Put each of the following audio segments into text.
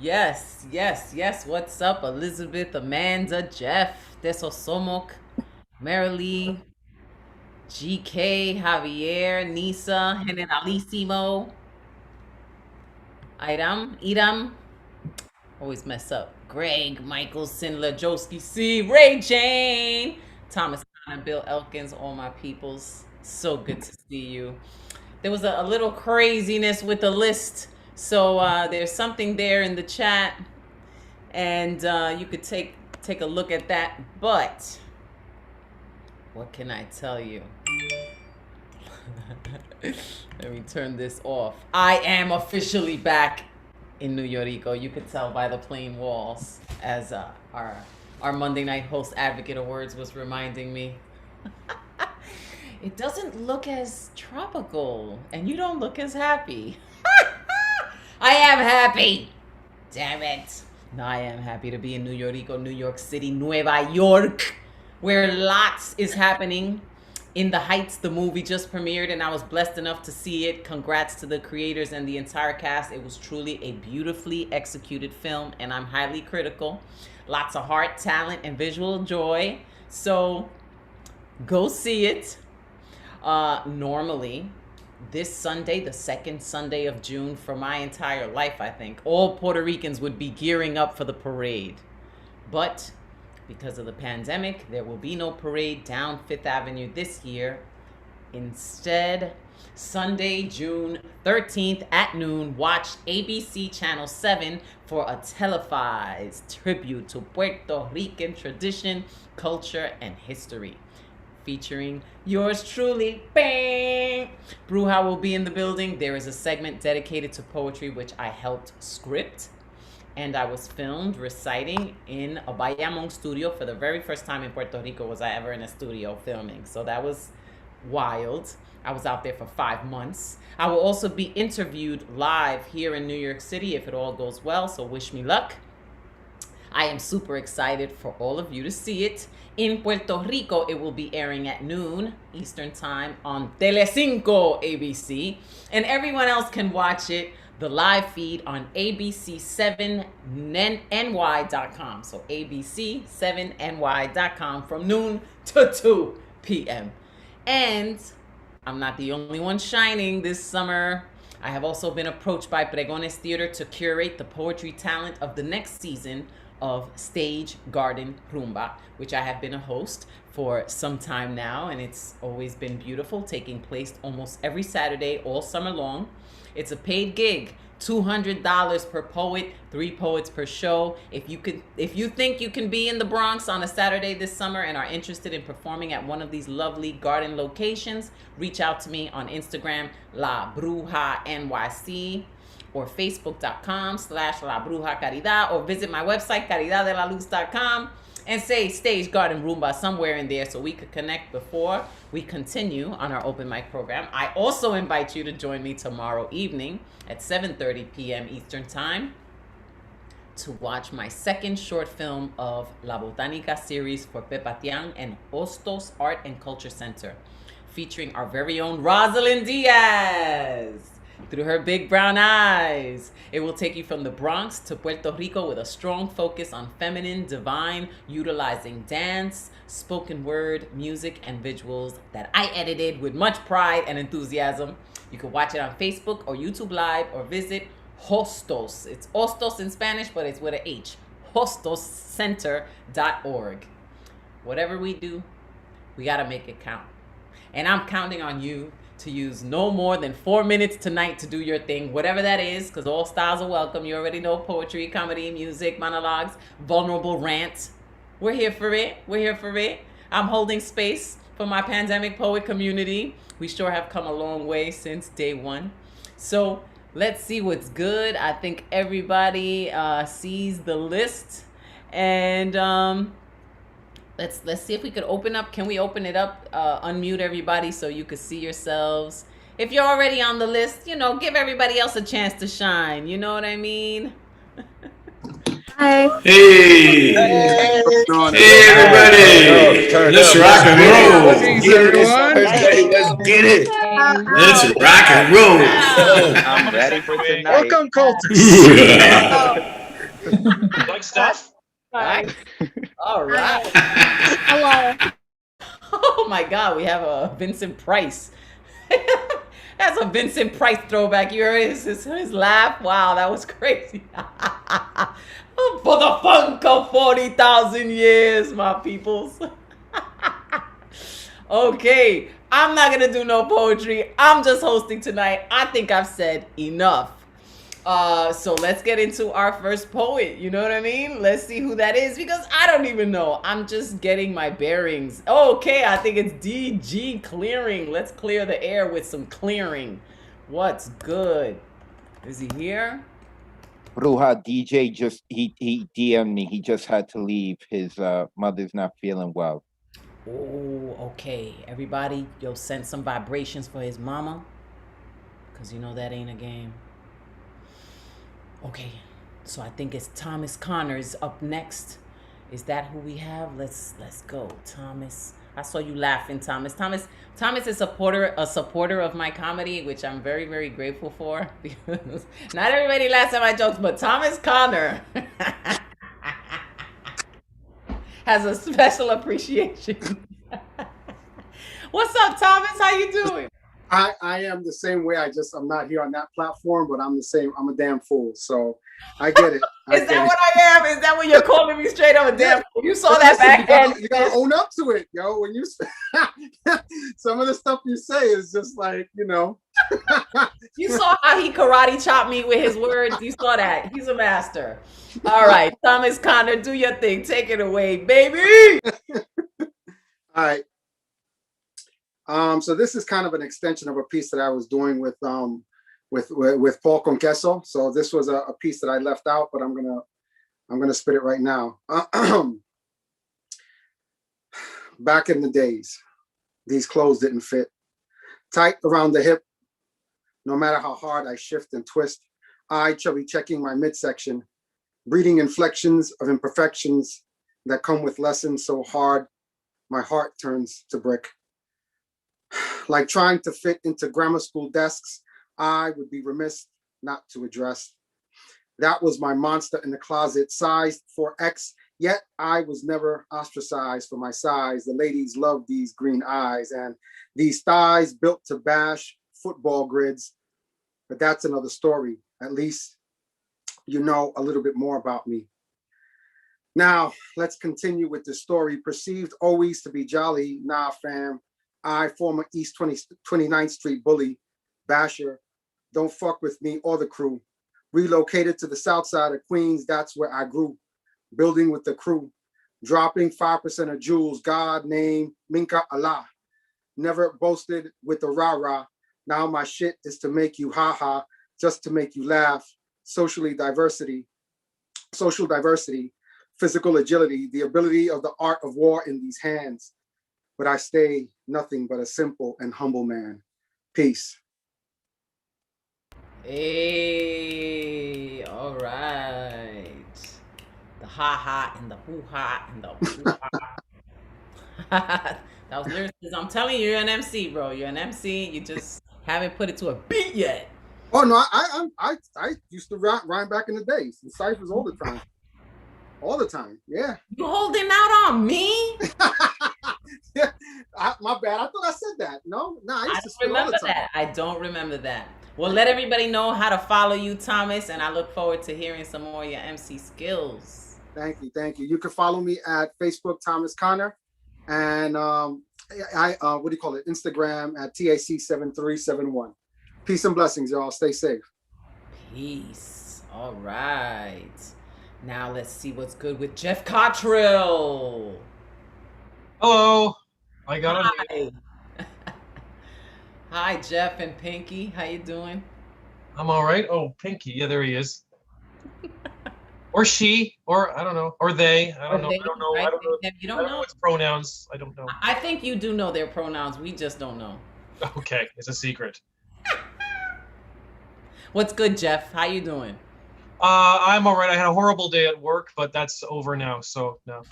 Yes, yes, yes. What's up, Elizabeth, Amanda, Jeff, Desosomok, Marilee, GK, Javier, Nisa, Generalissimo, Iram, always mess up. Greg, Michael, Sindler, Joski C, Ray Jane, Thomas Connor, Bill Elkins, all my peoples. So good to see you. There was a little craziness with the list. So there's something there in the chat, and you could take a look at that. But what can I tell you? Let me turn this off. I am officially back in New York. You could tell by the plain walls, as our Monday night host advocate of Wordz was reminding me. It doesn't look as tropical, and you don't look as happy. I am happy. Damn it. No, I am happy to be in New York City, Nueva York, where lots is happening. In the Heights, the movie just premiered, and I was blessed enough to see it. Congrats to the creators and the entire cast. It was truly a beautifully executed film, and I'm highly critical. Lots of heart, talent, and visual joy. So go see it. Normally, this Sunday, the second Sunday of June, for my entire life, I think, all Puerto Ricans would be gearing up for the parade. But because of the pandemic, there will be no parade down Fifth Avenue this year. Instead, Sunday, June 13th at noon, watch ABC Channel 7 for a televised tribute to Puerto Rican tradition, culture, and history. Featuring yours truly, bang! Bruja will be in the building. There is a segment dedicated to poetry, which I helped script. And I was filmed reciting in a Bayamon studio. For the very first time in Puerto Rico was I ever in a studio filming. So that was wild. I was out there for 5 months. I will also be interviewed live here in New York City if it all goes well. So wish me luck. I am super excited for all of you to see it. In Puerto Rico, it will be airing at noon Eastern Time on Telecinco ABC. And everyone else can watch it, the live feed, on abc7ny.com. So abc7ny.com from noon to 2 p.m. And I'm not the only one shining this summer. I have also been approached by Pregones Theater to curate the poetry talent of the next season of Stage Garden Rumba, which I have been a host for some time now, and it's always been beautiful, taking place almost every Saturday all summer long. It's a paid gig, $200 per poet, 3 poets per show. If you think you can be in the Bronx on a Saturday this summer and are interested in performing at one of these lovely garden locations, reach out to me on Instagram, La Bruja NYC, or facebook.com/La Bruja Caridad, or visit my website, caridadelaluz.com, and say Stage Garden Rumba somewhere in there so we could connect before we continue on our open mic program. I also invite you to join me tomorrow evening at 7:30 p.m. Eastern Time to watch my second short film of La Botánica series for Pepatian and Hostos Art and Culture Center, featuring our very own Rosalind Diaz. Through her big brown eyes, it will take you from the Bronx to Puerto Rico with a strong focus on feminine, divine, utilizing dance, spoken word, music, and visuals that I edited with much pride and enthusiasm. You can watch it on Facebook or YouTube Live, or visit Hostos. It's Hostos in Spanish, but it's with an H. hostoscenter.org. Whatever we do, we got to make it count. And I'm counting on you to use no more than 4 minutes tonight to do your thing, whatever that is, because all styles are welcome. You already know poetry, comedy, music, monologues, vulnerable rants. We're here for it. We're here for it. I'm holding space for my pandemic poet community. We sure have come a long way since day one. So let's see what's good. I think everybody sees the list. And Let's see if we could open up. Can we open it up? Unmute everybody so you could see yourselves. If you're already on the list, give everybody else a chance to shine. You know what I mean? Hi. Hey, everybody. Let's rock and roll. Let's get it. Let's rock and roll. I'm ready for tonight. Welcome, cultists. stuff. Nice. All right. Hello. Oh my God, we have a Vincent Price. That's a Vincent Price throwback. You heard his laugh? Wow, that was crazy. For the funk of 40,000 years, my peoples. Okay, I'm not gonna do no poetry. I'm just hosting tonight. I think I've said enough. So let's get into our first poet. You know what I mean? Let's see who that is because I don't even know. I'm just getting my bearings. Okay, I think it's DG Clearing. Let's clear the air with some clearing. What's good? Is he here? Bruja DJ he DM'd me. He just had to leave. His mother's not feeling well. Oh, okay. Everybody, yo, send some vibrations for his mama. Cause you know that ain't a game. Okay, so I think it's Thomas Connors up next. Is that who we have? Let's go, Thomas. I saw you laughing, Thomas. Thomas is a supporter of my comedy, which I'm very, very grateful for. Because not everybody laughs at my jokes, but Thomas Connor has a special appreciation. What's up, Thomas? How you doing? I am the same way. I'm not here on that platform, but I'm the same. I'm a damn fool. So I get it. Is that what I am? Is that what you're calling me straight up a damn fool? You saw that backhand. You gotta own up to it, yo. When you some of the stuff you say is just like, you know. You saw how he karate chopped me with his words. You saw that. He's a master. All right, Thomas Connor, do your thing. Take it away, baby. All right. So this is kind of an extension of a piece that I was doing with Paul Conqueso. So this was a piece that I left out, but I'm gonna spit it right now. Back in the days, these clothes didn't fit. Tight around the hip, no matter how hard I shift and twist. I chubby checking my midsection, breeding inflections of imperfections that come with lessons so hard, my heart turns to brick. Like trying to fit into grammar school desks, I would be remiss not to address. That was my monster in the closet, sized for X, yet I was never ostracized for my size. The ladies loved these green eyes and these thighs built to bash football grids. But that's another story. At least you know a little bit more about me. Now, let's continue with the story. Perceived always to be jolly, nah fam. I, former East 29th Street bully, basher, don't fuck with me or the crew. Relocated to the south side of Queens, that's where I grew. Building with the crew, dropping 5% of jewels, God name, Minka Allah. Never boasted with the rah-rah. Now my shit is to make you ha-ha, just to make you laugh. Social diversity, physical agility, the ability of the art of war in these hands. But I stay nothing but a simple and humble man. Peace. Hey, all right. The ha-ha and the hoo-ha and the hoo-ha. That was lyricism. I'm telling you, you're an MC, bro. You're an MC. You just haven't put it to a beat yet. Oh, no, I used to rhyme back in the days. In ciphers all the time. All the time, yeah. You holding out on me? Yeah, my bad. I thought I said that. No, I used to spit all the time. I don't remember that. Well, let everybody know how to follow you, Thomas, and I look forward to hearing some more of your MC skills. Thank you. You can follow me at Facebook, Thomas Connor, and Instagram at TAC7371. Peace and blessings, y'all. Stay safe. Peace. All right. Now let's see what's good with Jeff Cottrell. Hello. I got Hi. Hi, Jeff and Pinky. How you doing? I'm all right. Oh, Pinky. Yeah, there he is. Or she, or I don't know, or they. I don't know. Right? I don't know. You don't I don't know its pronouns. I don't know. I think you do know their pronouns. We just don't know. Okay, it's a secret. What's good, Jeff? How you doing? I'm all right. I had a horrible day at work, but that's over now. So no.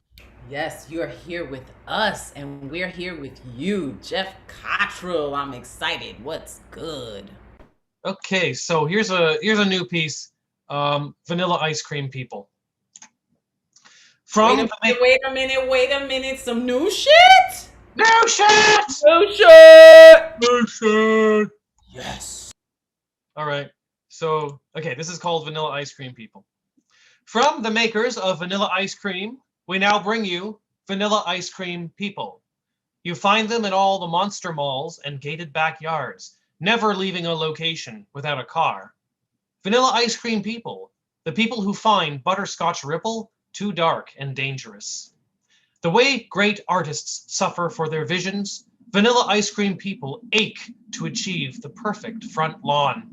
Yes, you're here with us, and we're here with you, Jeff Cottrell. I'm excited. What's good? Okay, so here's a new piece. Vanilla ice cream people. From Wait a minute. Some new shit? New shit! New shit! New shit! Yes. All right. So, okay, this is called Vanilla Ice Cream People. From the makers of Vanilla Ice Cream, we now bring you Vanilla Ice Cream People. You find them in all the monster malls and gated backyards, never leaving a location without a car. Vanilla Ice Cream People, the people who find butterscotch ripple too dark and dangerous. The way great artists suffer for their visions, Vanilla Ice Cream People ache to achieve the perfect front lawn.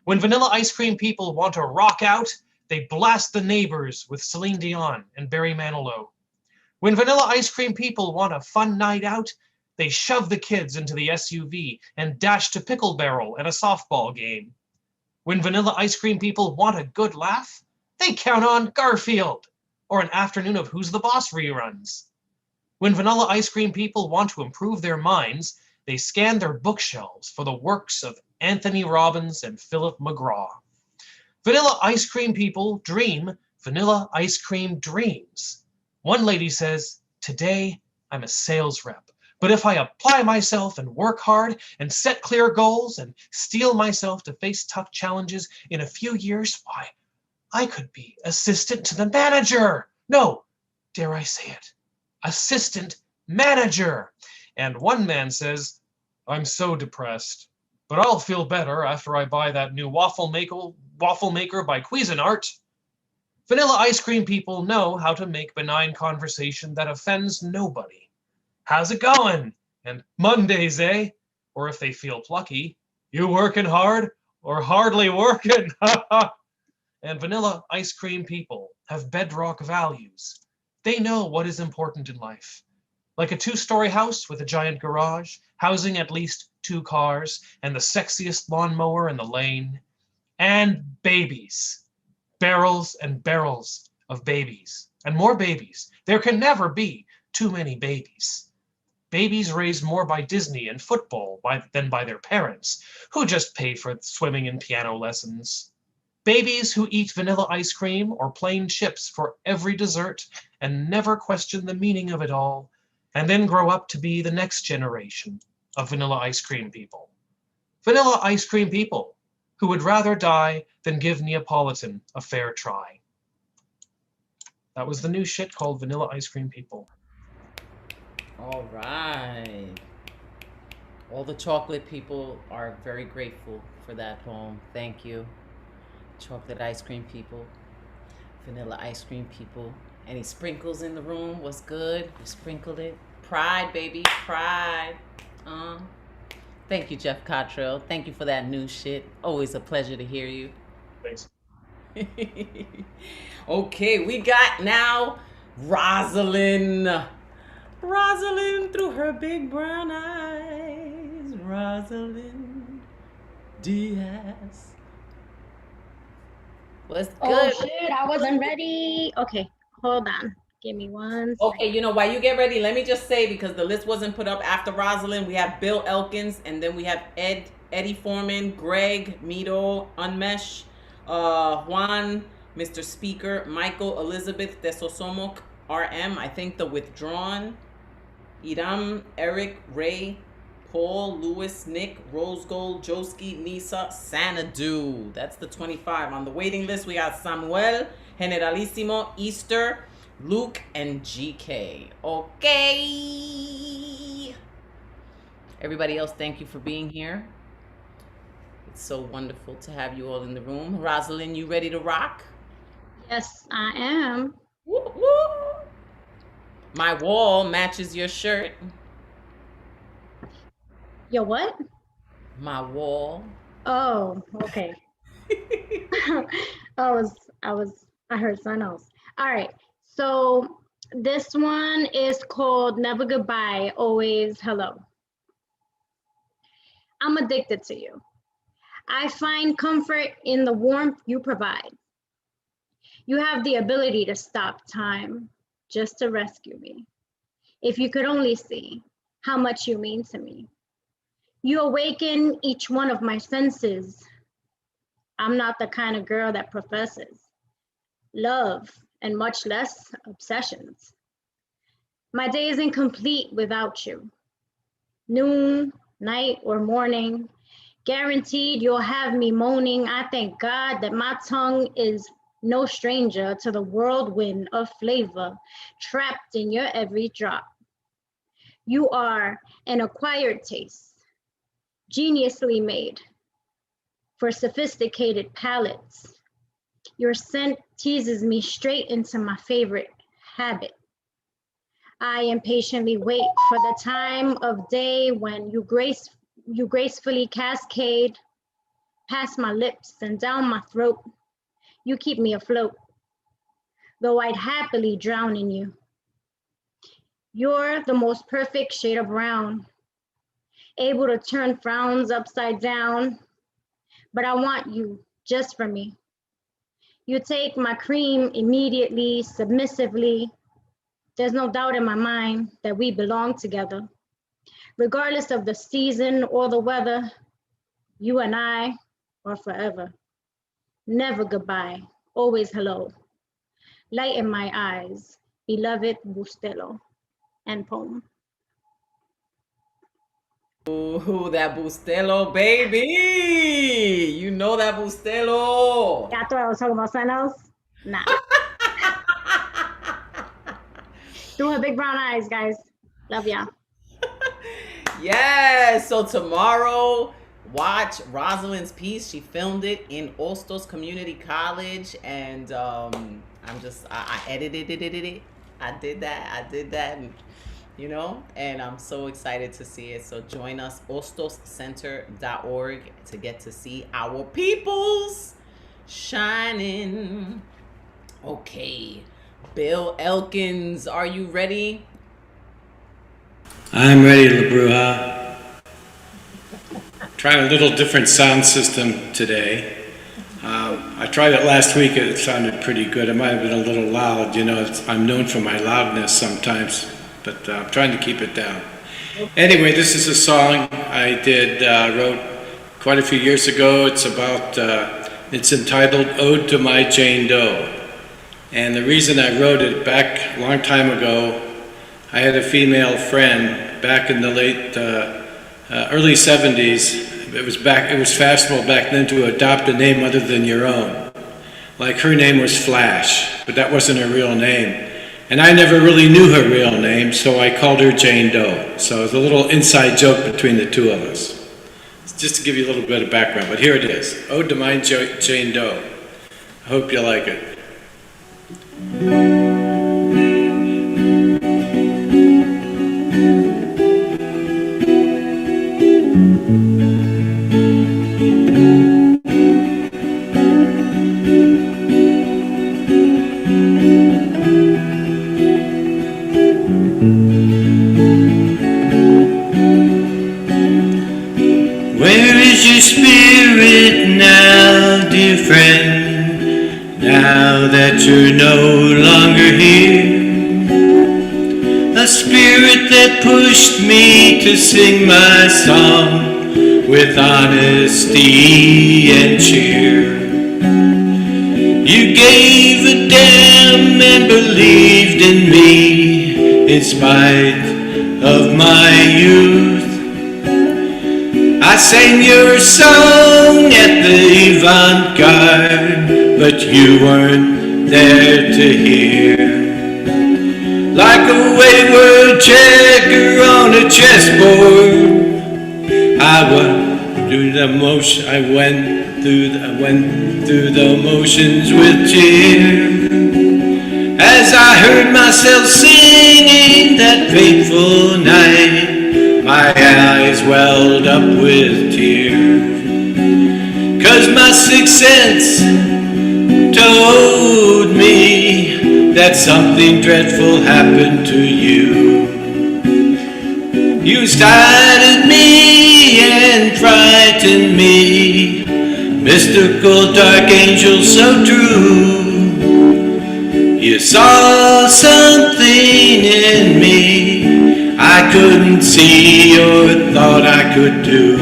When Vanilla Ice Cream People want to rock out, they blast the neighbors with Celine Dion and Barry Manilow. When Vanilla Ice Cream People want a fun night out, they shove the kids into the SUV and dash to Pickle Barrel and a softball game. When Vanilla Ice Cream People want a good laugh, they count on Garfield or an afternoon of Who's the Boss reruns. When Vanilla Ice Cream People want to improve their minds, they scan their bookshelves for the works of Anthony Robbins and Philip McGraw. Vanilla Ice Cream People dream vanilla ice cream dreams. One lady says, "Today I'm a sales rep, but if I apply myself and work hard and set clear goals and steel myself to face tough challenges in a few years, why, I could be assistant to the manager. No, dare I say it, assistant manager." And one man says, "I'm so depressed, but I'll feel better after I buy that new waffle maker by Cuisinart." Vanilla Ice Cream People know how to make benign conversation that offends nobody. "How's it going?" And "Mondays, eh?" Or if they feel plucky, "You working hard or hardly working?" And Vanilla Ice Cream People have bedrock values. They know what is important in life. Like a 2-story house with a giant garage, housing at least 2 cars, and the sexiest lawnmower in the lane. And babies. Barrels and barrels of babies. And more babies. There can never be too many babies. Babies raised more by Disney and football than by their parents, who just pay for swimming and piano lessons. Babies who eat vanilla ice cream or plain chips for every dessert and never question the meaning of it all, and then grow up to be the next generation of Vanilla Ice Cream People. Vanilla Ice Cream People who would rather die than give Neapolitan a fair try. That was the new shit called Vanilla Ice Cream People. All right. All the chocolate people are very grateful for that poem. Thank you. Chocolate ice cream people, vanilla ice cream people. Any sprinkles in the room? What's good? We sprinkled it. Pride, baby, pride. Thank you, Jeff Cottrell. Thank you for that new shit. Always a pleasure to hear you. Thanks. Okay, we got now Rosalind. Rosalind through her big brown eyes. Rosalind Diaz. What's good? Oh shit, I wasn't ready. Okay, hold on. Give me one second. Okay, you know, while you get ready, let me just say, because the list wasn't put up after Rosalind, we have Bill Elkins, and then we have Eddie Foreman, Greg, Mito, Unmesh, Juan, Mr. Speaker, Michael, Elizabeth, Tesosomok, RM, I think the Withdrawn, Iram, Eric, Ray, Paul, Lewis, Nick, Rose Gold, Joski, Nisa, Sanadu. That's the 25. On the waiting list, we got Samuel, Generalissimo, Easter, Luke, and GK. Okay. Everybody else, thank you for being here. It's so wonderful to have you all in the room. Rosalind, you ready to rock? Yes, I am. Woo, woo. My wall matches your shirt. Yo, what? My wall. Oh, okay. I heard something else. All right. So this one is called Never Goodbye, Always Hello. I'm addicted to you. I find comfort in the warmth you provide. You have the ability to stop time just to rescue me. If you could only see how much you mean to me. You awaken each one of my senses. I'm not the kind of girl that professes love and much less obsessions. My day isn't complete without you. Noon, night, or morning, guaranteed you'll have me moaning. I thank God that my tongue is no stranger to the whirlwind of flavor trapped in your every drop. You are an acquired taste, geniusly made for sophisticated palates. Your scent teases me straight into my favorite habit. I impatiently wait for the time of day when you gracefully cascade past my lips and down my throat. You keep me afloat, though I'd happily drown in you. You're the most perfect shade of brown, able to turn frowns upside down, but I want you just for me. You take my cream immediately, submissively. There's no doubt in my mind that we belong together. Regardless of the season or the weather, you and I are forever. Never goodbye, always hello. Light in my eyes, beloved Bustelo. End poem. Ooh, that Bustelo, baby! You know that Bustelo. Yeah, I thought I was talking about something else. Nah. Through her big brown eyes, guys. Love ya. Yes. So tomorrow, watch Rosalind's piece. She filmed it in Ostos Community College, and I edited it. I did that, you know, and I'm so excited to see it. So join us, ostoscenter.org, to get to see our peoples shining. Okay, Bill Elkins, are you ready? I'm ready, LaBruja. Trying a little different sound system today. I tried it last week. It sounded pretty good. It might have been a little loud. You know, I'm known for my loudness sometimes, but I'm trying to keep it down. Anyway, this is a song I wrote quite a few years ago. It's entitled Ode to My Jane Doe. And the reason I wrote it back a long time ago, I had a female friend back in the early 70s. It was fashionable back then to adopt a name other than your own. Like her name was Flash, but that wasn't her real name. And I never really knew her real name, so I called her Jane Doe. So it's a little inside joke between the two of us. It's just to give you a little bit of background, but here it is. Ode to My Jane Doe. I hope you like it. Where is your spirit now, dear friend, now that you're no longer here? A spirit that pushed me to sing my song with honesty and cheer. You gave a damn and believed in me in spite of my youth. I sang your song at the avant-garde, but you weren't there to hear. Like a wayward checker on a chessboard, I went through the motions with tears. As I heard myself singing that fateful night, my eyes welled up with tears. 'Cause my sixth sense told me that something dreadful happened to you. You startled me and frightened me, mystical dark angel so true. You saw something in me I couldn't see or thought I could do.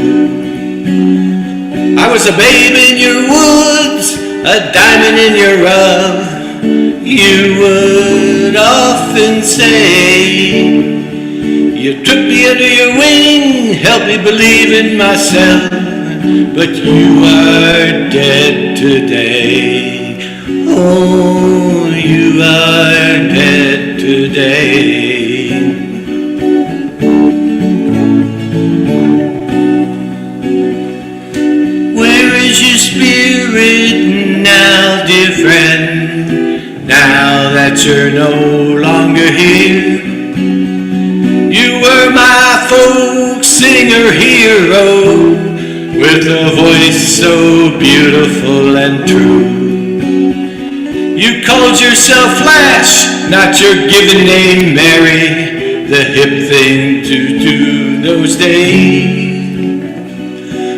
I was a babe in your woods, a diamond in your rough. You say. You took me under your wing, helped me believe in myself, but you are dead today. Oh, you are dead today. Where is your spirit now, dear friend, now that you're no longer here? You were my folk singer hero, with a voice so beautiful and true. You called yourself Flash, not your given name, Mary, the hip thing to do those days.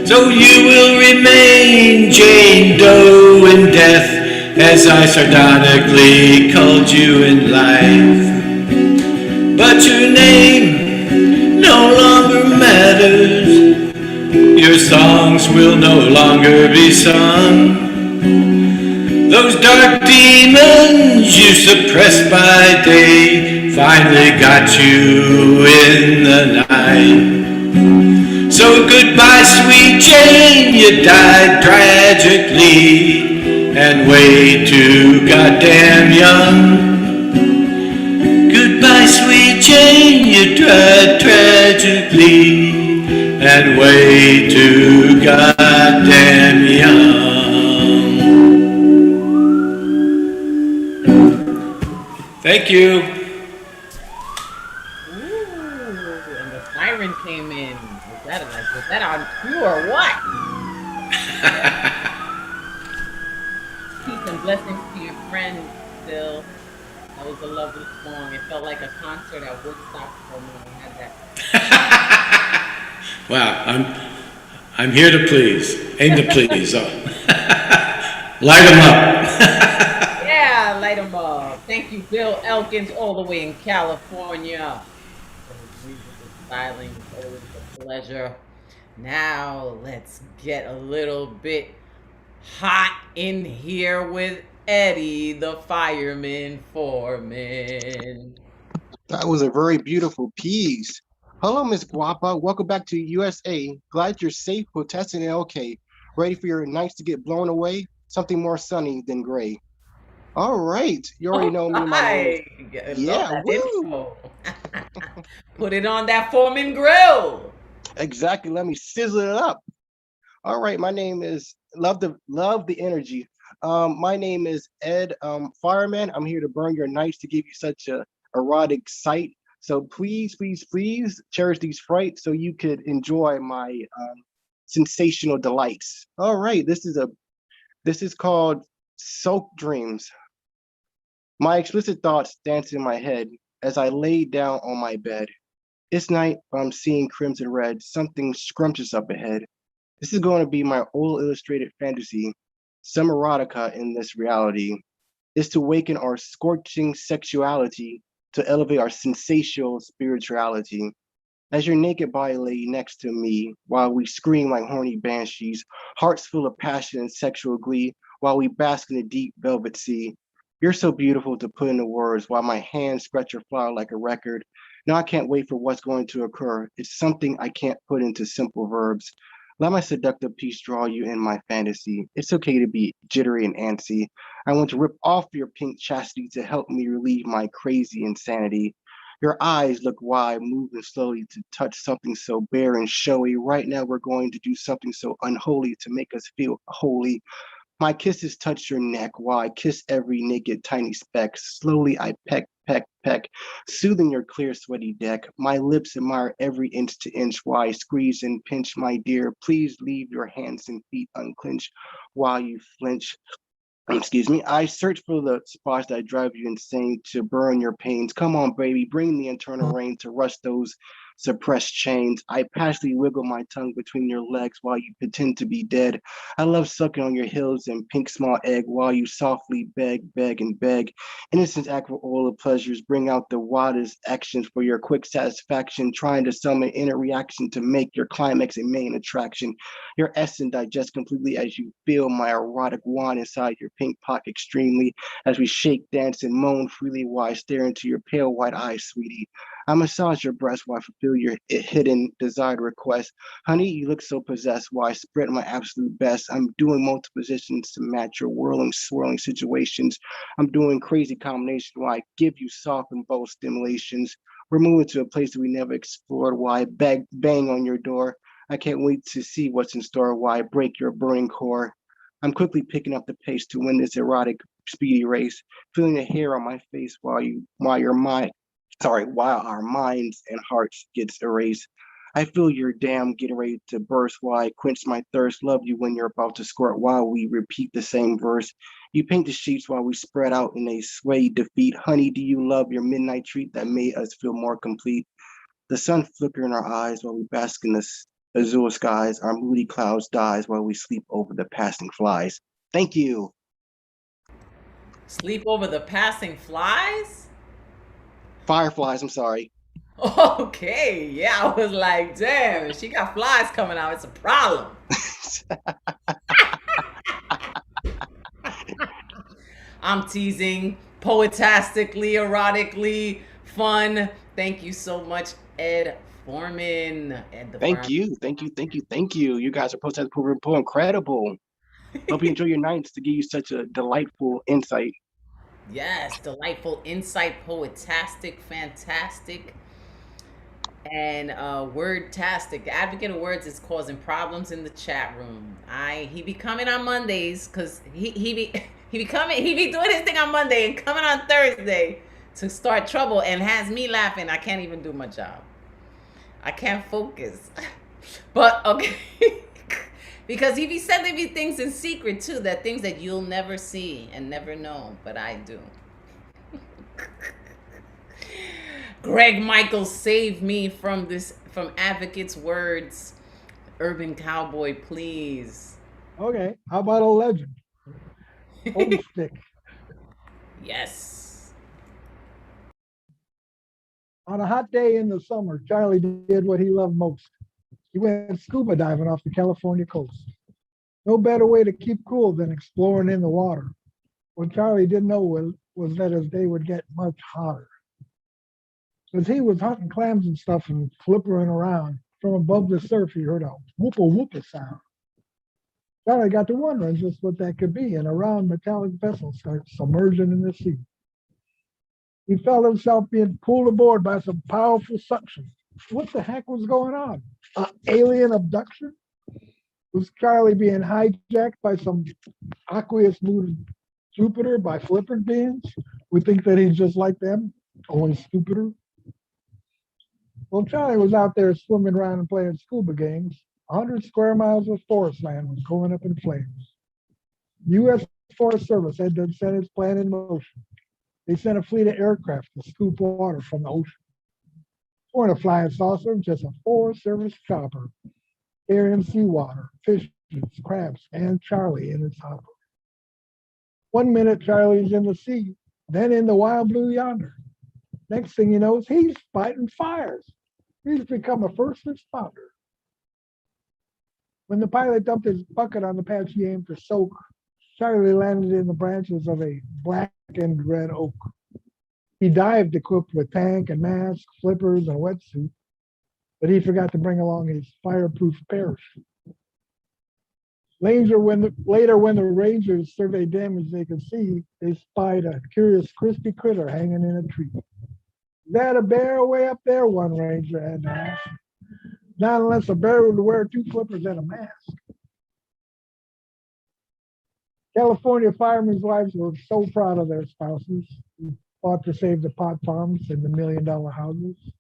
So you will remain Jane Doe in death, as I sardonically called you in life. But your name no longer matters, your songs will no longer be sung. Those dark demons you suppressed by day finally got you in the night. So goodbye, sweet Jane, you died tragically and way too goddamn young. Goodbye, sweet Jane, you died tragically and way too goddamn young. Thank you. Ooh, and the siren came in. Was that on cue or what? Peace and blessings to your friend, Bill. That was a lovely song. It felt like a concert at Woodstock for me. I had that. Wow, I'm here to please. Aim to please. Light them up. Yeah, light 'em up. Thank you, Bill Elkins, all the way in California. For his musical styling, it's always a pleasure. Now let's get a little bit hot in here with Eddie, the fireman foreman. That was a very beautiful piece. Hello, Miss Guapa. Welcome back to USA. Glad you're safe, protesting and okay. Ready for your nights to get blown away? Something more sunny than gray. All right. You already know me. My name is... Yeah, woo! Put it on that Foreman grill. Exactly. Let me sizzle it up. All right. My name is love the energy. My name is Ed Fireman. I'm here to burn your nights to give you such a erotic sight. So please, please, please cherish these frights so you could enjoy my sensational delights. All right. This is called Soak Dreams. My explicit thoughts dance in my head as I lay down on my bed. It's night, but I'm seeing crimson red, something scrumptious up ahead. This is going to be my old illustrated fantasy. Some erotica in this reality is to waken our scorching sexuality, to elevate our sensational spirituality. As your naked body lay next to me, while we scream like horny banshees, hearts full of passion and sexual glee, while we bask in the deep velvet sea. You're so beautiful to put into words, while my hands scratch your flower like a record. Now I can't wait for what's going to occur. It's something I can't put into simple verbs. Let my seductive piece draw you in my fantasy. It's okay to be jittery and antsy. I want to rip off your pink chastity to help me relieve my crazy insanity. Your eyes look wide, moving slowly to touch something so bare and showy. Right now we're going to do something so unholy to make us feel holy. My kisses touch your neck while I kiss every naked tiny speck. Slowly I peck, peck, peck, soothing your clear sweaty deck. My lips admire every inch to inch while I squeeze and pinch. My dear, please leave your hands and feet unclenched while you flinch. Excuse me. I search for the spots that drive you insane, to burn your pains. Come on, baby, bring the internal rain to rush those suppressed chains. I passionately wiggle my tongue between your legs while you pretend to be dead. I love sucking on your heels and pink small egg while you softly beg, beg, and beg. Innocence act for all the pleasures, bring out the wildest actions for your quick satisfaction, trying to summon inner reaction to make your climax a main attraction. Your essence digests completely as you feel my erotic wand inside your pink pocket extremely, as we shake, dance, and moan freely while I stare into your pale white eyes, sweetie. I massage your breast while I fulfill your hidden desired request. Honey, you look so possessed while I spread my absolute best. I'm doing multiple positions to match your whirling, swirling situations. I'm doing crazy combinations while I give you soft and bold stimulations. We're moving to a place that we never explored while I bang on your door. I can't wait to see what's in store while I break your burning core. I'm quickly picking up the pace to win this erotic, speedy race, feeling the hair on my face while our minds and hearts gets erased. I feel your dam getting ready to burst while I quench my thirst. Love you when you're about to squirt while we repeat the same verse. You paint the sheets while we spread out in a sway defeat. Honey, do you love your midnight treat that made us feel more complete? The sun flicker in our eyes while we bask in the azure skies. Our moody clouds dies while we sleep over the passing flies. Thank you. Sleep over the passing flies? Fireflies, I'm sorry. Okay, yeah, I was like, damn, if she got flies coming out, it's a problem. I'm teasing, poetastically, erotically, fun. Thank you so much, Ed Foreman. Thank you. You guys are posting incredible. Hope you enjoy your nights to give you such a delightful insight. Yes, delightful insight, poetastic, fantastic, and wordtastic. The advocate of words is causing problems in the chat room. He be coming on Mondays because he be doing his thing on Monday and coming on Thursday to start trouble and has me laughing. I can't even do my job. I can't focus. But okay. Because he be sending me things in secret too, that things that you'll never see and never know, but I do. Greg Michael saved me from Advocate's words. Urban Cowboy, please. Okay, how about a legend? Old stick. Yes. On a hot day in the summer, Charlie did what he loved most. He went scuba diving off the California coast. No better way to keep cool than exploring in the water. What Charlie didn't know was that his day would get much hotter. As he was hunting clams and stuff and flippering around, from above the surf, he heard a whoopa sound. Charlie got to wondering just what that could be, and a round metallic vessel started submerging in the sea. He felt himself being pulled aboard by some powerful suction. What the heck was going on? Alien abduction? Was Charlie being hijacked by some aqueous moon Jupiter by flipper beings? We think that he's just like them, only stupider. Well, Charlie was out there swimming around and playing scuba games. 100 square miles of forest land was going up in flames. U.S. Forest Service had to set its plan in motion. They sent a fleet of aircraft to scoop water from the ocean. It weren't a flying saucer, just a Forest Service chopper, carrying seawater, fishes, crabs, and Charlie in its hopper. 1 minute Charlie's in the sea, then in the wild blue yonder. Next thing you know, he's fighting fires. He's become a first responder. When the pilot dumped his bucket on the patch he aimed to soak, Charlie landed in the branches of a blackened red oak. He dived equipped with tank and mask, flippers, and wetsuit, but he forgot to bring along his fireproof parachute. Later, when the Rangers surveyed damage they could see, they spied a curious crispy critter hanging in a tree. Is that a bear way up there? One ranger had to ask. Not unless a bear would wear 2 flippers and a mask. California firemen's wives were so proud of their spouses who fought to save the pot farms and the $1 million houses. If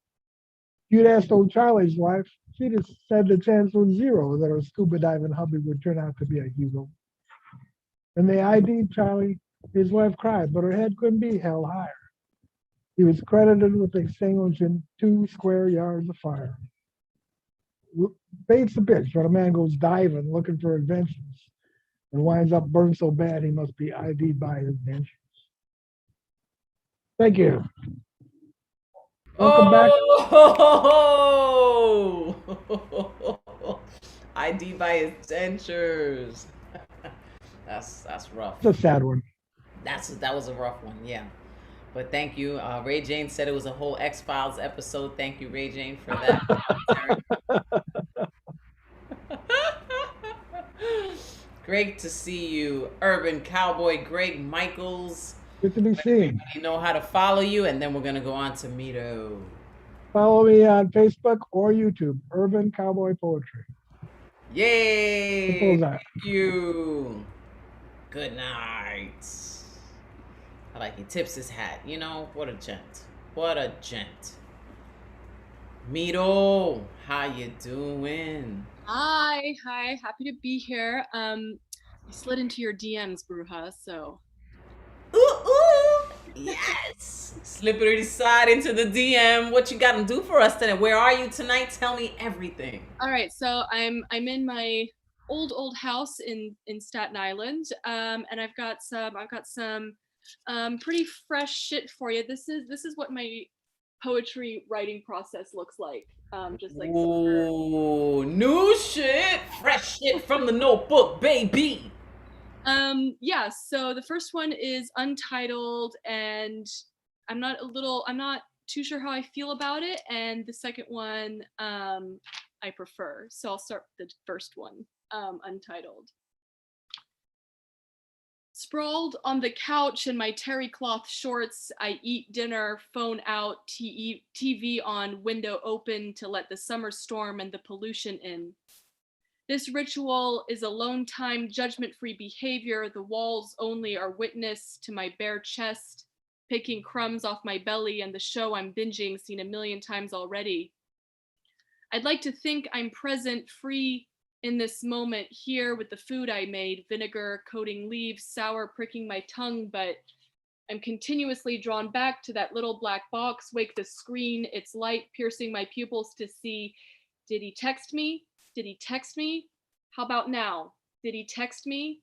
you'd asked old Charlie's wife, she'd have said the chance was 0 that her scuba diving hubby would turn out to be a hero. When they ID'd Charlie, his wife cried, but her head couldn't be held higher. He was credited with extinguishing 2 square yards of fire. Bait's a bitch when a man goes diving looking for inventions and winds up burned so bad he must be ID'd by his dentures. Thank you. Welcome back. Oh! ID by his dentures. That's rough. It's a sad one. That was a rough one, yeah. But thank you. Ray Jane said it was a whole X-Files episode. Thank you, Ray Jane, for that. Great to see you, Urban Cowboy Greg Michaels. Good to be seen. You know how to follow you, and then we're gonna go on to Mito. Follow me on Facebook or YouTube, Urban Cowboy Poetry. Yay! Simple as that. Thank you. Good night. I like he tips his hat. You know, what a gent. What a gent. Mito, how you doing? Hi, happy to be here. I slid into your DMs, Bruja, so. Ooh, yes. Slippery slide into the DM. What you got to do for us tonight? Where are you tonight? Tell me everything. All right, so I'm in my old house in Staten Island, and I've got some pretty fresh shit for you. This is what my poetry writing process looks like. Just like ooh, new shit, fresh shit from the notebook, baby. Yeah, so the first one is untitled, and I'm not too sure how I feel about it, and the second one I prefer. So I'll start with the first one, untitled. Sprawled on the couch in my terry cloth shorts, I eat dinner, phone out, TV on, window open to let the summer storm and the pollution in. This ritual is alone time, judgment-free behavior. The walls only are witness to my bare chest, picking crumbs off my belly and the show I'm binging, seen a million times already. I'd like to think I'm present, free in this moment here with the food I made, vinegar coating leaves, sour pricking my tongue, but I'm continuously drawn back to that little black box, wake the screen, its light piercing my pupils to see, did he text me? Did he text me? How about now? Did he text me?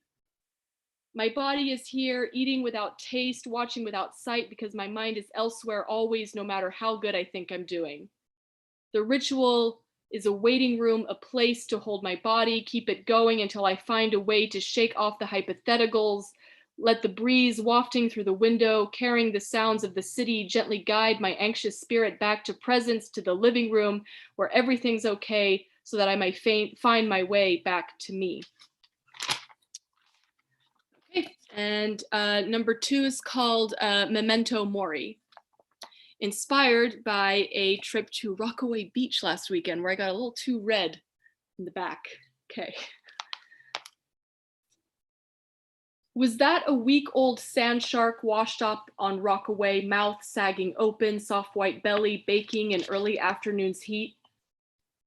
My body is here, eating without taste, watching without sight, because my mind is elsewhere always, no matter how good I think I'm doing. The ritual is a waiting room, a place to hold my body, keep it going until I find a way to shake off the hypotheticals, let the breeze wafting through the window, carrying the sounds of the city, gently guide my anxious spirit back to presence, to the living room where everything's okay, so that I might find my way back to me. Okay, and number 2 is called Memento Mori. Inspired by a trip to Rockaway Beach last weekend where I got a little too red in the back. Okay. Was that a week-old sand shark washed up on Rockaway, mouth sagging open, soft white belly baking in early afternoon's heat?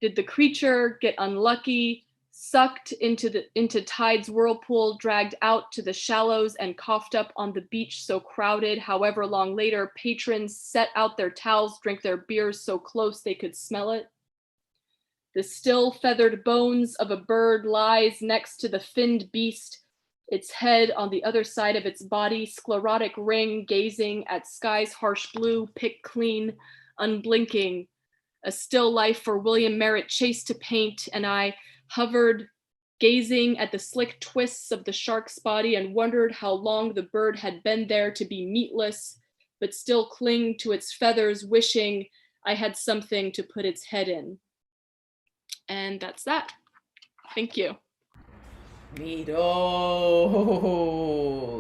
Did the creature get unlucky, sucked into tide's whirlpool, dragged out to the shallows and coughed up on the beach so crowded, however long later, patrons set out their towels, drink their beers so close they could smell it? The still feathered bones of a bird lies next to the finned beast, its head on the other side of its body, sclerotic ring gazing at sky's harsh blue, picked clean, unblinking. A still life for William Merritt Chase to paint, and I hovered, gazing at the slick twists of the shark's body and wondered how long the bird had been there to be meatless, but still cling to its feathers, wishing I had something to put its head in. And that's that. Thank you. Mito,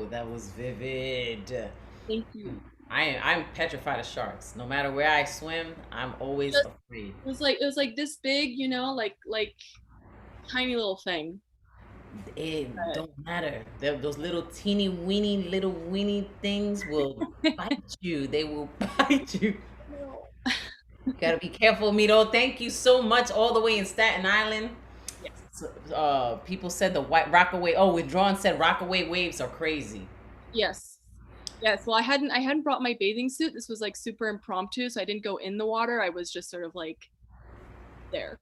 that was vivid. Thank you. I'm petrified of sharks. No matter where I swim, I'm always afraid. It was like this big, you know, like tiny little thing. It don't matter. Those little teeny weeny things will bite you. They will bite you. You gotta be careful, Mito. Thank you so much. All the way in Staten Island. Yes. People said the white Rockaway. Oh, Withdrawn said Rockaway waves are crazy. Yes. Yes, well, I hadn't brought my bathing suit. This was like super impromptu, so I didn't go in the water. I was just sort of like there.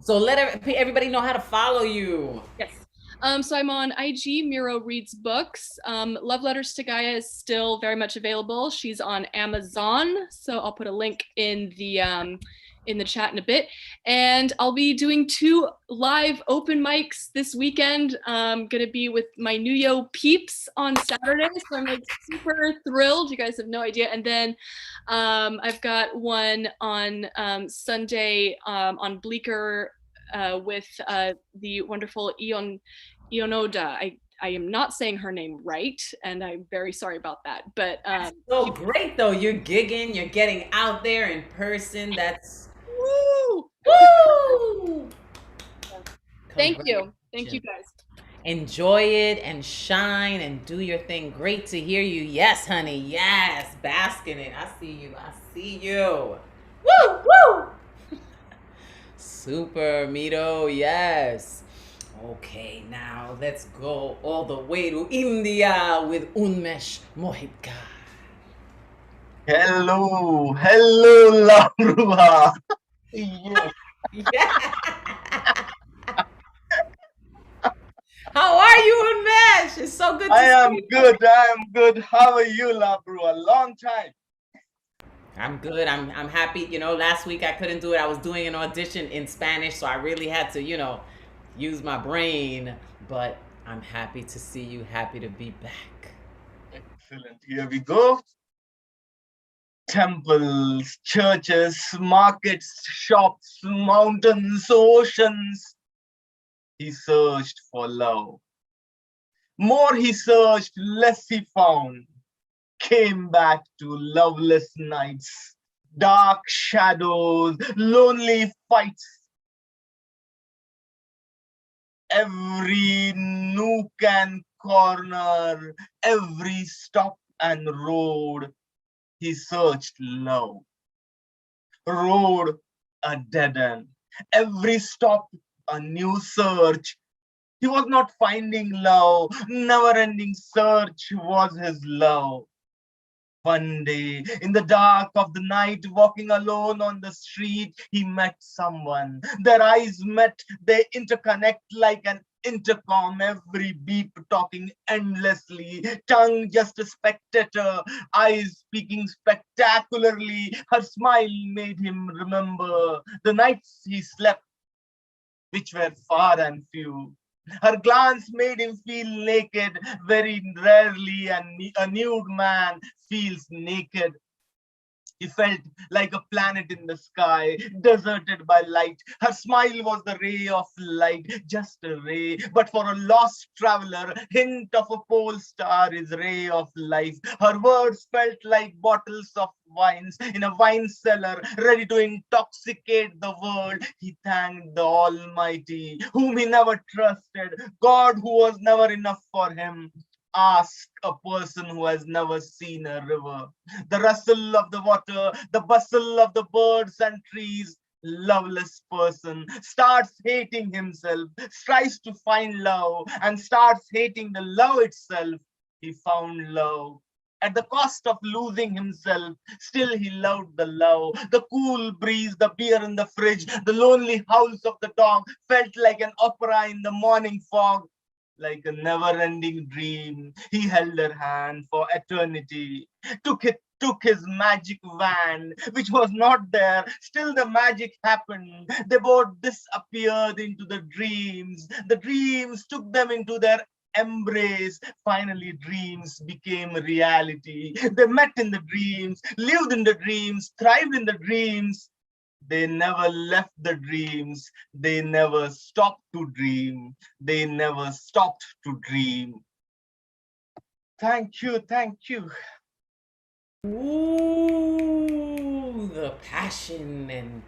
So let everybody know how to follow you. Yes. So I'm on IG, Miro Reads Books. Love Letters to Gaia is still very much available. She's on Amazon, so I'll put a link in the chat in a bit. And I'll be doing 2 live open mics this weekend. I'm gonna be with my New Yo peeps on Saturday, so I'm like super thrilled. You guys have no idea. And then I've got one on Sunday on Bleecker with the wonderful Ionoda. I am not saying her name right, and I'm very sorry about that. But so great though. You're gigging, you're getting out there in person. That's woo! woo! Thank you guys. Enjoy it and shine and do your thing. Great to hear you. Yes, honey. Yes, bask in it. I see you. I see you. Woo, woo. Super, Mito. Yes. Okay, now let's go all the way to India with Unmesh Mohitkar. Hello, Labruha. Yes. Yeah. How are you, Unmesh? It's so good to see you. I am good. How are you, Labruha? Long time. I'm good. I'm happy. You know, last week I couldn't do it. I was doing an audition in Spanish, so I really had to, you know, use my brain. But I'm happy to see you. Happy to be back. Excellent. Here we go. Temples, churches, markets, shops, mountains, oceans. He searched for love. More he searched, less he found. Came back to loveless nights, dark shadows, lonely fights. Every nook and corner, every stop and road, he searched love. Road, a dead end. Every stop, a new search. He was not finding love. Never-ending search was his love. One day, in the dark of the night, walking alone on the street, he met someone. Their eyes met, they interconnect like an intercom, every beep talking endlessly, tongue just a spectator, eyes speaking spectacularly. Her smile made him remember the nights he slept, which were far and few. Her glance made him feel naked. Very rarely a nude man feels naked. He felt like a planet in the sky, deserted by light. Her smile was the ray of light, just a ray. But for a lost traveler, hint of a pole star is ray of life. Her words felt like bottles of wines in a wine cellar, ready to intoxicate the world. He thanked the Almighty, whom he never trusted, God who was never enough for him. Ask a person who has never seen a river. The rustle of the water, the bustle of the birds and trees. Loveless person starts hating himself, tries to find love, and starts hating the love itself. He found love. At the cost of losing himself, still he loved the love. The cool breeze, the beer in the fridge, the lonely howls of the dog felt like an opera in the morning fog. Like a never-ending dream, he held her hand for eternity, took his magic wand, which was not there. Still the magic happened. They both disappeared into the dreams. The dreams took them into their embrace. Finally, dreams became reality. They met in the dreams, lived in the dreams, thrived in the dreams. They never left the dreams. They never stopped to dream. They never stopped to dream. Thank you, thank you. Ooh, the passion, and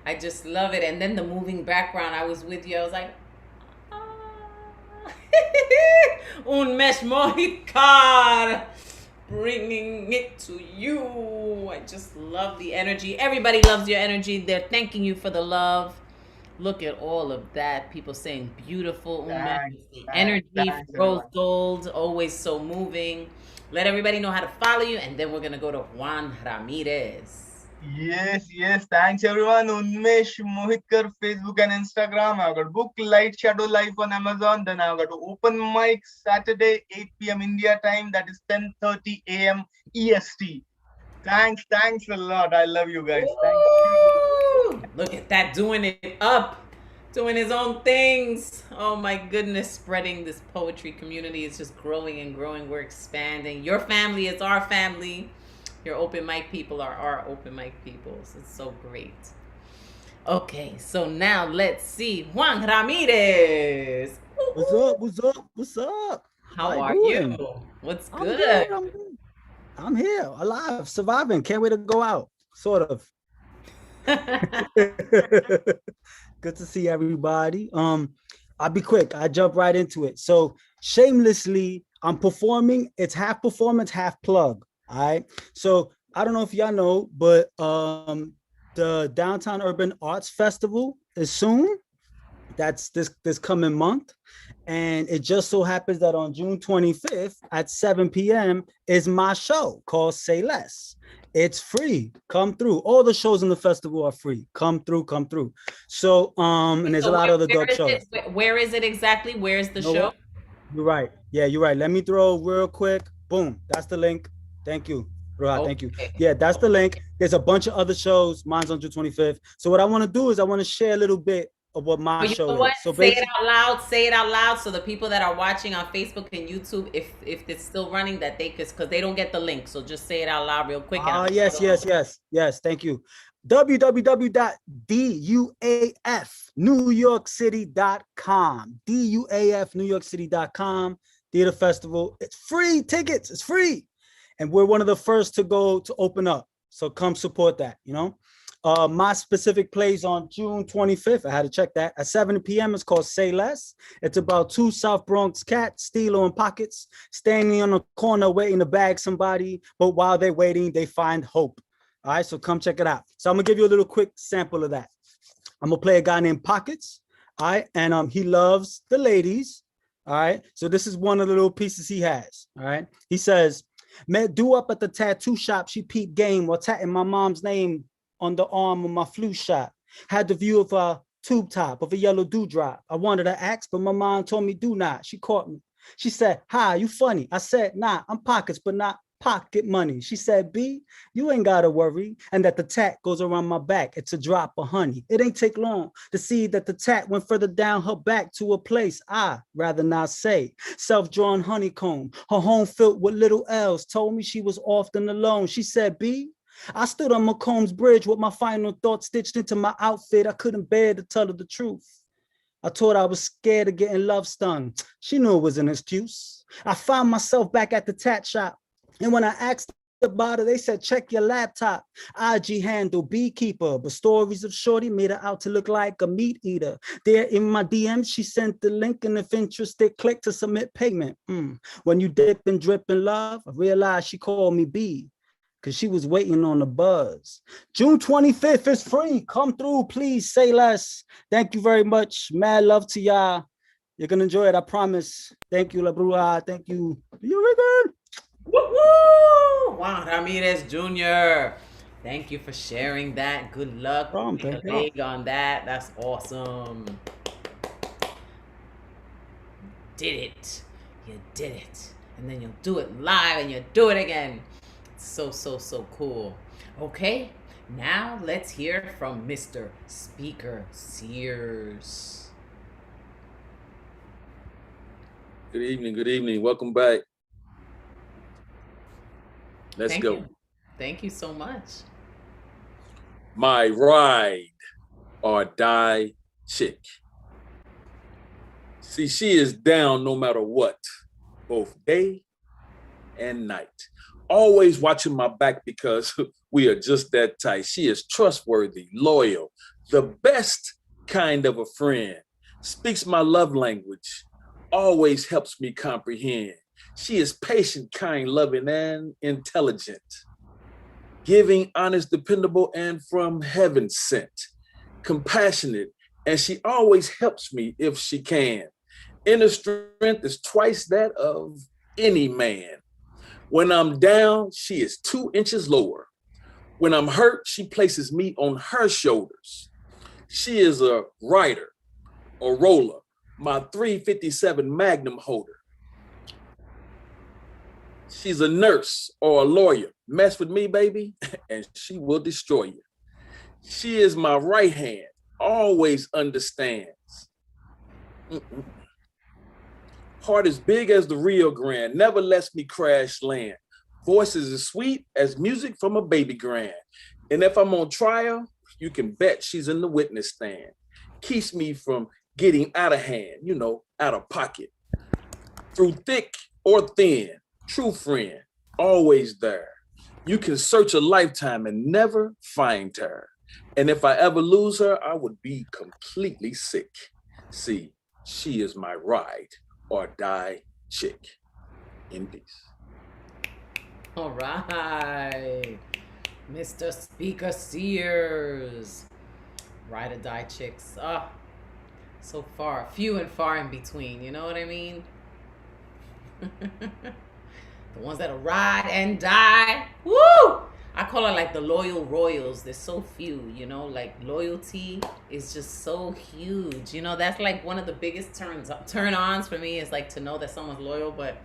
I just love it. And then the moving background, I was with you. I was like, Unmesh Mohitkar, bringing it to you. I just love the energy. Everybody loves your energy. They're thanking you for the love. Look at all of that. People saying beautiful, Thanks, the thanks, energy, thanks rose everyone. gold, always so moving. Let everybody know how to follow you, and then we're gonna go to Juan Ramirez. Yes, thanks everyone. Unmesh Mohitkar, Facebook and Instagram. I've got book Light Shadow Life on Amazon. Then I've got open mic Saturday, 8 p.m. India time. That is 10:30 a.m. EST. Thanks a lot. I love you guys. Thank you. Woo! Look at that, doing it up, doing his own things. Oh my goodness, spreading this poetry community is just growing and growing. We're expanding. Your family is our family. Your open mic people are our open mic peoples. It's so great. Okay, so now let's see. Juan Ramirez. What's up? What's up? What's up? How you are doing? you? What's I'm good? good. I'm good. I'm here, alive, surviving. Can't wait to go out. Sort of. Good to see everybody. I'll be quick. I jump right into it. So shamelessly, I'm performing. It's half performance, half plug. All right. So I don't know if y'all know, but the Downtown Urban Arts Festival is soon. That's this coming month. And it just so happens that on June 25th at 7 p.m. is my show called Say Less. It's free. Come through. All the shows in the festival are free. Come through. So and there's a lot of other dope shows. Where is it exactly? Where's the show? You're right. Yeah, you're right. Let me throw real quick. Boom. That's the link. Thank you. Right, thank you. Yeah, that's the link. There's a bunch of other shows. Mine's on June 25th. So what I want to do is I want to share a little bit of what my show is. So say it out loud. Say it out loud so the people that are watching on Facebook and YouTube, if it's still running, that they could, because they don't get the link. So just say it out loud real quick. Yes. Thank you. www.duafnewyorkcity.com. duafnewyorkcity.com. Theater Festival. It's free tickets. It's free. And we're one of the first to go to open up. So come support that, you know. My specific plays on June 25th. I had to check that. At 7 p.m. It's called Say Less. It's about two South Bronx cats stealing pockets, standing on a corner waiting to bag somebody. But while they're waiting, they find hope. All right, so come check it out. So I'm gonna give you a little quick sample of that. I'm gonna play a guy named Pockets. All right, and he loves the ladies. All right, so this is one of the little pieces he has. All right, he says, met do up at the tattoo shop. She peeped game while tatting my mom's name on the arm of my flu shot. Had the view of a tube top of a yellow dewdrop. I wanted to ask, but my mom told me do not. She caught me. She said, hi, you funny. I said, nah, I'm Pockets, but not pocket money. She said, B, you ain't gotta worry. And that the tat goes around my back. It's a drop of honey. It ain't take long to see that the tat went further down her back to a place I rather not say. Self-drawn honeycomb, her home filled with little L's, told me she was often alone. She said, B, I stood on McComb's bridge with my final thoughts stitched into my outfit. I couldn't bear to tell her the truth. I told her I was scared of getting love stung. She knew it was an excuse. I found myself back at the tat shop. And when I asked about it, they said, check your laptop. IG handle beekeeper, but stories of Shorty made her out to look like a meat eater. There in my DMs, she sent the link, and if interested, click to submit payment. When you dip and drip in love, I realized she called me B, because she was waiting on the buzz. June 25th is free. Come through, please. Say less. Thank you very much. Mad love to y'all. You're going to enjoy it, I promise. Thank you, La Brua. Thank you. You're good. Woo-hoo! Juan Ramirez Jr. Thank you for sharing that. Good luck. Take a leg on that. That's awesome. Did it. You did it. And then you'll do it live and you'll do it again. So cool. Okay, now let's hear from Mr. Speaker Sears. Good evening. Welcome back. Let's go. Thank you so much. My ride or die chick. See, she is down no matter what, both day and night. Always watching my back because we are just that tight. She is trustworthy, loyal, the best kind of a friend. Speaks my love language, always helps me comprehend. She is patient, kind, loving, and intelligent. Giving, honest, dependable, and from heaven sent. Compassionate, and she always helps me if she can. Inner strength is twice that of any man. When I'm down, she is 2 inches lower. When I'm hurt, she places me on her shoulders. She is a rider, a roller, my 357 Magnum holder. She's a nurse or a lawyer. Mess with me, baby, and she will destroy you. She is my right hand, always understands. Heart as big as the Rio Grande, never lets me crash land. Voices as sweet as music from a baby grand. And if I'm on trial, you can bet she's in the witness stand. Keeps me from getting out of hand, out of pocket. Through thick or thin, true friend, always there. You can search a lifetime and never find her. And if I ever lose her, I would be completely sick. See, she is my ride or die chick. In peace. All right. Mr. Speaker Sears. Ride or die chicks. So far. Few and far in between. You know what I mean? The ones that'll ride and die. Woo! I call it like the loyal royals. There's so few, like loyalty is just so huge. That's like one of the biggest turn-ons for me is like to know that someone's loyal, but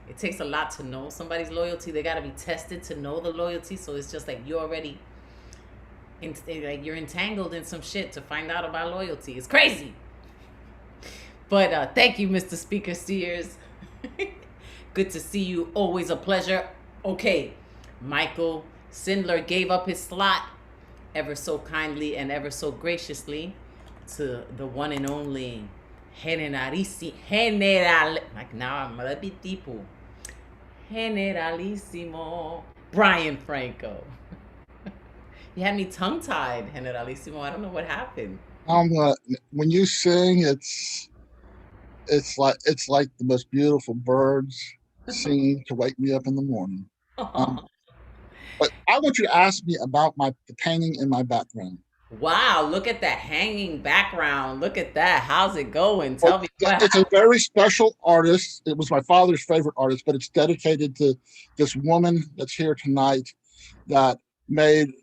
it takes a lot to know somebody's loyalty. They got to be tested to know the loyalty. So it's just like you're already you're entangled in some shit to find out about loyalty. It's crazy. But thank you, Mr. Speaker Sears. Good to see you. Always a pleasure. Okay, Michael Sindler gave up his slot ever so kindly and ever so graciously to the one and only Generalissimo. Like now I'm a bit tipo. Generalissimo Brian Franco. You had me tongue-tied, Generalissimo. I don't know what happened. When you sing, it's like the most beautiful birds singing to wake me up in the morning. But I want you to ask me about the painting in my background. Wow, look at that hanging background. Look at that. How's it going? Tell me what It's a very special artist. It was my father's favorite artist, but it's dedicated to this woman that's here tonight that made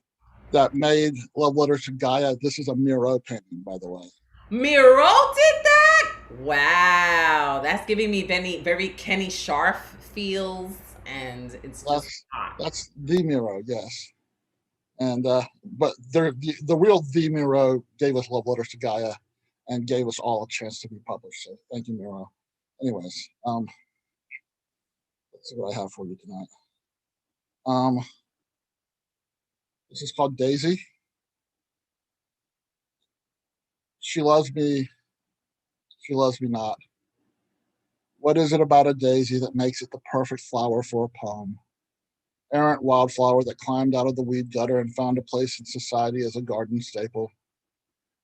love letters to Gaia. This is a Miro painting, by the way. Miro did that? Wow, that's giving me very Kenny Scharf feels, and it's just hot. That's the Miro, yes. And but the real the Miro gave us love letters to Gaia and gave us all a chance to be published. So thank you, Miro. Anyways, let's see what I have for you tonight. This is called Daisy. She loves me. She loves me not. What is it about a daisy that makes it the perfect flower for a poem? Errant wildflower that climbed out of the weed gutter and found a place in society as a garden staple.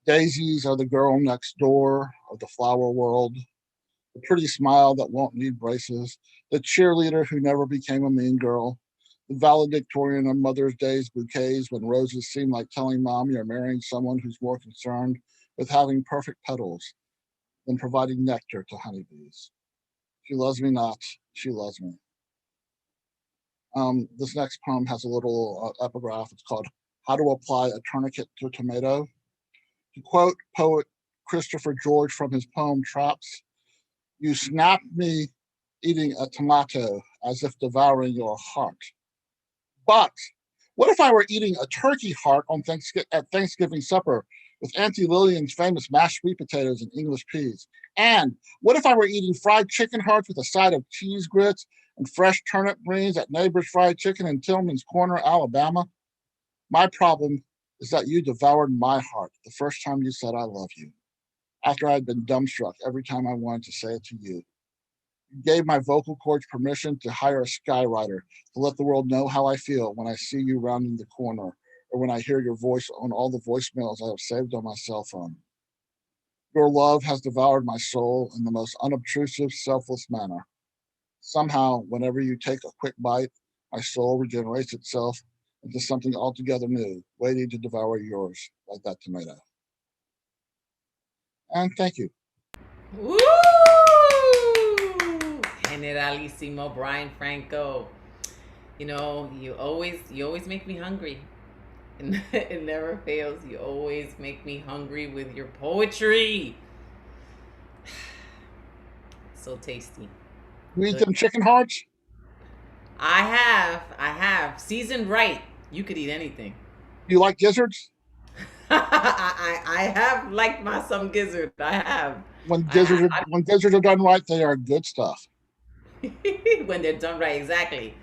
Daisies are the girl next door of the flower world, the pretty smile that won't need braces, the cheerleader who never became a mean girl, the valedictorian of Mother's Day's bouquets when roses seem like telling mom you're marrying someone who's more concerned with having perfect petals than providing nectar to honeybees. She loves me not, she loves me. This next poem has a little epigraph. It's called How to Apply a Tourniquet to a Tomato. To quote poet Christopher George from his poem Traps, you snapped me eating a tomato as if devouring your heart. But what if I were eating a turkey heart at Thanksgiving supper with Auntie Lillian's famous mashed sweet potatoes and English peas? And what if I were eating fried chicken hearts with a side of cheese grits and fresh turnip greens at Neighbor's Fried Chicken in Tillman's Corner, Alabama? My problem is that you devoured my heart the first time you said I love you, after I had been dumbstruck every time I wanted to say it to you. You gave my vocal cords permission to hire a skywriter to let the world know how I feel when I see you rounding the corner or when I hear your voice on all the voicemails I have saved on my cell phone. Your love has devoured my soul in the most unobtrusive, selfless manner. Somehow, whenever you take a quick bite, my soul regenerates itself into something altogether new, waiting to devour yours, like that tomato. And thank you. Woo! Generalissimo Brian Franco. You know, you always make me hungry. It never fails. You always make me hungry with your poetry. So tasty. You eat them chicken hearts? I have. Seasoned right. You could eat anything. You like gizzards? I have liked my some gizzard. I have. When gizzards are done right, they are good stuff. When they're done right, exactly.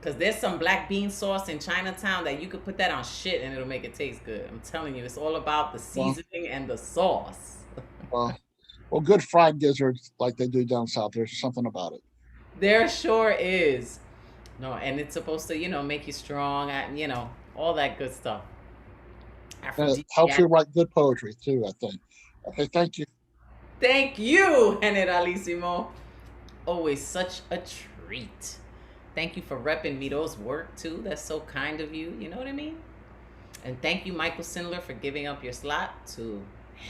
Because there's some black bean sauce in Chinatown that you could put that on shit and it'll make it taste good. I'm telling you, it's all about the seasoning and the sauce. Well, good fried gizzards like they do down south. There's something about it. There sure is. No, and it's supposed to, you know, make you strong, you know, all that good stuff. And it helps you write good poetry too, I think. Okay, thank you. Thank you, Generalissimo. Always such a treat. Thank you for repping Miro's work too. That's so kind of you. You know what I mean? And thank you, Michael Sindler, for giving up your slot to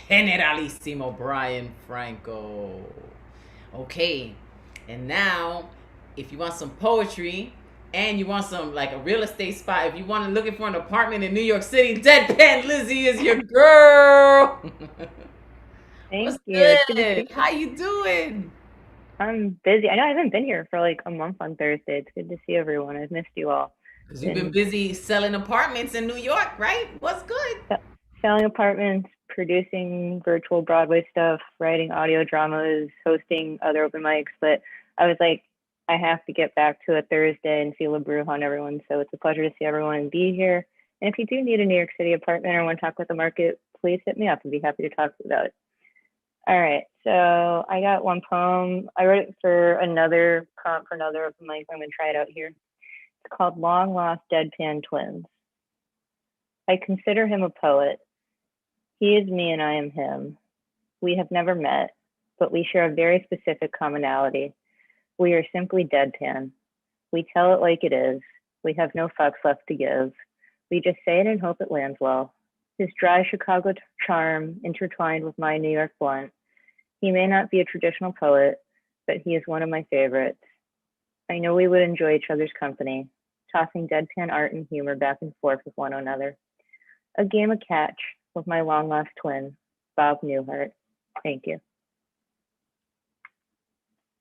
Generalissimo Brian Franco. Okay, and now, if you want some poetry and you want some like a real estate spot, if you want to looking for an apartment in New York City, Deadpan Lizzie is your girl. Thank you. Good? It's good to see you. How you doing? I'm busy. I know I haven't been here for like a month on Thursday. It's good to see everyone. I've missed you all. Because you've been busy selling apartments in New York, right? What's good? Selling apartments, producing virtual Broadway stuff, writing audio dramas, hosting other open mics. But I was like, I have to get back to a Thursday and feel a brew on everyone. So it's a pleasure to see everyone and be here. And if you do need a New York City apartment or want to talk about the market, please hit me up. I'd be happy to talk about it. All right, so I got one poem. I wrote it for another prompt for another open mic. I'm gonna try it out here. It's called Long Lost Deadpan Twins. I consider him a poet. He is me and I am him. We have never met, but we share a very specific commonality. We are simply deadpan. We tell it like it is. We have no fucks left to give. We just say it and hope it lands well. His dry Chicago charm intertwined with my New York blunt. He may not be a traditional poet, but he is one of my favorites. I know we would enjoy each other's company, tossing deadpan art and humor back and forth with one another. A game of catch with my long lost twin, Bob Newhart. Thank you.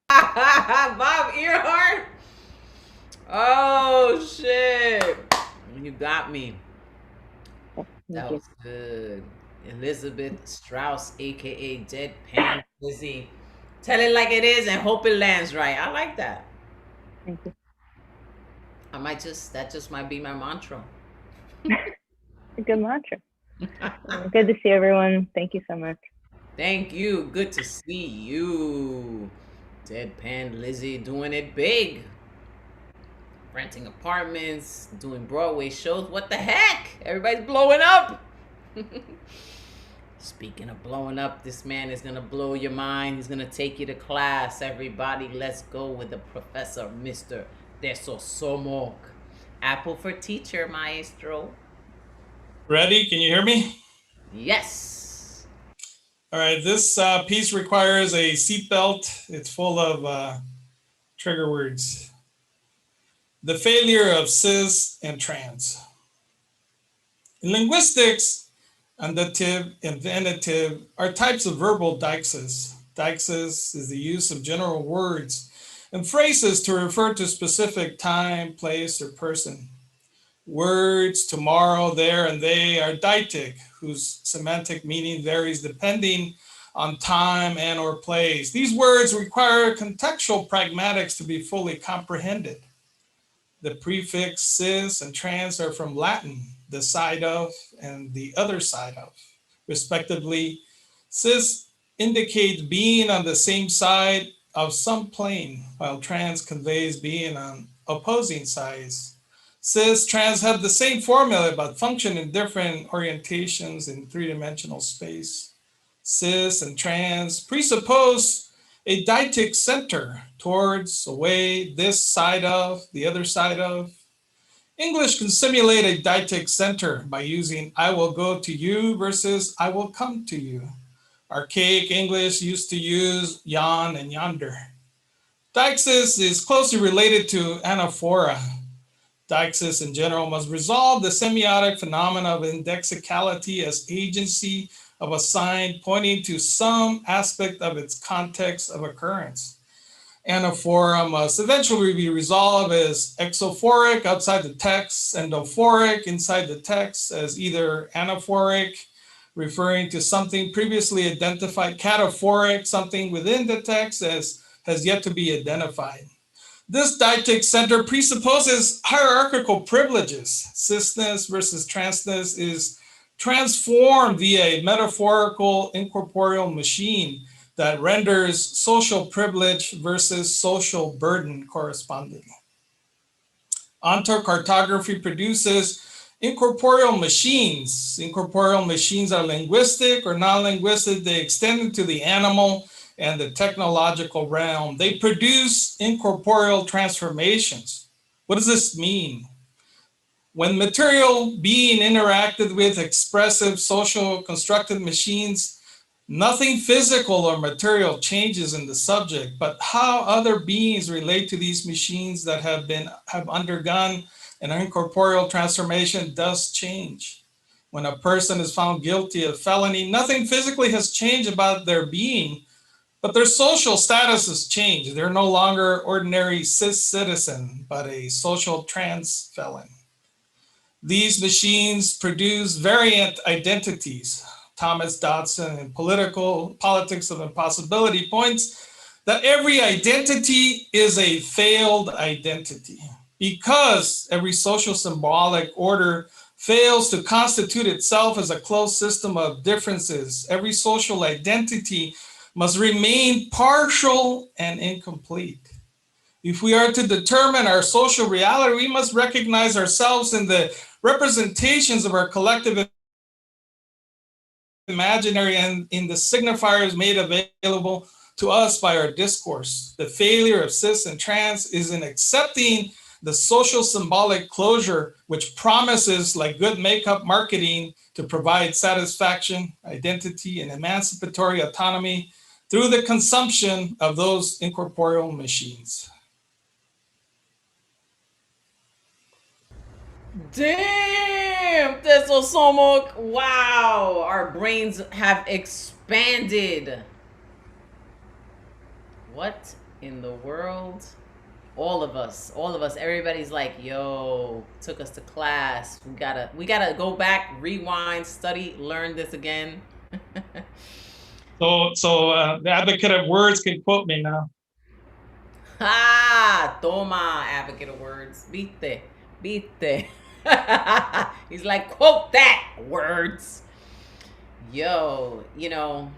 Bob Earhart. Oh shit! You got me. That was good. Elizabeth Strauss, aka Deadpan Lizzie. Tell it like it is and hope it lands right. I like that. Thank you. That just might be my mantra. A good mantra. Good to see everyone. Thank you so much. Thank you. Good to see you. Deadpan Lizzie doing it big. Renting apartments, doing Broadway shows. What the heck? Everybody's blowing up. Speaking of blowing up, this man is gonna blow your mind. He's gonna take you to class. Everybody, let's go with the professor, Mr. Desosomok. Apple for teacher, maestro. Ready? Can you hear me? Yes. All right, this piece requires a seatbelt. It's full of trigger words. The failure of cis and trans. In linguistics, undative and infinitive are types of verbal deixis. Deixis is the use of general words and phrases to refer to specific time, place, or person. Words tomorrow, there, and they are deitic, whose semantic meaning varies depending on time and or place. These words require contextual pragmatics to be fully comprehended. The prefix cis and trans are from Latin, the side of and the other side of, respectively. Cis indicates being on the same side of some plane, while trans conveys being on opposing sides. Cis, trans have the same formula, but function in different orientations in three-dimensional space. Cis and trans presuppose a deitic center towards, away, this side of, the other side of. English can simulate a deitic center by using I will go to you versus I will come to you. Archaic English used to use yon and yonder. Deixis is closely related to anaphora. Deixis in general must resolve the semiotic phenomena of indexicality as agency of a sign pointing to some aspect of its context of occurrence. Anaphora must eventually be resolved as exophoric outside the text, endophoric inside the text, as either anaphoric, referring to something previously identified, cataphoric, something within the text as has yet to be identified. This deictic center presupposes hierarchical privileges. Cisness versus transness is transformed via a metaphorical incorporeal machine that renders social privilege versus social burden corresponding. Ontocartography produces incorporeal machines. Incorporeal machines are linguistic or non-linguistic. They extend into the animal and the technological realm. They produce incorporeal transformations. What does this mean? When material being interacted with expressive, social, constructed machines, nothing physical or material changes in the subject, but how other beings relate to these machines that have undergone an incorporeal transformation does change. When a person is found guilty of felony, nothing physically has changed about their being, but their social status has changed. They're no longer ordinary cis citizen, but a social trans felon. These machines produce variant identities. Thomas Dodson in Politics of Impossibility points that every identity is a failed identity. Because every social symbolic order fails to constitute itself as a closed system of differences, every social identity must remain partial and incomplete. If we are to determine our social reality, we must recognize ourselves in the representations of our collective imaginary and in the signifiers made available to us by our discourse. The failure of cis and trans is in accepting the social symbolic closure, which promises, like good makeup marketing, to provide satisfaction, identity, and emancipatory autonomy through the consumption of those incorporeal machines. Damn, that's so much. Wow, our brains have expanded. What in the world? All of us, everybody's like, yo, took us to class. We gotta go back, rewind, study, learn this again. So the advocate of words can quote me now. Ah, toma, advocate of words. Viste. He's like, quote that, words. Yo, you know,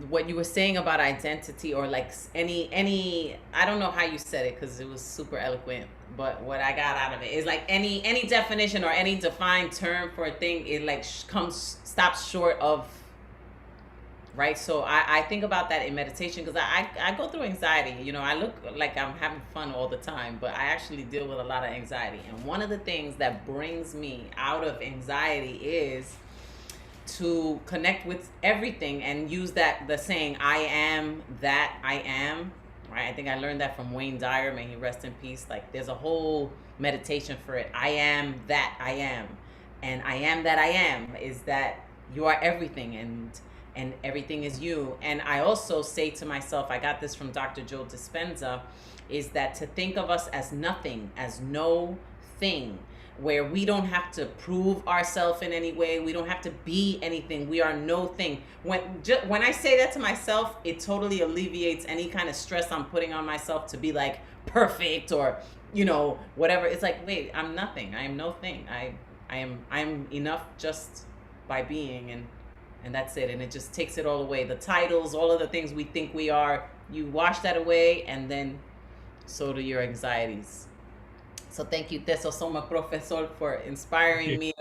what you were saying about identity, or like any I don't know how you said it because it was super eloquent, but what I got out of it is like any definition or any defined term for a thing, it like stops short of, right? So I think about that in meditation because I go through anxiety. You know, I look like I'm having fun all the time, but I actually deal with a lot of anxiety. And one of the things that brings me out of anxiety is to connect with everything and use the saying, I am that I am, right? I think I learned that from Wayne Dyer, may he rest in peace. Like there's a whole meditation for it. I am that I am. And I am that I am is that you are everything and everything is you. And I also say to myself, I got this from Dr. Joe Dispenza, is that to think of us as nothing, as no thing, where we don't have to prove ourselves in any way. We don't have to be anything. We are no thing. When I say that to myself, it totally alleviates any kind of stress I'm putting on myself to be like perfect or, you know, whatever. It's like, wait, I'm nothing. I am no thing. I'm enough just by being, and that's it. And it just takes it all away. The titles, all of the things we think we are, you wash that away, and then so do your anxieties. So thank you, Teso Soma Professor, for inspiring me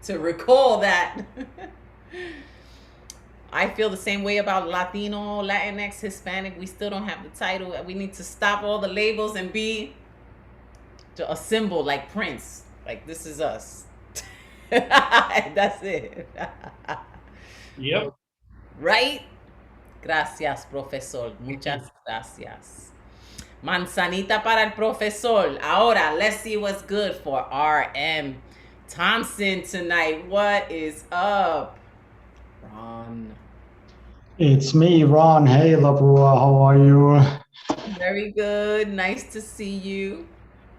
to recall that. I feel the same way about Latino, Latinx, Hispanic. We still don't have the title. We need to stop all the labels and be a symbol like Prince. Like, this is us. That's it. Yep. Right? Gracias, profesor. Muchas gracias. Manzanita para el profesor. Ahora, let's see what's good for RM Thompson tonight. What is up, Ron? It's me, Ron. Hey, Labua, how are you? Very good. Nice to see you.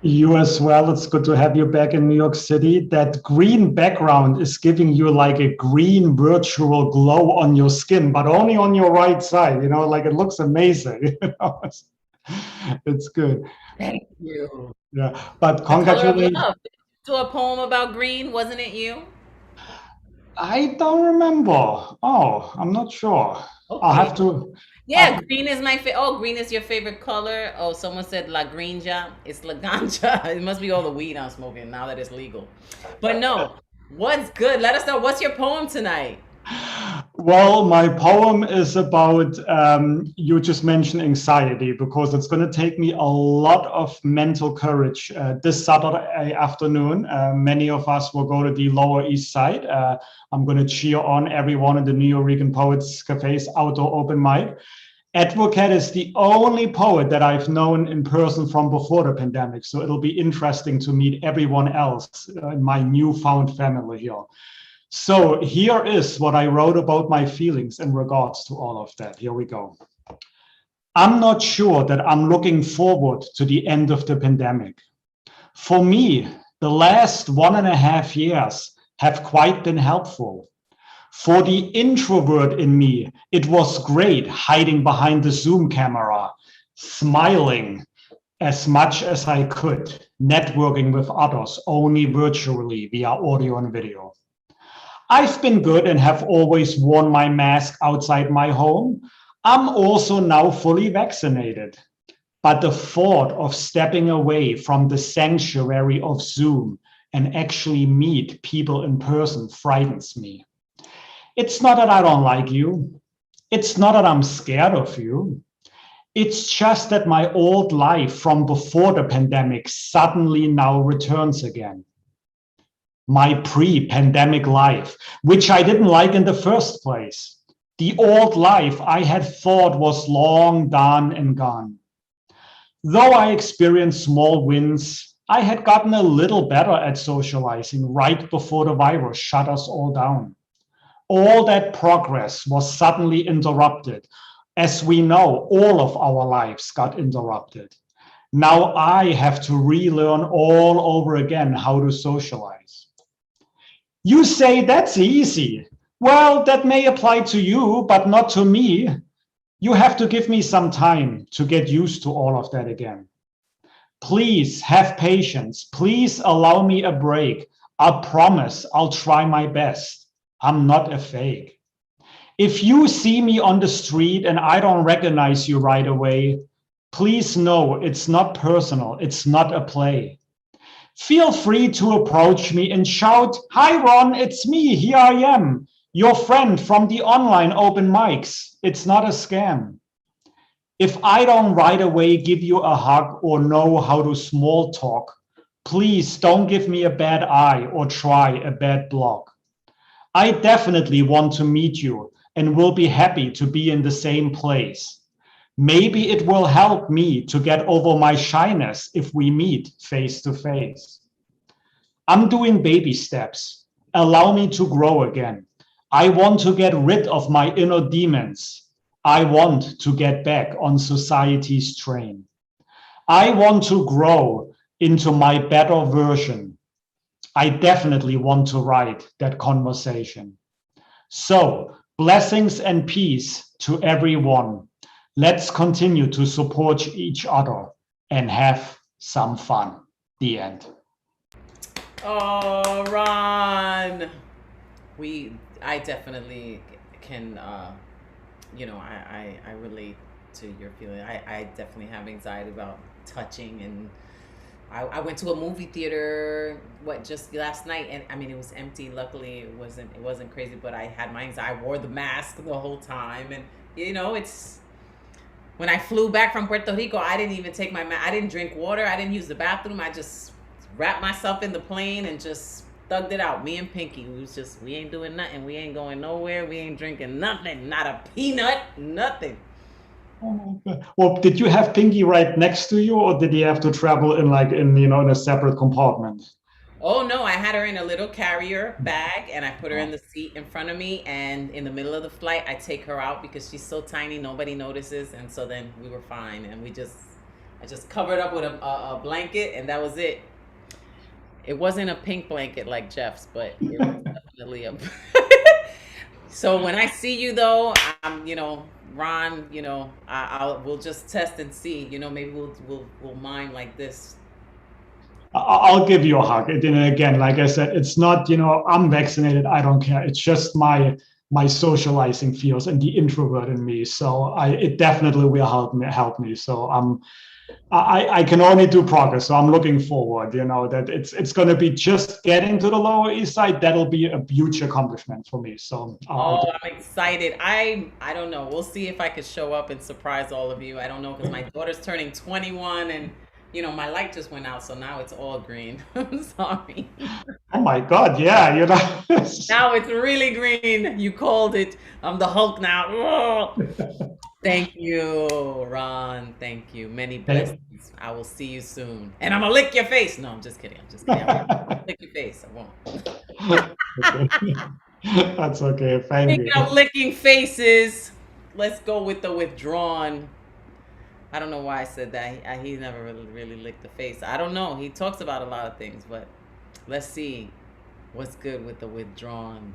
You as well. It's good to have you back in New York City. That green background is giving you like a green virtual glow on your skin, but only on your right side. You know, like it looks amazing. You know? It's good. Thank you. Yeah, but The color of congratulations. love. To a poem about green, wasn't it you? I don't remember. Oh, I'm not sure. I'll Okay. have to. Yeah, green is my favorite. Oh, green is your favorite color. Oh, someone said La Grinja. It's La Ganja. It must be all the weed I'm smoking now that it's legal. But no, what's good? Let us know. What's your poem tonight? Well, my poem is about, you just mentioned anxiety, because it's going to take me a lot of mental courage. This Saturday afternoon, many of us will go to the Lower East Side. I'm going to cheer on everyone in the New York Poets Cafe's outdoor open mic. Advocate is the only poet that I've known in person from before the pandemic. So it'll be interesting to meet everyone else in my newfound family here. So here is what I wrote about my feelings in regards to all of that. Here we go. I'm not sure that I'm looking forward to the end of the pandemic. For me, the last 1.5 years have quite been helpful. For the introvert in me, it was great hiding behind the Zoom camera, smiling as much as I could, networking with others only virtually via audio and video. I've been good and have always worn my mask outside my home. I'm also now fully vaccinated. But the thought of stepping away from the sanctuary of Zoom and actually meet people in person frightens me. It's not that I don't like you. It's not that I'm scared of you. It's just that my old life from before the pandemic suddenly now returns again. My pre-pandemic life, which I didn't like in the first place. The old life I had thought was long done and gone. Though I experienced small wins, I had gotten a little better at socializing right before the virus shut us all down. All that progress was suddenly interrupted. As we know, all of our lives got interrupted. Now I have to relearn all over again how to socialize. You say that's easy. Well, that may apply to you, but not to me. You have to give me some time to get used to all of that again. Please have patience. Please allow me a break. I promise I'll try my best. I'm not a fake. If you see me on the street and I don't recognize you right away, please know it's not personal. It's not a play. Feel free to approach me and shout, "Hi, Ron, it's me. Here I am, your friend from the online open mics. It's not a scam." If I don't right away give you a hug or know how to small talk, please don't give me a bad eye or try a bad block. I definitely want to meet you and will be happy to be in the same place. Maybe it will help me to get over my shyness if we meet face to face. I'm doing baby steps. Allow me to grow again. I want to get rid of my inner demons. I want to get back on society's train. I want to grow into my better version. I definitely want to write that conversation. So, blessings and peace to everyone. Let's continue to support each other and have some fun. The end. Oh, Ron. I definitely can, I relate to your feeling. I definitely have anxiety about touching, and I went to a movie theater just last night, and I mean it was empty. Luckily it wasn't crazy, but I had my anxiety. I wore the mask the whole time, and it's when I flew back from Puerto Rico, I didn't even take my mask. I didn't drink water. I didn't use the bathroom. I just wrapped myself in the plane and just thugged it out. Me and Pinky, we ain't doing nothing. We ain't going nowhere. We ain't drinking nothing. Not a peanut, nothing. Oh my God. Well, did you have Pinky right next to you, or did he have to travel in in a separate compartment? Oh no, I had her in a little carrier bag and I put her in the seat in front of me, and in the middle of the flight I take her out because she's so tiny nobody notices, and so then we were fine, and I just covered up with a blanket, and that was it. It wasn't a pink blanket like Jeff's, but it was definitely a So when I see you though, Ron, we'll just test and see, maybe we'll mime like this. I'll give you a hug. And then again, like I said, it's not, I'm vaccinated, I don't care. It's just my socializing feels and the introvert in me. So it definitely will help me. So I can only do progress. So I'm looking forward, that it's going to be just getting to the Lower East Side. That'll be a huge accomplishment for me. So I'm excited. I don't know. We'll see if I could show up and surprise all of you. I don't know, because my daughter's turning 21 and my light just went out, so now it's all green. I'm sorry. Oh my God, yeah, Now it's really green. You called it. I'm the Hulk now. Thank you, Ron. Thank you. Many blessings. I will see you soon. And I'm gonna lick your face. No, I'm just kidding. I'm gonna lick your face. I won't. That's okay. Thank you. Speaking of licking faces, let's go with the withdrawn. I don't know why I said that. He never really licked the face. I don't know. He talks about a lot of things, but let's see what's good with the withdrawn.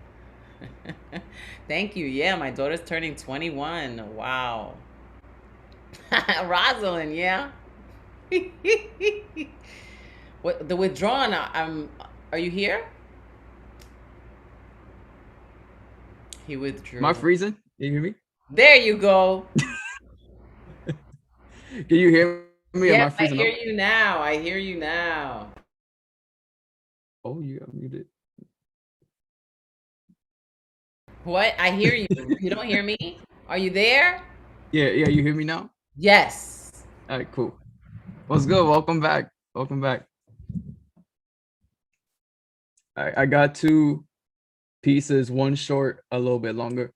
Thank you. Yeah, my daughter's turning 21. Wow. Rosalind, yeah. What the withdrawn? Are you here? He withdrew. Am I freezing? Can you hear me? There you go. Can you hear me? Am I Yes, I freezing hear up? you now. I hear you now. Oh, you got muted. What? I hear you. You don't hear me? Are you there? Yeah, you hear me now? Yes. All right, cool. What's good? Welcome back. Welcome back. I got two pieces, one short, a little bit longer.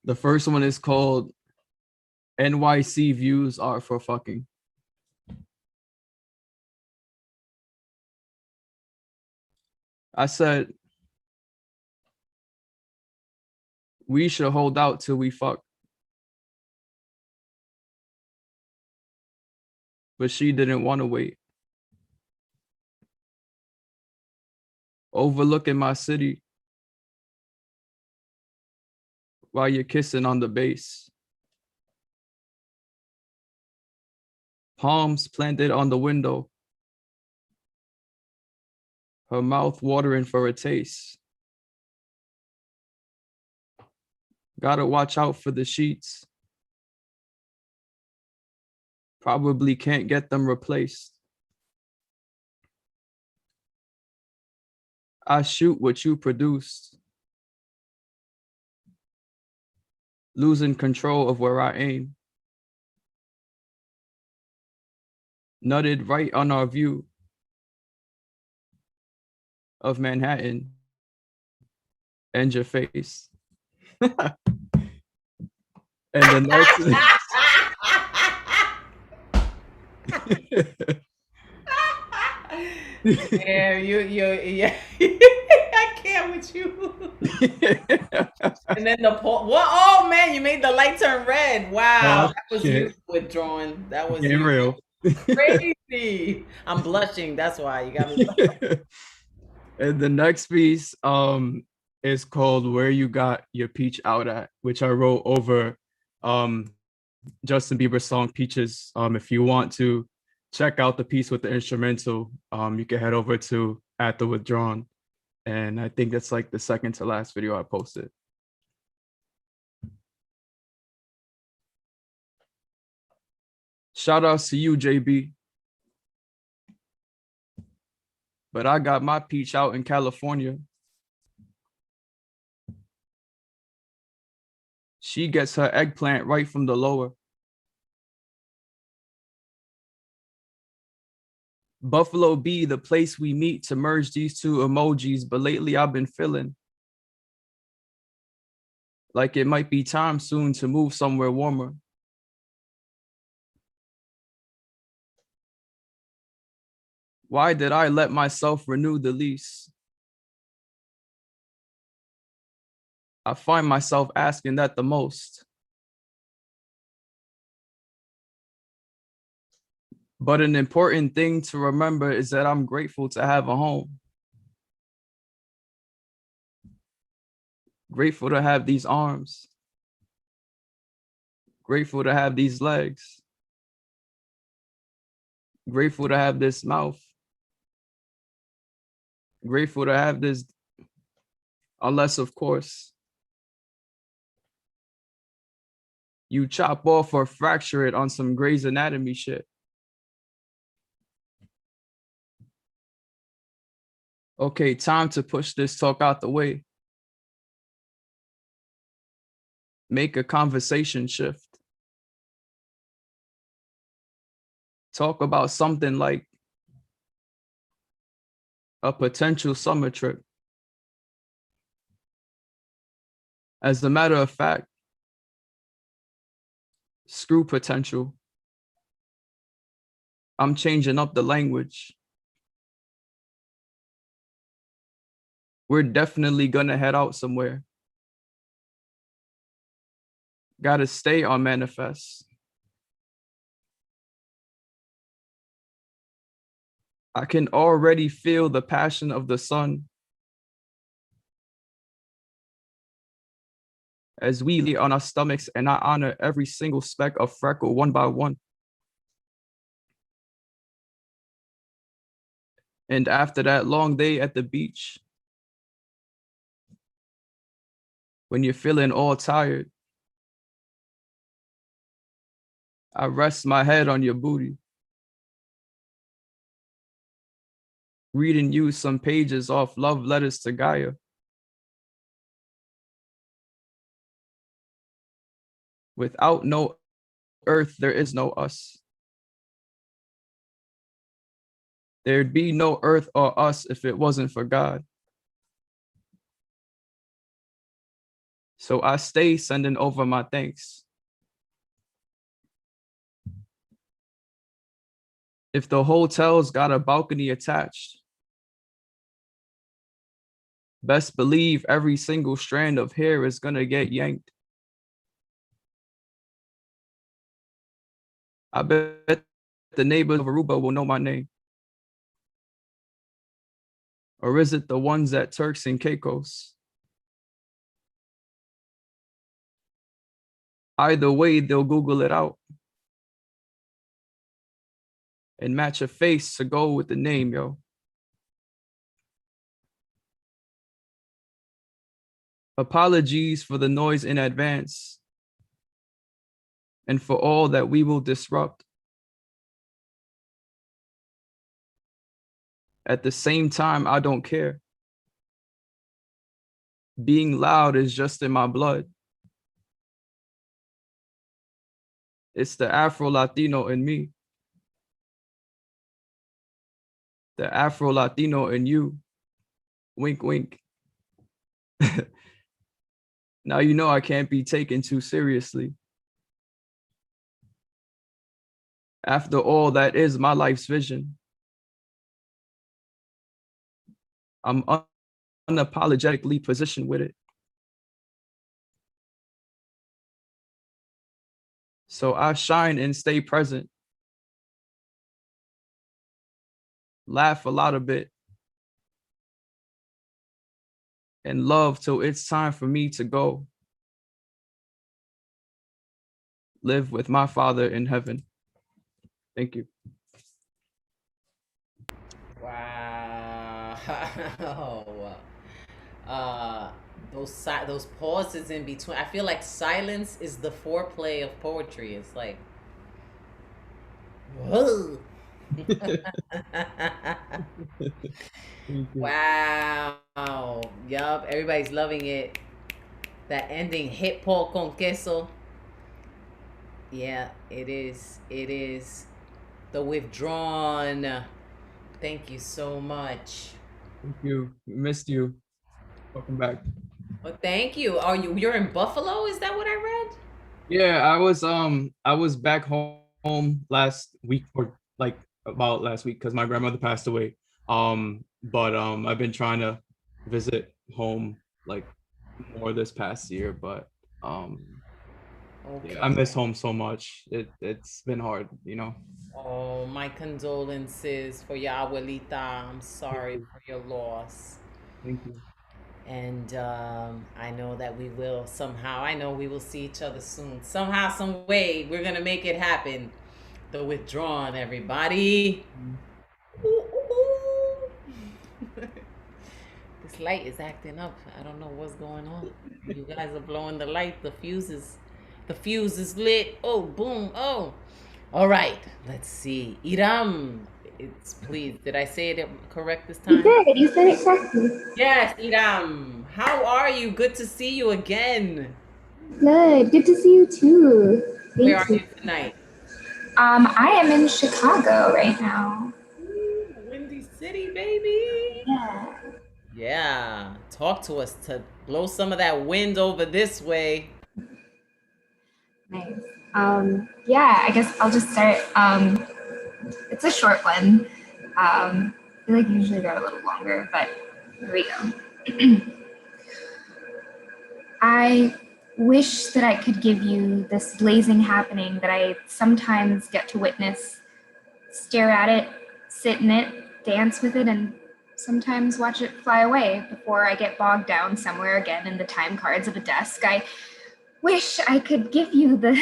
The first one is called NYC Views Are for Fucking. I said, we should hold out till we fuck. But she didn't want to wait. Overlooking my city while you're kissing on the base. Palms planted on the window. Her mouth watering for a taste. Gotta watch out for the sheets. Probably can't get them replaced. I shoot what you produce. Losing control of where I aim. Nutted right on our view of Manhattan and your face. And the next Yeah, yeah. I can't with you. And then the what? Oh man, you made the light turn red. Wow, that was you withdrawn. That was Getting you. real. Crazy. I'm blushing. That's why you got me. And the next piece is called Where You Got Your Peach Out At, which I wrote over Justin Bieber's song Peaches. If you want to check out the piece with the instrumental, you can head over to @the withdrawn. And I think that's like the second to last video I posted. Shout outs to you, JB. But I got my peach out in California. She gets her eggplant right from the lower. Buffalo be the place we meet to merge these two emojis, but lately I've been feeling like it might be time soon to move somewhere warmer. Why did I let myself renew the lease? I find myself asking that the most. But an important thing to remember is that I'm grateful to have a home. Grateful to have these arms. Grateful to have these legs. Grateful to have this mouth. Grateful to have this, unless of course, you chop off or fracture it on some Grey's Anatomy shit. Okay, time to push this talk out the way. Make a conversation shift. Talk about something like a potential summer trip. As a matter of fact, screw potential. I'm changing up the language. We're definitely gonna head out somewhere. Gotta stay on manifest. I can already feel the passion of the sun as we lay on our stomachs, and I honor every single speck of freckle one by one. And after that long day at the beach, when you're feeling all tired, I rest my head on your booty, reading you some pages off love letters to Gaia. Without no earth, there is no us. There'd be no earth or us if it wasn't for God. So I stay sending over my thanks. If the hotel's got a balcony attached, best believe every single strand of hair is gonna get yanked. I bet the neighbors of Aruba will know my name. Or is it the ones at Turks and Caicos? Either way, they'll Google it out and match a face to go with the name, yo. Apologies for the noise in advance and for all that we will disrupt. At the same time, I don't care. Being loud is just in my blood. It's the Afro-Latino in me. The Afro-Latino in you. Wink, wink. Now you know I can't be taken too seriously. After all, that is my life's vision. I'm unapologetically positioned with it. So I shine and stay present. Laugh a lot a bit. And love till it's time for me to go. Live with my Father in heaven. Thank you. Wow. Those pauses in between. I feel like silence is the foreplay of poetry. It's like, whoa. Wow. Yup. Everybody's loving it. That ending, hit por con queso. Yeah, it is. It is the withdrawn Thank you so much. Thank you. We missed you. Welcome back. Well, thank you. You're in Buffalo? Is that what I read? Yeah, I was back home last week, or like about last week, because my grandmother passed away. But I've been trying to visit home like more this past year, but yeah, I miss home so much. It's been hard, you know. Oh, my condolences for your abuelita. I'm sorry for your loss. Thank you. And I know that we will somehow, I know we will see each other soon. Somehow, some way, we're going to make it happen. The Withdrawn, everybody. Ooh, ooh, ooh. This light is acting up. I don't know what's going on. You guys are blowing the light. The fuse is lit. Oh, boom. Oh. All right. Let's see. Iram. Please, did I say it correct this time? You said it correctly. Yes, Iram. How are you? Good to see you again. Good to see you too. Where are you tonight? I am in Chicago right now. Ooh, Windy City, baby. Yeah. Yeah. Talk to us to blow some of that wind over this way. Nice. Yeah, I guess I'll just start. It's a short one. I feel like usually they're a little longer, but here we go. I wish that I could give you this blazing happening that I sometimes get to witness, stare at it, sit in it, dance with it, and sometimes watch it fly away before I get bogged down somewhere again in the time cards of a desk. I wish I could give you the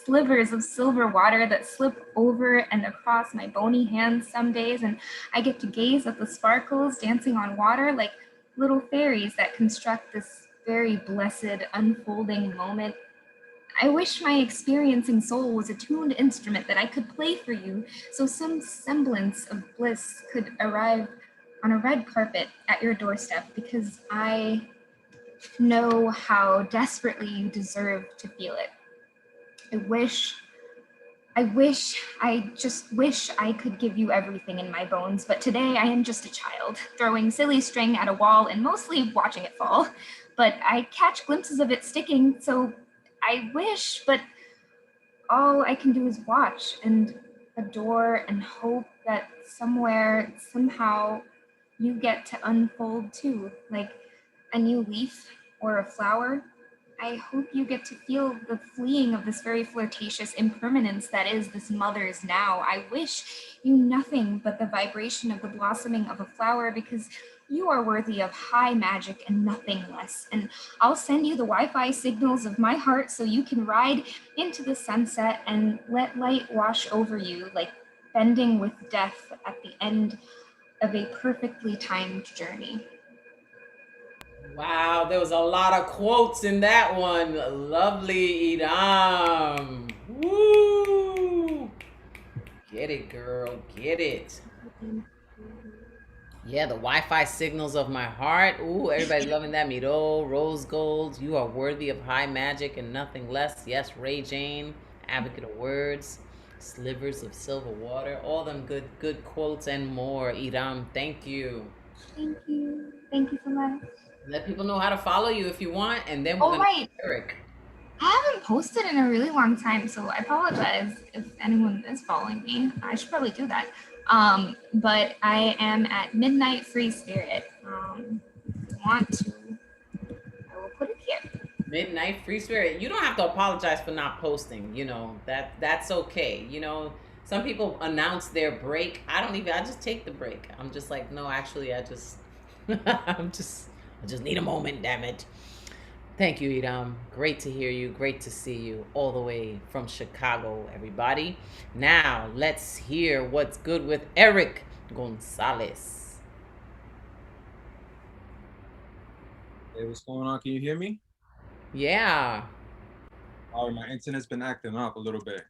slivers of silver water that slip over and across my bony hands some days, and I get to gaze at the sparkles dancing on water like little fairies that construct this very blessed unfolding moment. I wish my experiencing soul was a tuned instrument that I could play for you, so some semblance of bliss could arrive on a red carpet at your doorstep, because I know how desperately you deserve to feel it. I just wish I could give you everything in my bones, but today I am just a child, throwing silly string at a wall and mostly watching it fall. But I catch glimpses of it sticking, so I wish, but all I can do is watch and adore and hope that somewhere, somehow, you get to unfold too, like a new leaf or a flower. I hope you get to feel the fleeing of this very flirtatious impermanence that is this mother's now. I wish you nothing but the vibration of the blossoming of a flower, because you are worthy of high magic and nothing less. And I'll send you the Wi-Fi signals of my heart so you can ride into the sunset and let light wash over you, like bending with death at the end of a perfectly timed journey. Wow, there was a lot of quotes in that one. Lovely, Idam. Woo! Get it, girl. Get it. Yeah, the Wi-Fi signals of my heart. Ooh, everybody's loving that. Miro, rose gold. You are worthy of high magic and nothing less. Yes, Ray Jane, advocate of words. Slivers of silver water. All them good quotes and more. Idam, thank you. Thank you. Thank you so much. Let people know how to follow you if you want, and then we're right. Eric. I haven't posted in a really long time, so I apologize if anyone is following me. I should probably do that. But I am at Midnight Free Spirit. If you want to, I will put it here. Midnight Free Spirit. You don't have to apologize for not posting. You know that's okay. You know, some people announce their break. I just take the break. I'm just like, no, actually, I just need a moment, damn it. Thank you, Idam. Great to hear you. Great to see you all the way from Chicago, everybody. Now, let's hear what's good with Eric Gonzalez. Hey, what's going on? Can you hear me? Yeah. Oh, my internet's been acting up a little bit.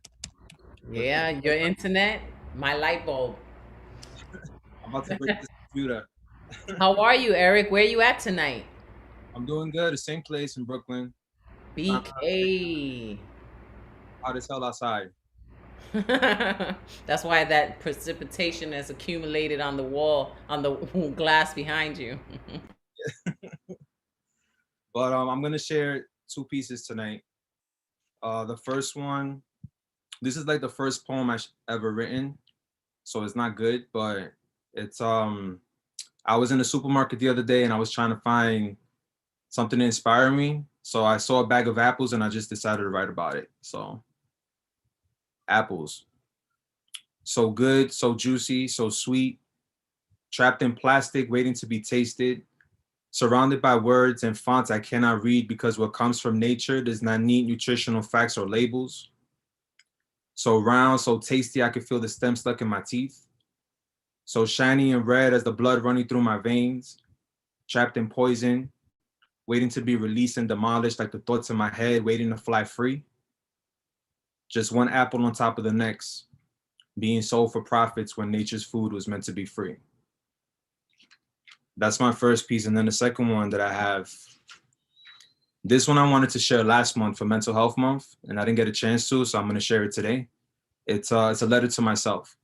Yeah, your internet, my light bulb. I'm about to break this computer. How are you, Eric? Where are you at tonight? I'm doing good. The same place in Brooklyn. BK. Hot as hell outside. That's why that precipitation has accumulated on the wall, on the glass behind you. But I'm gonna share two pieces tonight. The first one, this is like the first poem I've ever written, so it's not good, but it's I was in the supermarket the other day and I was trying to find something to inspire me. So I saw a bag of apples and I just decided to write about it. So apples, so good, so juicy, so sweet, trapped in plastic, waiting to be tasted, surrounded by words and fonts I cannot read because what comes from nature does not need nutritional facts or labels. So round, so tasty, I could feel the stem stuck in my teeth. So shiny and red as the blood running through my veins, trapped in poison, waiting to be released and demolished like the thoughts in my head, waiting to fly free. Just one apple on top of the next, being sold for profits when nature's food was meant to be free. That's my first piece. And then the second one that I have, this one I wanted to share last month for Mental Health Month, and I didn't get a chance to, so I'm gonna share it today. It's a letter to myself.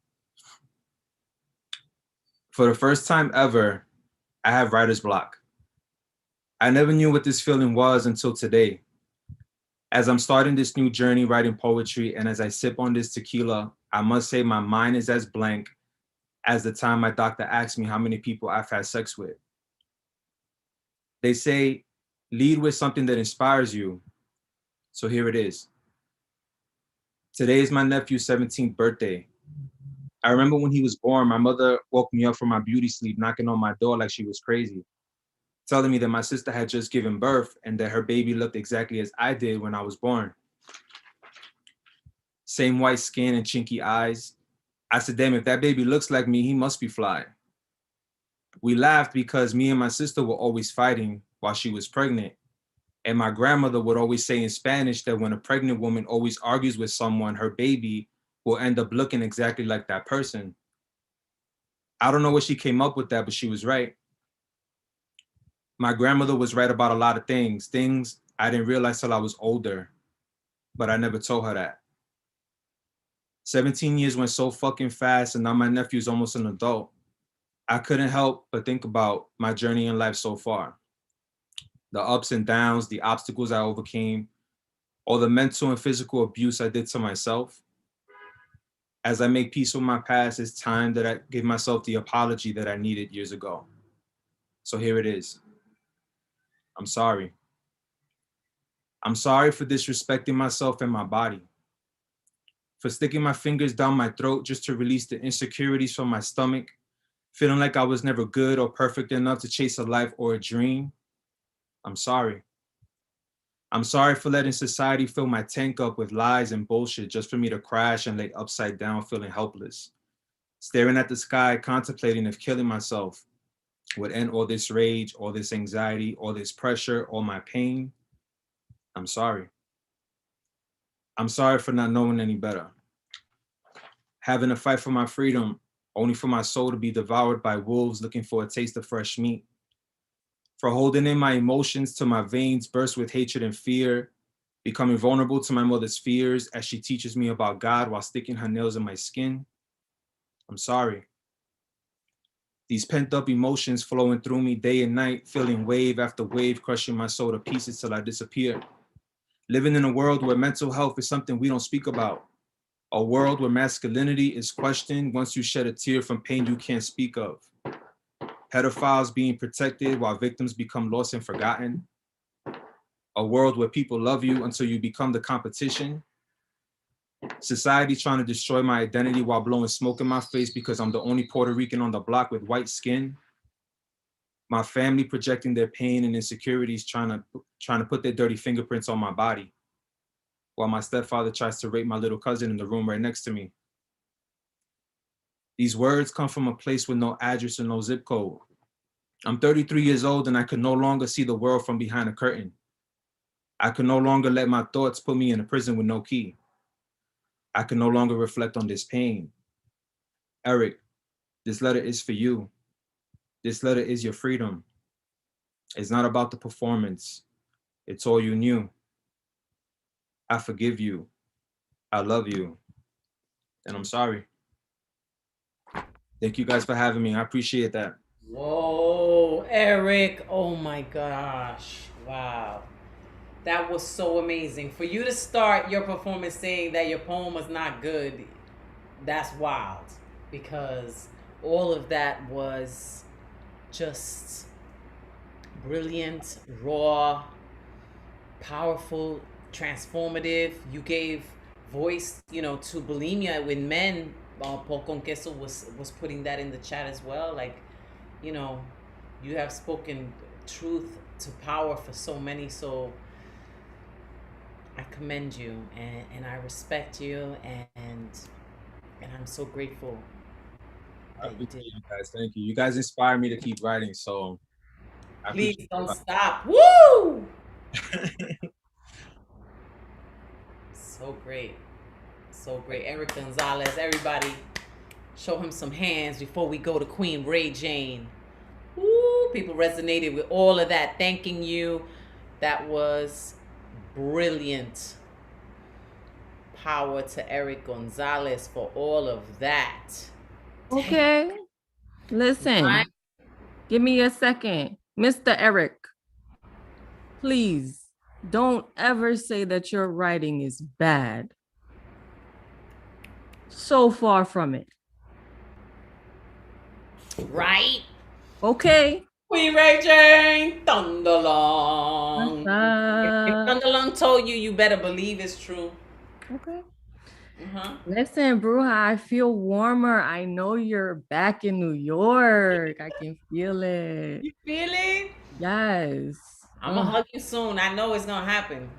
For the first time ever, I have writer's block. I never knew what this feeling was until today. As I'm starting this new journey writing poetry, and as I sip on this tequila, I must say my mind is as blank as the time my doctor asked me how many people I've had sex with. They say, lead with something that inspires you. So here it is. Today is my nephew's 17th birthday. I remember when he was born, my mother woke me up from my beauty sleep, knocking on my door like she was crazy, telling me that my sister had just given birth and that her baby looked exactly as I did when I was born. Same white skin and chinky eyes. I said, damn, if that baby looks like me, he must be fly. We laughed because me and my sister were always fighting while she was pregnant. And my grandmother would always say in Spanish that when a pregnant woman always argues with someone, her baby will end up looking exactly like that person. I don't know where she came up with that, but she was right. My grandmother was right about a lot of things I didn't realize till I was older, but I never told her that. 17 years went so fucking fast, and now my nephew's almost an adult. I couldn't help but think about my journey in life so far. The ups and downs, the obstacles I overcame, all the mental and physical abuse I did to myself. As I make peace with my past, it's time that I give myself the apology that I needed years ago. So here it is. I'm sorry. I'm sorry for disrespecting myself and my body, for sticking my fingers down my throat just to release the insecurities from my stomach, feeling like I was never good or perfect enough to chase a life or a dream. I'm sorry. I'm sorry for letting society fill my tank up with lies and bullshit just for me to crash and lay upside down feeling helpless. Staring at the sky, contemplating if killing myself would end all this rage, all this anxiety, all this pressure, all my pain. I'm sorry. I'm sorry for not knowing any better. Having to fight for my freedom, only for my soul to be devoured by wolves looking for a taste of fresh meat. For holding in my emotions till my veins burst with hatred and fear, becoming vulnerable to my mother's fears as she teaches me about God while sticking her nails in my skin. I'm sorry. These pent up emotions flowing through me day and night, feeling wave after wave, crushing my soul to pieces till I disappear. Living in a world where mental health is something we don't speak about. A world where masculinity is questioned once you shed a tear from pain you can't speak of. Pedophiles being protected while victims become lost and forgotten. A world where people love you until you become the competition. Society trying to destroy my identity while blowing smoke in my face because I'm the only Puerto Rican on the block with white skin. My family projecting their pain and insecurities, trying to put their dirty fingerprints on my body, while my stepfather tries to rape my little cousin in the room right next to me. These words come from a place with no address and no zip code. I'm 33 years old and I can no longer see the world from behind a curtain. I can no longer let my thoughts put me in a prison with no key. I can no longer reflect on this pain. Eric, this letter is for you. This letter is your freedom. It's not about the performance. It's all you knew. I forgive you. I love you. then I'm sorry. Thank you guys for having me. I appreciate that. Whoa, Eric. Oh my gosh. Wow. That was so amazing. For you to start your performance saying that your poem was not good, that's wild. Because all of that was just brilliant, raw, powerful, transformative. You gave voice, to bulimia with men. Paul Conqueso was putting that in the chat as well. Like, you have spoken truth to power for so many. So I commend you and I respect you and I'm so grateful. I appreciate you guys. Thank you. You guys inspire me to keep writing. So please don't stop. Woo! So great. So great. Eric Gonzalez, everybody, show him some hands before we go to Queen Ray Jane. Woo! People resonated with all of that. Thanking you. That was brilliant. Power to Eric Gonzalez for all of that. Okay. Listen, give me a second. Mr. Eric, please don't ever say that your writing is bad. So far from it. Right? Okay. Queen Ray Jane, Thunderlong. If Thunderlong told you, you better believe it's true. Okay. Listen, Bruja, I feel warmer. I know you're back in New York. I can feel it. You feel it? Yes. I'm gonna hug you soon. I know it's gonna happen.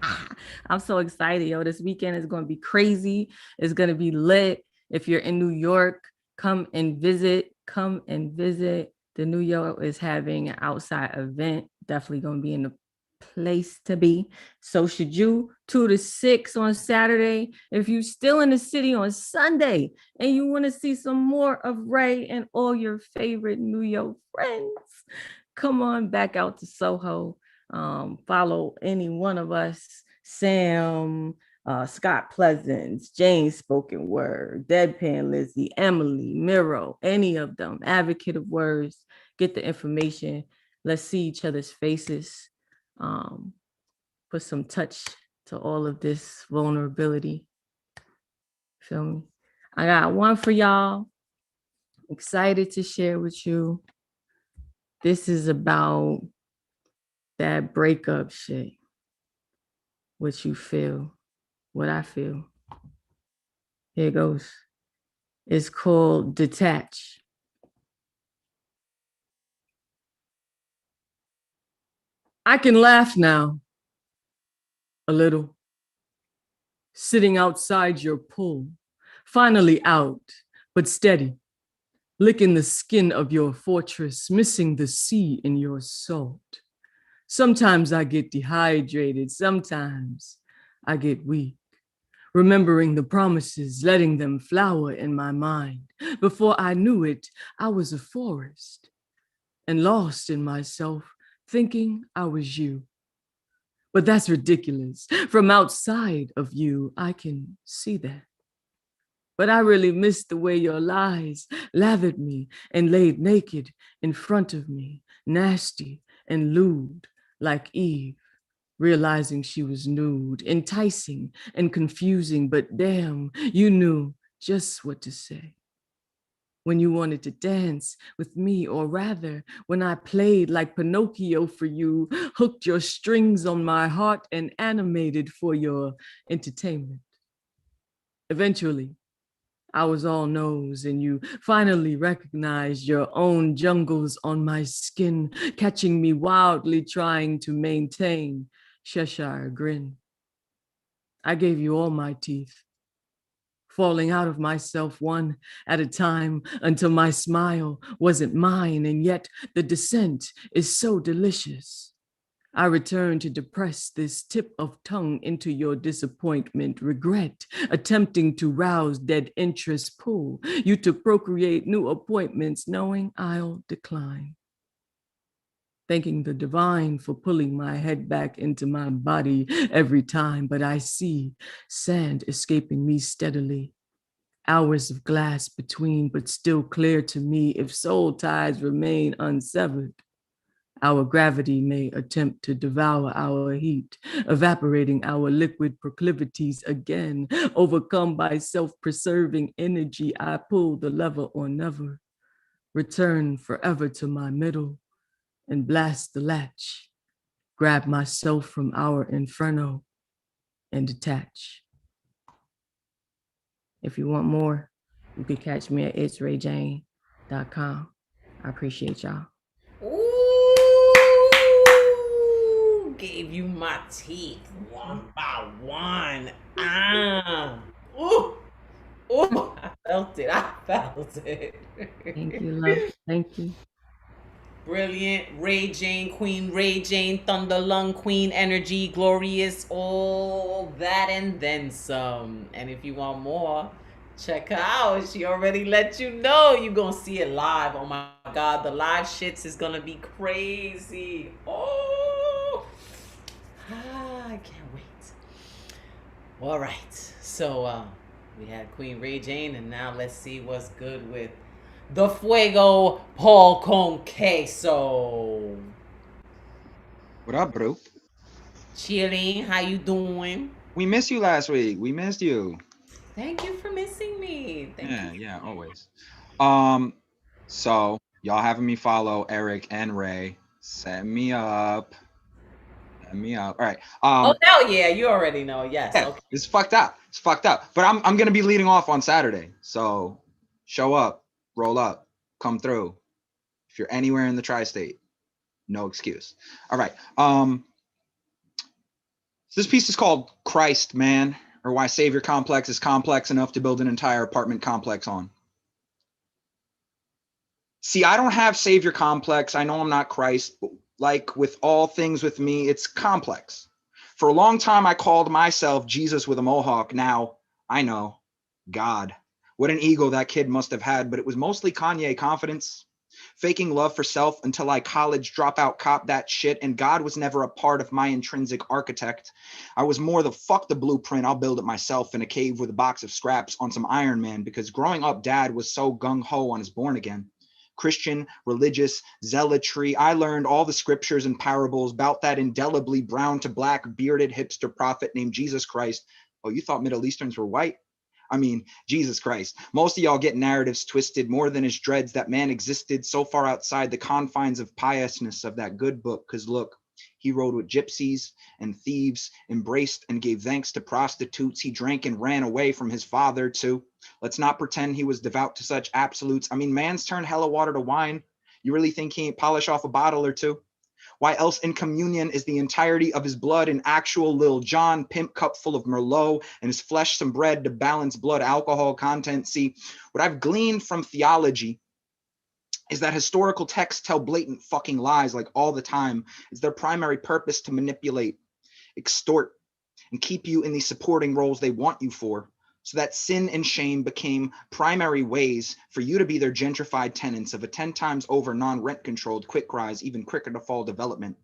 I'm so excited, yo. This weekend is gonna be crazy. It's gonna be lit. If you're in New York, come and visit. Come and visit. The New York is having an outside event. Definitely gonna be in the place to be. So should you. 2 to 6 on Saturday. If you're still in the city on Sunday and you want to see some more of Ray and all your favorite New York friends, come on back out to Soho. Follow any one of us, Sam, Scott Pleasance, Jane Spoken Word, Deadpan Lizzie, Emily, Miro, any of them, Advocate of Words. Get the information. Let's see each other's faces. Put some touch to all of this vulnerability. Feel me? I got one for y'all. Excited to share with you. This is about that breakup shit. What you feel, what I feel. Here it goes. It's called Detach. I can laugh now. A little. Sitting outside your pool, finally out, but steady. Licking the skin of your fortress, missing the sea in your salt. Sometimes I get dehydrated, sometimes I get weak. Remembering the promises, letting them flower in my mind. Before I knew it, I was a forest and lost in myself, thinking I was you. But that's ridiculous. From outside of you, I can see that. But I really missed the way your lies lathered me and laid naked in front of me, nasty and lewd like Eve, realizing she was nude, enticing and confusing, but damn, you knew just what to say. When you wanted to dance with me, or rather, when I played like Pinocchio for you, hooked your strings on my heart and animated for your entertainment. Eventually, I was all nose and you finally recognized your own jungles on my skin, catching me wildly trying to maintain Cheshire grin. I gave you all my teeth, falling out of myself one at a time until my smile wasn't mine, and yet the descent is so delicious. I return to depress this tip of tongue into your disappointment, regret, attempting to rouse dead interest, pull you to procreate new appointments, knowing I'll decline. Thanking the divine for pulling my head back into my body every time, but I see sand escaping me steadily Hours of glass between, but still clear to me if soul ties remain unsevered. Our gravity may attempt to devour our heat, evaporating our liquid proclivities again. Overcome by self-preserving energy, I pull the lever or never, return forever to my middle, and blast the latch, grab myself from our inferno, and detach. If you want more, you can catch me at itsrayjane.com. I appreciate y'all. Ooh, gave you my teeth one by one. Ooh, ooh, I felt it. Thank you, love. Thank you. Brilliant. Ray Jane, Queen Ray Jane, Thunder Lung, Queen Energy, Glorious, all that and then some. And if you want more, check her out. She already let you know you're going to see it live. Oh my God, the live shits is going to be crazy. Oh, I can't wait. All right. So we had Queen Ray Jane, and now let's see what's good with the Fuego Paul con Queso. What up, bro? Chilling. How you doing? We missed you last week. We missed you. Thank you for missing me. Thank you. Yeah, always. So y'all having me follow Eric and Ray. Set me up. All right. Oh hell yeah, you already know. Yes. Yeah, Okay. it's fucked up. But I'm gonna be leading off on Saturday. So show up, roll up, come through. If you're anywhere in the tri-state, no excuse. All right. This piece is called Christ, Man, or Why Savior Complex is Complex Enough to Build an Entire Apartment Complex on. See, I don't have Savior complex. I know I'm not Christ, but like with all things with me, it's complex. For a long time, I called myself Jesus with a mohawk. Now I know God. What an ego that kid must have had, but it was mostly Kanye confidence. Faking love for self until I college dropout cop that shit, and God was never a part of my intrinsic architect. I was more the fuck the blueprint, I'll build it myself in a cave with a box of scraps on some Iron Man, because growing up, Dad was so gung-ho on his born again. Christian, religious, zealotry. I learned all the scriptures and parables about that indelibly brown to black bearded hipster prophet named Jesus Christ. Oh, you thought Middle Easterns were white? I mean, Jesus Christ. Most of y'all get narratives twisted more than his dreads that man existed so far outside the confines of piousness of that good book. Because look, he rode with gypsies and thieves, embraced and gave thanks to prostitutes. He drank and ran away from his father too. Let's not pretend he was devout to such absolutes. I mean, man's turned hella water to wine. You really think he ain't polish off a bottle or two? Why else in communion is the entirety of his blood an actual Lil John pimp cup full of Merlot, and his flesh some bread to balance blood alcohol content? See, what I've gleaned from theology is that historical texts tell blatant fucking lies like all the time. It's their primary purpose to manipulate, extort, and keep you in the supporting roles they want you for, so that sin and shame became primary ways for you to be their gentrified tenants of a 10 times over non-rent controlled quick rise, even quicker to fall development.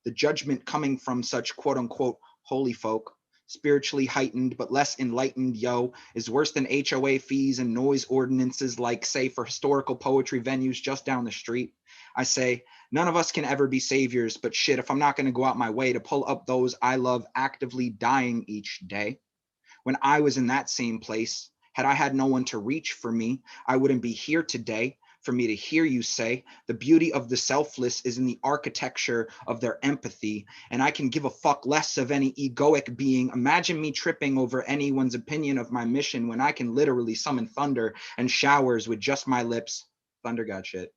The judgment coming from such quote unquote holy folk, spiritually heightened but less enlightened, is worse than HOA fees and noise ordinances like, say, for historical poetry venues just down the street. I say, none of us can ever be saviors, but shit, if I'm not going to go out my way to pull up those I love actively dying each day. When I was in that same place, had I had no one to reach for me, I wouldn't be here today. For me to hear you say, the beauty of the selfless is in the architecture of their empathy, and I can give a fuck less of any egoic being. Imagine me tripping over anyone's opinion of my mission when I can literally summon thunder and showers with just my lips. Thunder God shit.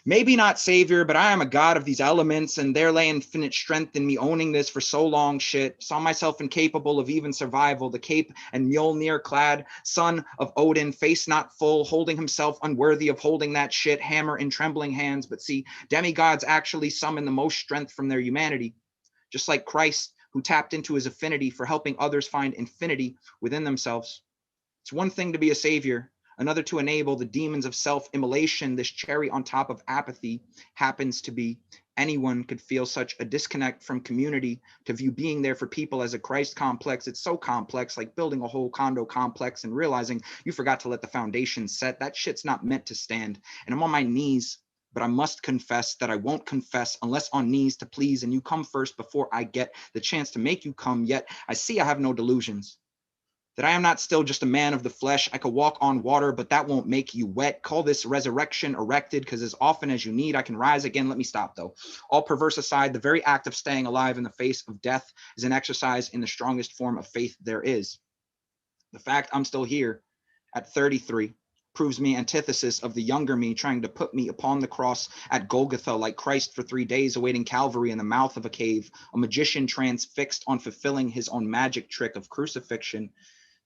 Maybe not savior, but I am a god of these elements, and there lay infinite strength in me owning this for so long. Shit, saw myself incapable of even survival, the cape and Mjolnir clad, son of Odin, face not full, holding himself unworthy of holding that shit, hammer in trembling hands. But see, demigods actually summon the most strength from their humanity, just like Christ, who tapped into his affinity for helping others find infinity within themselves. It's one thing to be a savior, Another to enable the demons of self-immolation. This cherry on top of apathy happens to be anyone could feel such a disconnect from community to view being there for people as a Christ complex. It's so complex, like building a whole condo complex and realizing you forgot to let the foundation set. That shit's not meant to stand. And I'm on my knees, but I must confess that I won't confess unless on knees to please, and you come first before I get the chance to make you come. Yet I see I have no delusions, that I am not still just a man of the flesh. I could walk on water, but that won't make you wet. Call this resurrection erected, because as often as you need, I can rise again. Let me stop though. All perverse aside, the very act of staying alive in the face of death is an exercise in the strongest form of faith there is. The fact I'm still here at 33 proves me antithesis of the younger me trying to put me upon the cross at Golgotha like Christ for 3 days awaiting Calvary in the mouth of a cave, a magician transfixed on fulfilling his own magic trick of crucifixion.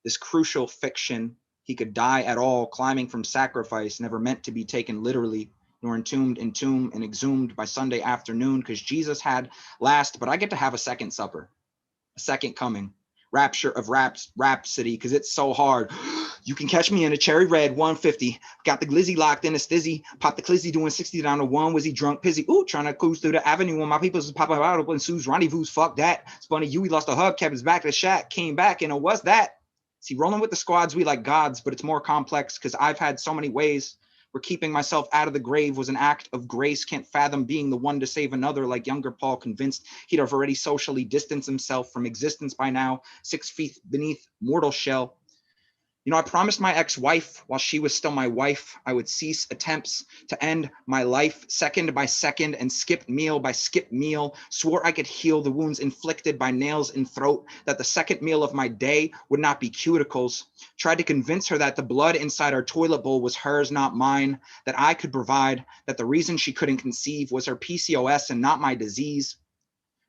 This crucial fiction, he could die at all, climbing from sacrifice, never meant to be taken literally, nor entombed in tomb and exhumed by Sunday afternoon, because Jesus had last, but I get to have a second supper, a second coming, rapture of rhapsody, because it's so hard. You can catch me in a cherry red 150, got the glizzy locked in a stizzy, pop the clizzy doing 60 down to 1, was he drunk, pizzy, ooh, trying to cruise through the avenue when my people's popping out up in Sue's rendezvous, fuck that, Spunny Yui lost a hub, kept his back to the shack, came back, and what's that? See, rolling with the squads, we like gods, but it's more complex because I've had so many ways where keeping myself out of the grave was an act of grace. Can't fathom being the one to save another, like younger Paul, convinced he'd have already socially distanced himself from existence by now, 6 feet beneath mortal shell. You know, I promised my ex-wife while she was still my wife, I would cease attempts to end my life second by second and skip meal by skip meal. Swore I could heal the wounds inflicted by nails in throat, that the second meal of my day would not be cuticles. Tried to convince her that the blood inside our toilet bowl was hers, not mine, that I could provide, that the reason she couldn't conceive was her PCOS and not my disease.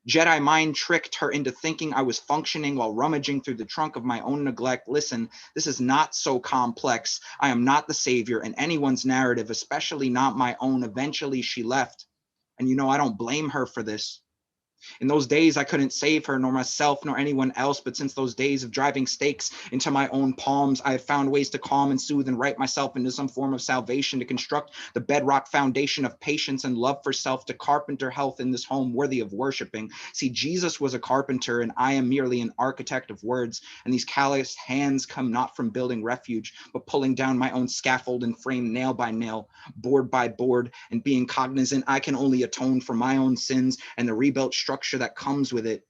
Jedi mind tricked her into thinking I was functioning while rummaging through the trunk of my own neglect. Listen, this is not so complex. I am not the savior in anyone's narrative, especially not my own. Eventually she left. And you know, I don't blame her for this. In those days, I couldn't save her, nor myself, nor anyone else. But since those days of driving stakes into my own palms, I have found ways to calm and soothe and write myself into some form of salvation, to construct the bedrock foundation of patience and love for self, to carpenter health in this home worthy of worshiping. See, Jesus was a carpenter, and I am merely an architect of words. And these calloused hands come not from building refuge, but pulling down my own scaffold and frame nail by nail, board by board, and being cognizant I can only atone for my own sins, and the rebuilt structure that comes with it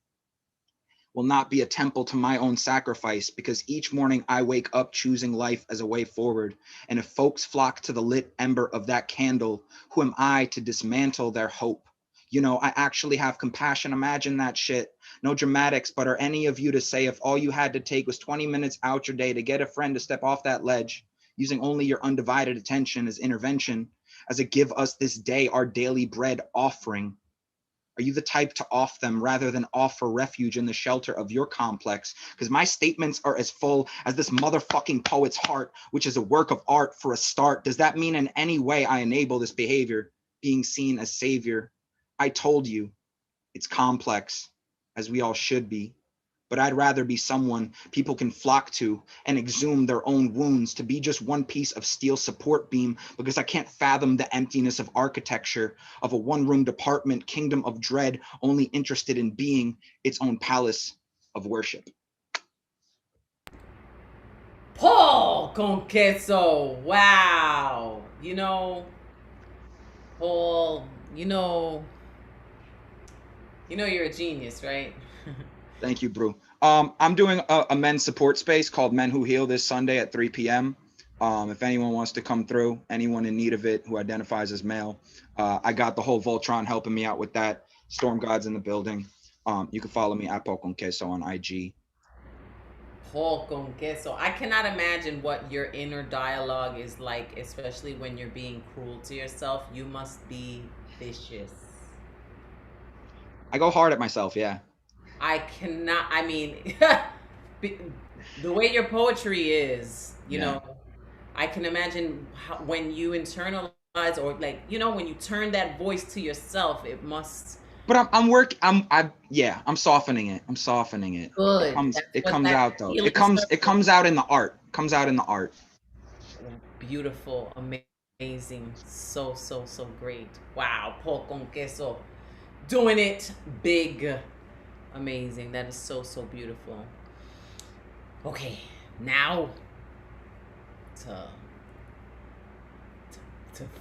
will not be a temple to my own sacrifice, because each morning I wake up choosing life as a way forward. And if folks flock to the lit ember of that candle, who am I to dismantle their hope? You know, I actually have compassion. Imagine that shit. No dramatics, but are any of you to say if all you had to take was 20 minutes out your day to get a friend to step off that ledge, using only your undivided attention as intervention, as a give us this day our daily bread offering? Are you the type to off them rather than offer refuge in the shelter of your complex? Because my statements are as full as this motherfucking poet's heart, which is a work of art for a start. Does that mean in any way I enable this behavior, being seen as savior? I told you, it's complex, as we all should be. But I'd rather be someone people can flock to and exhume their own wounds, to be just one piece of steel support beam, because I can't fathom the emptiness of architecture, of a one-room department kingdom of dread, only interested in being its own palace of worship. Paul con queso. Wow. You know, Paul, you know you're a genius, right? Thank you, Brew. I'm doing a men's support space called Men Who Heal this Sunday at 3 p.m. If anyone wants to come through, anyone in need of it who identifies as male, I got the whole Voltron helping me out with that. Storm God's in the building. You can follow me at Paul Con Queso on IG. Paul con queso. I cannot imagine what your inner dialogue is like, especially when you're being cruel to yourself. You must be vicious. I go hard at myself, yeah. I cannot, I mean, the way your poetry is, you know, I can imagine how, when you internalize, or like, you know, when you turn that voice to yourself, it must. But I'm softening it. I'm softening it. Good. It comes out though. It comes out in the art. beautiful, amazing, so great. Wow, pork con queso, doing it big, amazing. That is so beautiful. Okay, now to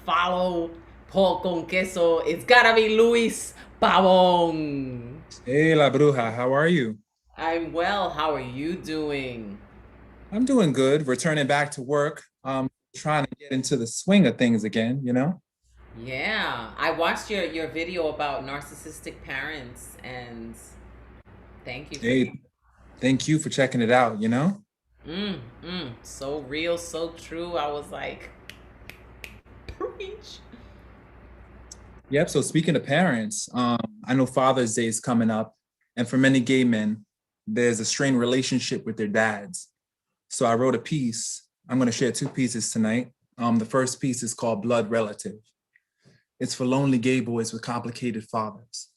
follow pork con queso, it's gotta be Luis Pavon. Hey, La Bruja, how are you? I'm well. How are you doing? I'm doing good. Returning back to work. Trying to get into the swing of things again, you know? Yeah, I watched your video about narcissistic parents, and thank you for Hey, thank you for checking it out, you know? so real, so true. I was like, preach. Yep, so speaking of parents, I know Father's Day is coming up, and for many gay men, there's a strained relationship with their dads. So I wrote a piece. I'm going to share 2 pieces tonight. The first piece is called Blood Relative. It's for lonely gay boys with complicated fathers.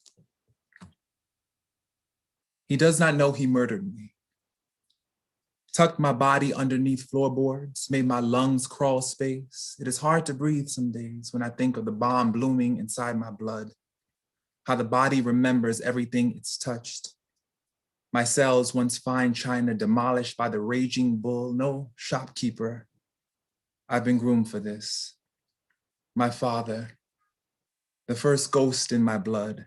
He does not know he murdered me. Tucked my body underneath floorboards, made my lungs crawl space. It is hard to breathe some days when I think of the bomb blooming inside my blood, how the body remembers everything it's touched. My cells, once fine china, demolished by the raging bull, no shopkeeper. I've been groomed for this. My father, the first ghost in my blood,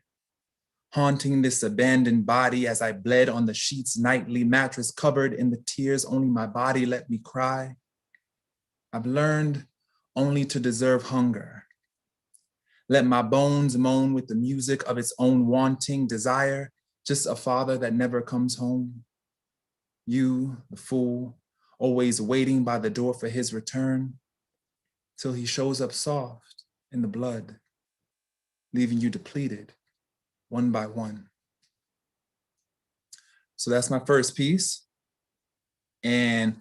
haunting this abandoned body as I bled on the sheets nightly, mattress covered in the tears only my body let me cry. I've learned only to deserve hunger. Let my bones moan with the music of its own wanting desire, just a father that never comes home. You, the fool, always waiting by the door for his return, till he shows up soft in the blood, leaving you depleted one by one. So that's my first piece. And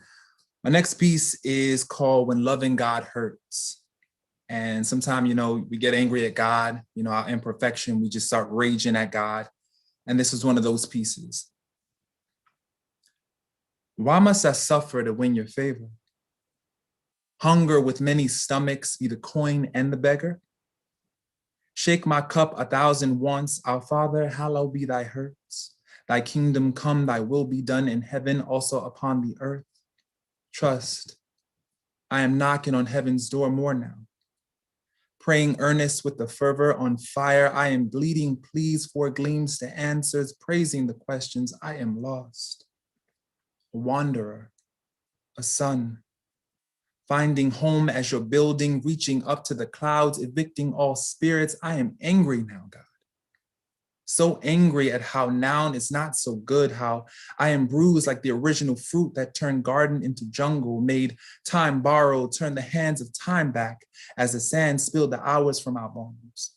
my next piece is called When Loving God Hurts. And sometimes, you know, we get angry at God, you know, our imperfection, we just start raging at God. And this is one of those pieces. Why must I suffer to win your favor? Hunger with many stomachs, be the coin and the beggar. Shake my cup 1,000 once, our Father, hallowed be thy hurts. Thy kingdom come, thy will be done in heaven, also upon the earth. Trust, I am knocking on heaven's door more now. Praying earnest with the fervor on fire, I am bleeding pleas for gleams to answers, praising the questions, I am lost. A wanderer, a son, finding home as your building, reaching up to the clouds, evicting all spirits. I am angry now, God. So angry at how now it's not so good, how I am bruised like the original fruit that turned garden into jungle, made time borrowed, turned the hands of time back as the sand spilled the hours from our bones,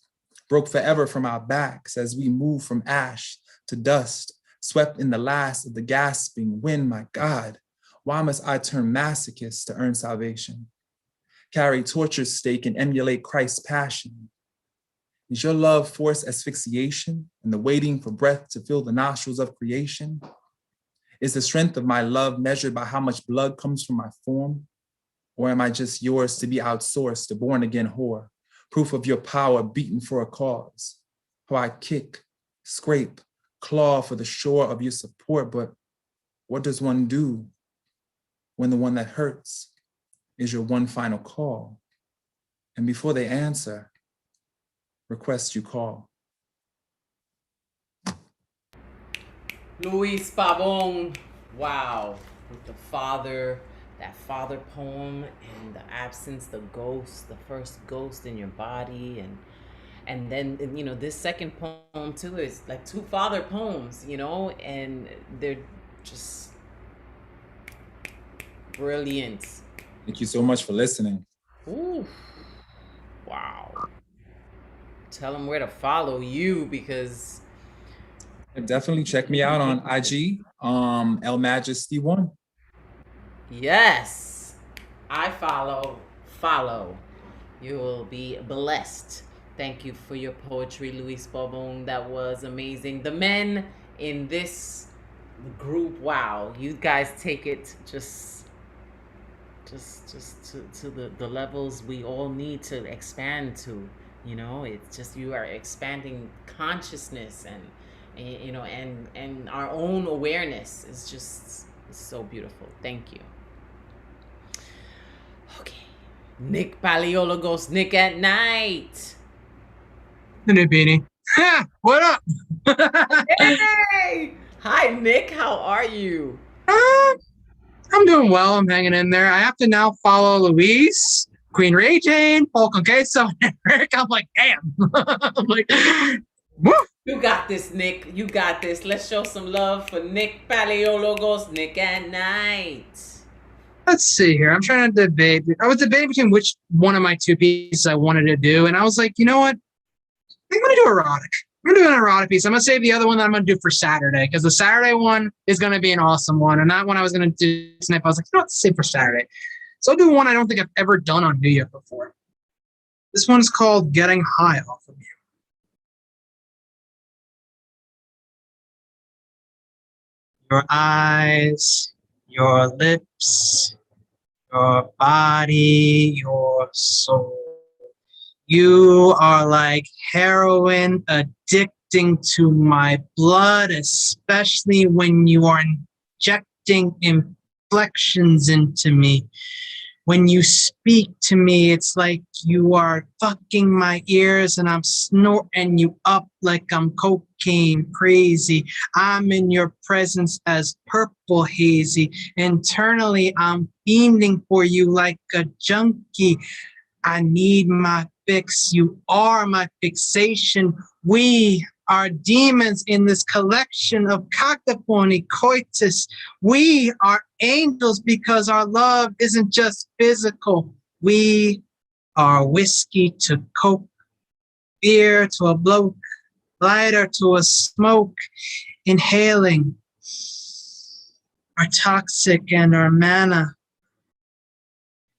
broke forever from our backs as we move from ash to dust, swept in the last of the gasping wind. My God, why must I turn masochist to earn salvation? Carry torture's stake and emulate Christ's passion. Is your love forced asphyxiation and the waiting for breath to fill the nostrils of creation? Is the strength of my love measured by how much blood comes from my form? Or am I just yours to be outsourced, to born again whore? Proof of your power beaten for a cause. How I kick, scrape, claw for the shore of your support, but what does one do when the one that hurts is your one final call? And before they answer, request you call. Luis Pavon, wow, with the father, that father poem, and the absence, the ghost, the first ghost in your body, and then, you know, this second poem too is like 2 father poems, you know, and they're just brilliant. Thank you so much for listening. Ooh, wow. Tell them where to follow you, because Definitely check me out on IG, El Majesty 1. yes, I follow. You will be blessed. Thank you for your poetry, Luis Pavon. That was amazing. The men in this group, wow, you guys take it just just to the levels we all need to expand to. You know, it's just you are expanding consciousness and you know and our own awareness is just so beautiful. Thank you. Okay, Nick Paleologos, Nick at Night. The new beanie. Ha! What up? Hey! Hi, Nick. How are you? I'm doing well. I'm hanging in there. I have to now follow Louise, Queen Ray Jane, Paul Conqueso, and Eric. I'm like, damn. I'm like, woo! You got this, Nick. You got this. Let's show some love for Nick Paleologos, Nick at Night. Let's see here. I'm trying to debate. I was debating between which one of my two pieces I wanted to do, and I was like, you know what? I'm going to do erotic. I'm going to do an erotic piece. I'm going to save the other one that I'm going to do for Saturday, because the Saturday one is going to be an awesome one. And that one I was going to do tonight, I was like, you know what? Save for Saturday. So I'll do one I don't think I've ever done on New Year before. This one is called Getting High Off of You. Your eyes, your lips, your body, your soul. You are like heroin addicting to my blood, especially when you are injecting inflections into me. When you speak to me, it's like you are fucking my ears and I'm snorting you up like I'm cocaine crazy. I'm in your presence as purple hazy. Internally, I'm fiending for you like a junkie. I need my fix. You are my fixation. We are demons in this collection of cacophony coitus. We are angels because our love isn't just physical. We are whiskey to coke, beer to a bloke, lighter to a smoke, inhaling our toxic and our mana.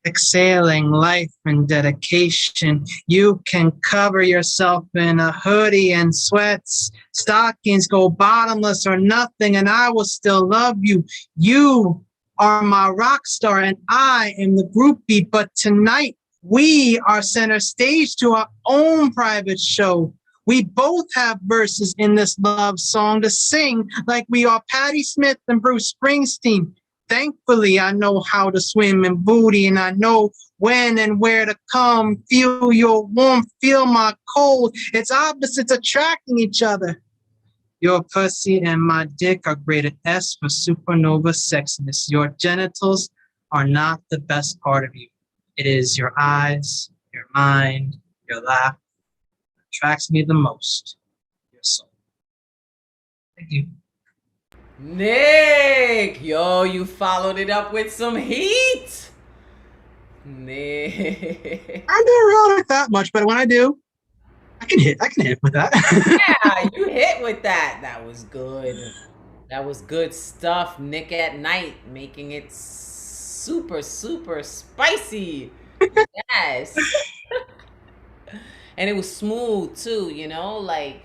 Exhaling life and dedication. You can cover yourself in a hoodie and sweats. Stockings go bottomless or nothing, and I will still love you. You are my rock star, and I am the groupie. But tonight, we are center stage to our own private show. We both have verses in this love song to sing like we are Patti Smith and Bruce Springsteen. Thankfully, I know how to swim in booty, and I know when and where to come. Feel your warmth, feel my cold. It's opposites attracting each other. Your pussy and my dick are graded S for supernova sexiness. Your genitals are not the best part of you. It is your eyes, your mind, your laugh that attracts me the most. Your soul. Thank you. Nick, yo, you followed it up with some heat. Nick. I don't erotic that much, but when I do, I can hit with that. Yeah, you hit with that. That was good. That was good stuff. Nick at Night, making it super, super spicy. Yes. And it was smooth too, you know, like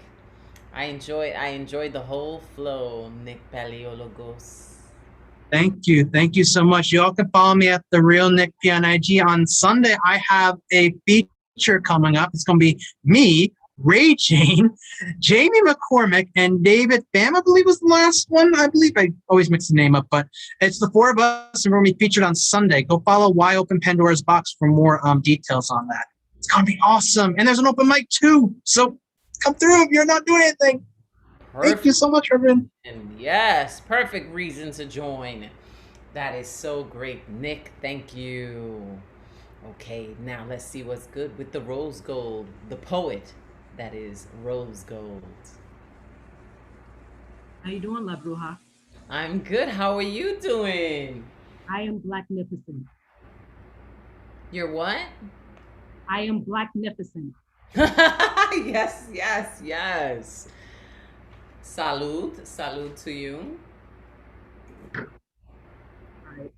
I enjoyed the whole flow, Nick Paleologos. Thank you. Thank you so much. You all can follow me at The Real Nick P on IG. On Sunday, I have a feature coming up. It's going to be me, Ray Jane, Jamie McCormick, and David Pham, I believe was the last one. I believe I always mix the name up, but it's the four of us, and we're going to be featured on Sunday. Go follow Why Open Pandora's Box for more details on that. It's going to be awesome. And there's an open mic too. So come through if you're not doing anything. Perfect. Thank you so much, Reverend. And yes, perfect reason to join. That is so great, Nick. Thank you. Okay, now let's see what's good with the Rose Gold, the poet that is Rose Gold. How you doing, La Bruja? I'm good. How are you doing? I am Blacknificent. You're what? I am Blacknificent. Yes, yes, yes. Salud to you. Alright.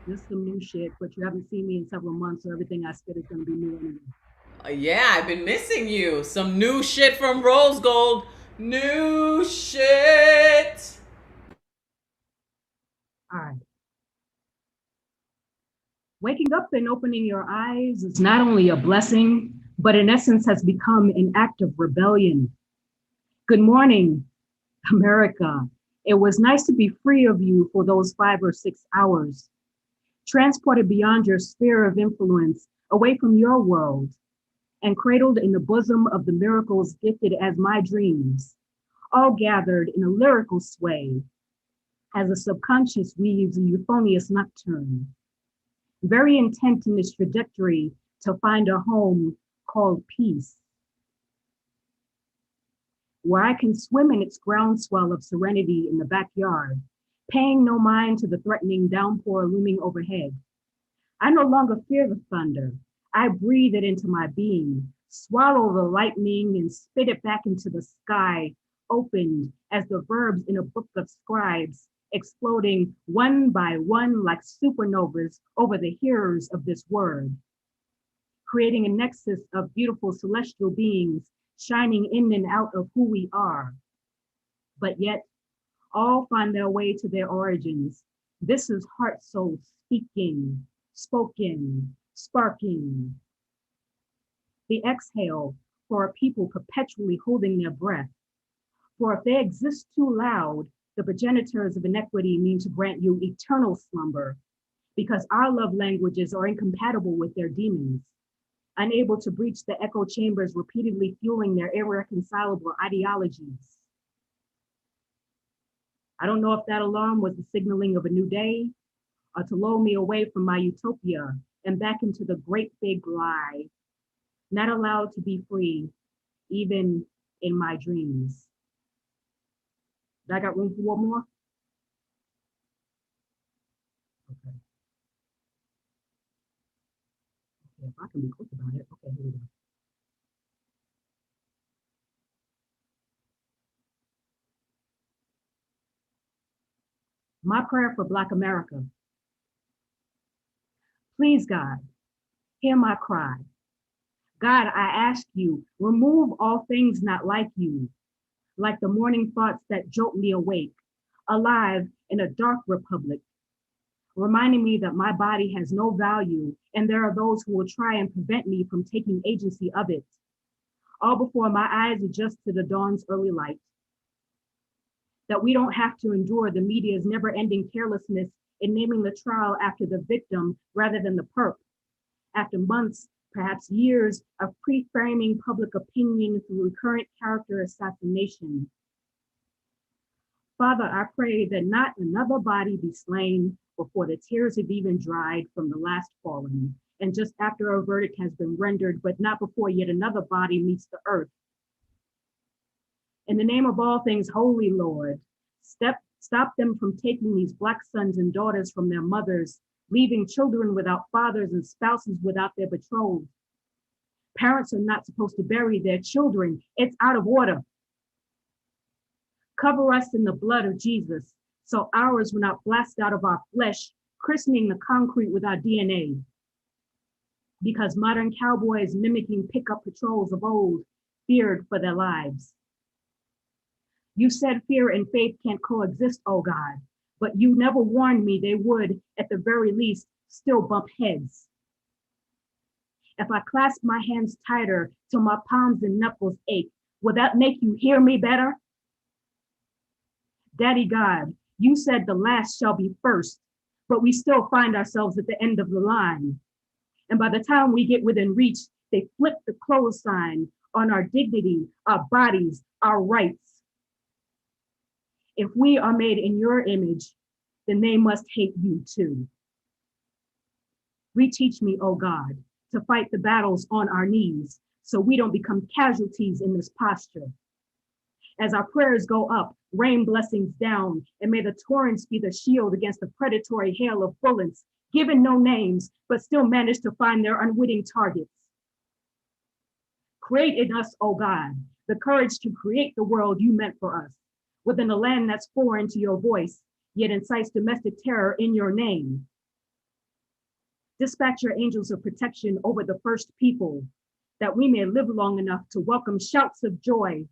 This is some new shit, but you haven't seen me in several months, so everything I spit is gonna be new anyway. Yeah, I've been missing you. Some new shit from Rose Gold. New shit. Alright. Waking up and opening your eyes is not only a blessing, but in essence has become an act of rebellion. Good morning, America. It was nice to be free of you for those 5 or 6 hours, transported beyond your sphere of influence, away from your world, and cradled in the bosom of the miracles gifted as my dreams, all gathered in a lyrical sway as the subconscious weaves a euphonious nocturne, very intent in this trajectory to find a home called peace, where I can swim in its groundswell of serenity in the backyard, paying no mind to the threatening downpour looming overhead. I no longer fear the thunder. I breathe it into my being, swallow the lightning and spit it back into the sky, opened as the verbs in a book of scribes, exploding one by one like supernovas over the hearers of this word, creating a nexus of beautiful celestial beings shining in and out of who we are. But yet, all find their way to their origins. This is heart soul speaking, spoken, sparking. The exhale for a people perpetually holding their breath. For if they exist too loud, the progenitors of inequity mean to grant you eternal slumber, because our love languages are incompatible with their demons, unable to breach the echo chambers repeatedly fueling their irreconcilable ideologies. I don't know if that alarm was the signaling of a new day or to lull me away from my utopia and back into the great big lie, not allowed to be free, even in my dreams. I got room for one more? Okay. If I can be quick about it. Okay, here we go. My prayer for Black America. Please, God, hear my cry. God, I ask you, remove all things not like you, like the morning thoughts that jolt me awake, alive in a dark republic, reminding me that my body has no value and there are those who will try and prevent me from taking agency of it, all before my eyes adjust to the dawn's early light. That we don't have to endure the media's never-ending carelessness in naming the trial after the victim rather than the perp, after months, perhaps years of pre-framing public opinion through recurrent character assassination. Father, I pray that not another body be slain before the tears have even dried from the last fallen, and just after a verdict has been rendered, but not before yet another body meets the earth. In the name of all things holy, Lord, stop them from taking these Black sons and daughters from their mothers, leaving children without fathers and spouses without their betrothed. Parents are not supposed to bury their children. It's out of order. Cover us in the blood of Jesus, so ours will not blast out of our flesh, christening the concrete with our DNA. Because modern cowboys mimicking pickup patrols of old feared for their lives. You said fear and faith can't coexist, oh God, but you never warned me they would, at the very least, still bump heads. If I clasp my hands tighter till my palms and knuckles ache, will that make you hear me better? Daddy God, you said the last shall be first, but we still find ourselves at the end of the line. And by the time we get within reach, they flip the close sign on our dignity, our bodies, our rights. If we are made in your image, then they must hate you too. Reteach me, oh God, to fight the battles on our knees so we don't become casualties in this posture. As our prayers go up, rain blessings down, and may the torrents be the shield against the predatory hail of bullets, given no names, but still manage to find their unwitting targets. Create in us, oh God, the courage to create the world you meant for us, within a land that's foreign to your voice, yet incites domestic terror in your name. Dispatch your angels of protection over the first people, that we may live long enough to welcome shouts of joy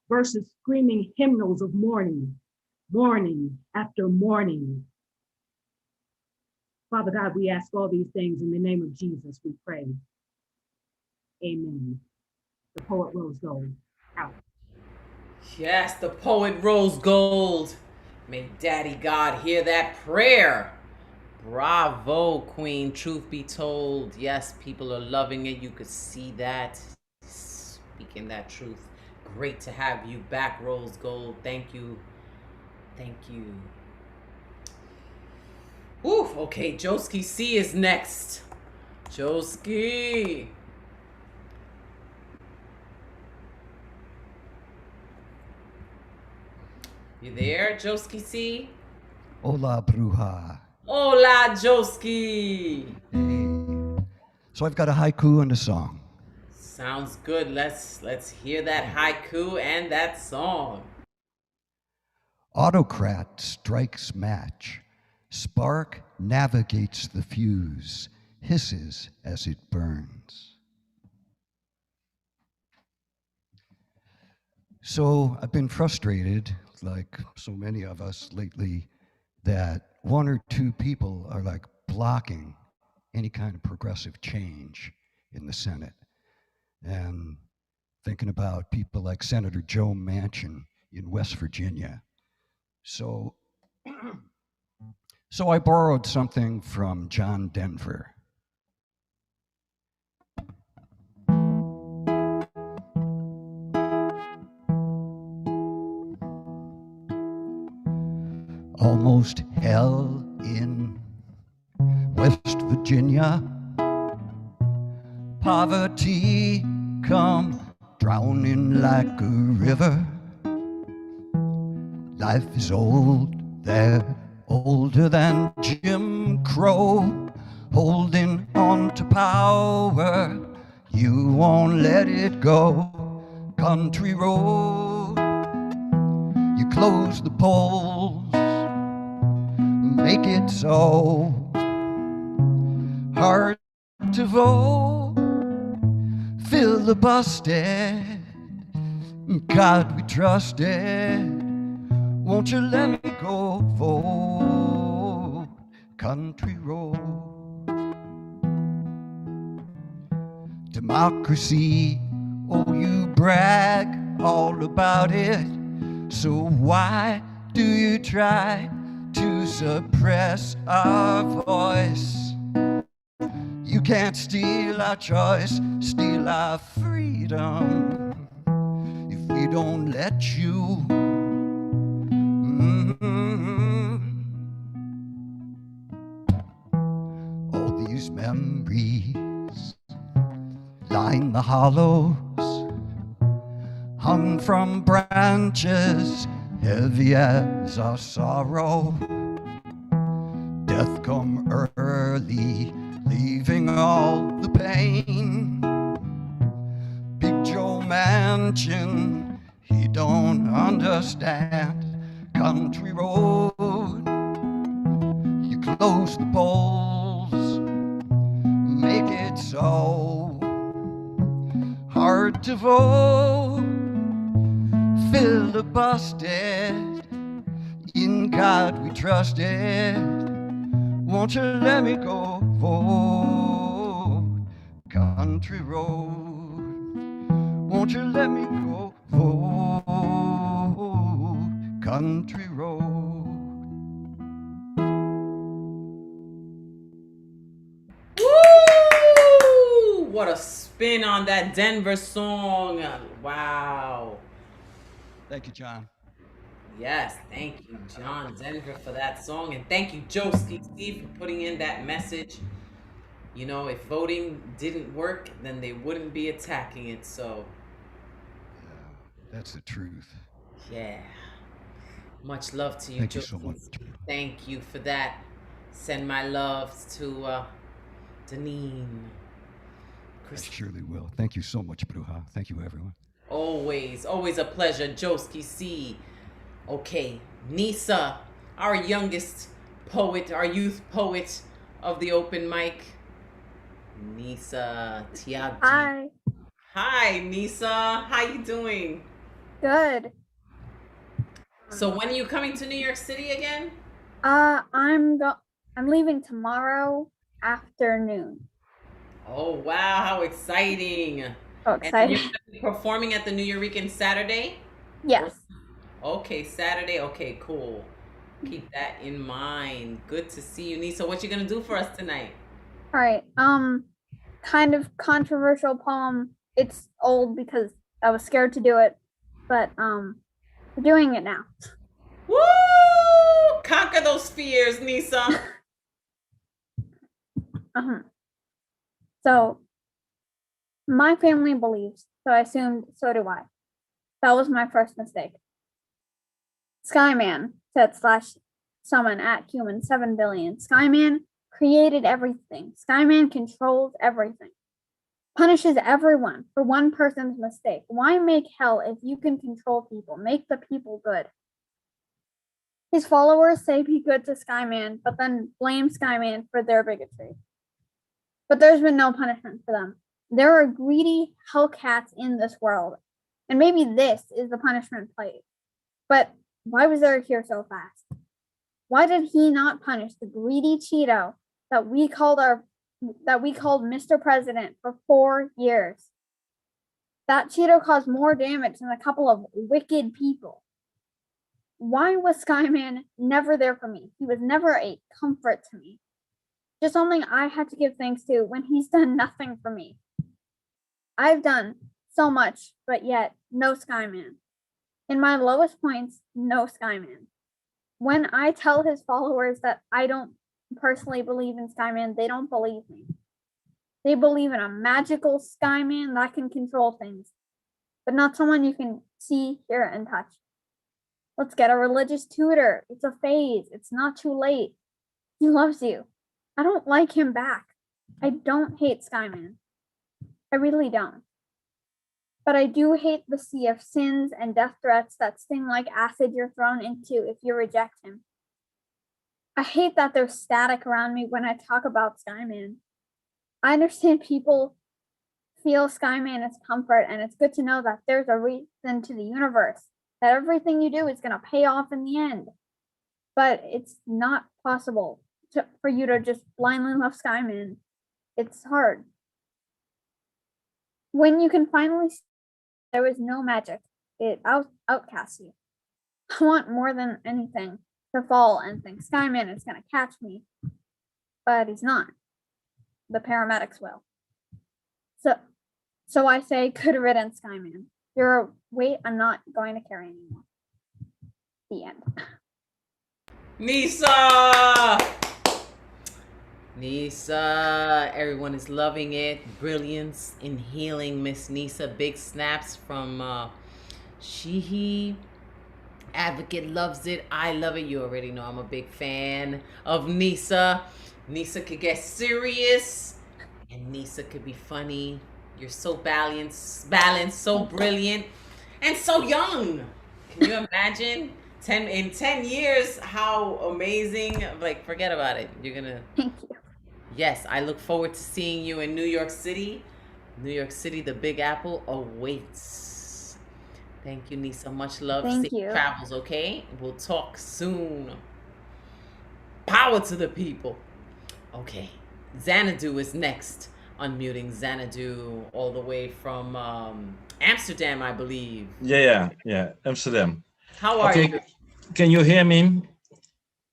versus screaming hymnals of mourning, morning after morning. Father God, we ask all these things in the name of Jesus, we pray. Amen. The poet Rose Gold, out. Yes, the poet Rose Gold. May Daddy God hear that prayer. Bravo, Queen. Truth be told, yes, people are loving it. You could see that. Speaking that truth. Great to have you back, Rose Gold. Thank you. Thank you. Oof, okay, Joski C is next. Joski. You there, Joski C? Hola, Bruja. Hola, Joski. So I've got a haiku and a song. Sounds good. Let's hear that haiku and that song. Autocrat strikes match. Spark navigates the fuse, hisses as it burns. So I've been frustrated, like so many of us lately, that one or two people are like blocking any kind of progressive change in the Senate. And thinking about people like Senator Joe Manchin in West Virginia. So I borrowed something from John Denver. Almost hell in West Virginia. Poverty come drowning like a river. Life is old there, older than Jim Crow, holding on to power. You won't let it go. Country road, you close the polls, make it so hard to vote, filibustered. God we trusted, won't you let me go vote? Country road. Democracy, oh you brag all about it, so why do you try to suppress our voice? You can't steal our choice, steal our freedom if we don't let you. All these memories line the hollows, hung from branches heavy as our sorrow. Death come early, leaving all the pain. Big Joe Manchin, he don't understand. Country road, you close the polls, make it so hard to vote, filibustered. In God we trusted, won't you let me go vote? Country road, won't you let me go vote? Country road. Woo! What a spin on that Denver song. Wow. Thank you, John. Yes, thank you, John Denver, for that song. And thank you, Joski Steve, for putting in that message. You know, if voting didn't work, then they wouldn't be attacking it. So, That's the truth. yeah. Much love to you, Thank you Joski so much. Steve. Thank you for that. Send my loves to Deneen. I surely will. Thank you so much, Bruja. Thank you, everyone. Always a pleasure, Joski C. Okay, Nisa, our youngest poet, our youth poet of the open mic. Nisa Tiagi. Hi. Hi, Nisa. How you doing? Good. So when are you coming to New York City again? I'm I'm leaving tomorrow afternoon. Oh wow, how exciting! So And then you're exciting. gonna be performing at the New Eurekan Saturday? Yes. Okay, Saturday. Okay, cool. Keep that in mind. Good to see you, Nisa. What you gonna do for us tonight? All right. Kind of controversial poem. It's old because I was scared to do it, but we're doing it now. Woo! Conquer those fears, Nisa. So, my family believes, so I assumed so do I. That was my first mistake. Skyman said / summon at human 7 billion. Skyman created everything. Skyman controls everything. Punishes everyone for one person's mistake. Why make hell if you can control people? Make the people good. His followers say be good to Skyman, but then blame Skyman for their bigotry. But there's been no punishment for them. There are greedy hellcats in this world, and maybe this is the punishment played. But why was Eric here so fast? Why did he not punish the greedy Cheeto that we called Mr. President for 4 years? That Cheeto caused more damage than a couple of wicked people. Why was Skyman never there for me? He was never a comfort to me. Just something I had to give thanks to when he's done nothing for me. I've done so much, but yet no Skyman. In my lowest points, no Skyman. When I tell his followers that I don't personally believe in Skyman, they don't believe me. They believe in a magical Skyman that can control things, but not someone you can see, hear, and touch. Let's get a religious tutor. It's a phase. It's not too late. He loves you. I don't like him back. I don't hate Skyman. I really don't. But I do hate the sea of sins and death threats that sting like acid you're thrown into if you reject him. I hate that there's static around me when I talk about Skyman. I understand people feel Skyman as comfort, and it's good to know that there's a reason to the universe, that everything you do is going to pay off in the end. But it's not possible for you to just blindly love Skyman. It's hard. When you can finally see there was no magic, it outcasts you. I want more than anything to fall and think Skyman is going to catch me, but he's not. The paramedics will. So I say, good riddance, Skyman. You're a weight I'm not going to carry anymore. The end. Nisa! Nisa, everyone is loving it. Brilliance in healing, Miss Nisa. Big snaps from Shihi. Advocate loves it. I love it. You already know I'm a big fan of Nisa. Nisa could get serious, and Nisa could be funny. You're so balanced, so brilliant, and so young. Can you imagine? In 10 years, how amazing. Like, forget about it. You're gonna. Thank you. Yes, I look forward to seeing you in New York City. New York City, the Big Apple awaits. Thank you, Nisa. Much love. Thank Safe you. travels, okay? We'll talk soon. Power to the people. Okay. Xanadu is next. Unmuting Xanadu all the way from Amsterdam, I believe. Yeah, Amsterdam. How are you? Can you hear me?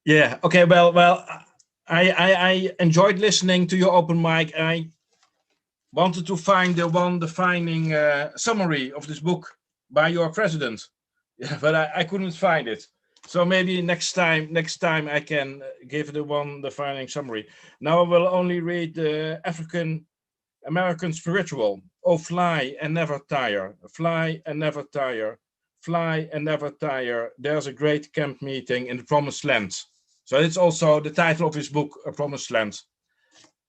Yeah. Okay. Well. I enjoyed listening to your open mic. I wanted to find the one defining summary of this book by your president, but I couldn't find it. So maybe next time I can give the one defining summary. Now I will only read the African American spiritual. Oh, fly and never tire, fly and never tire, fly and never tire. There's a great camp meeting in the promised land. So it's also the title of his book, A Promised Land.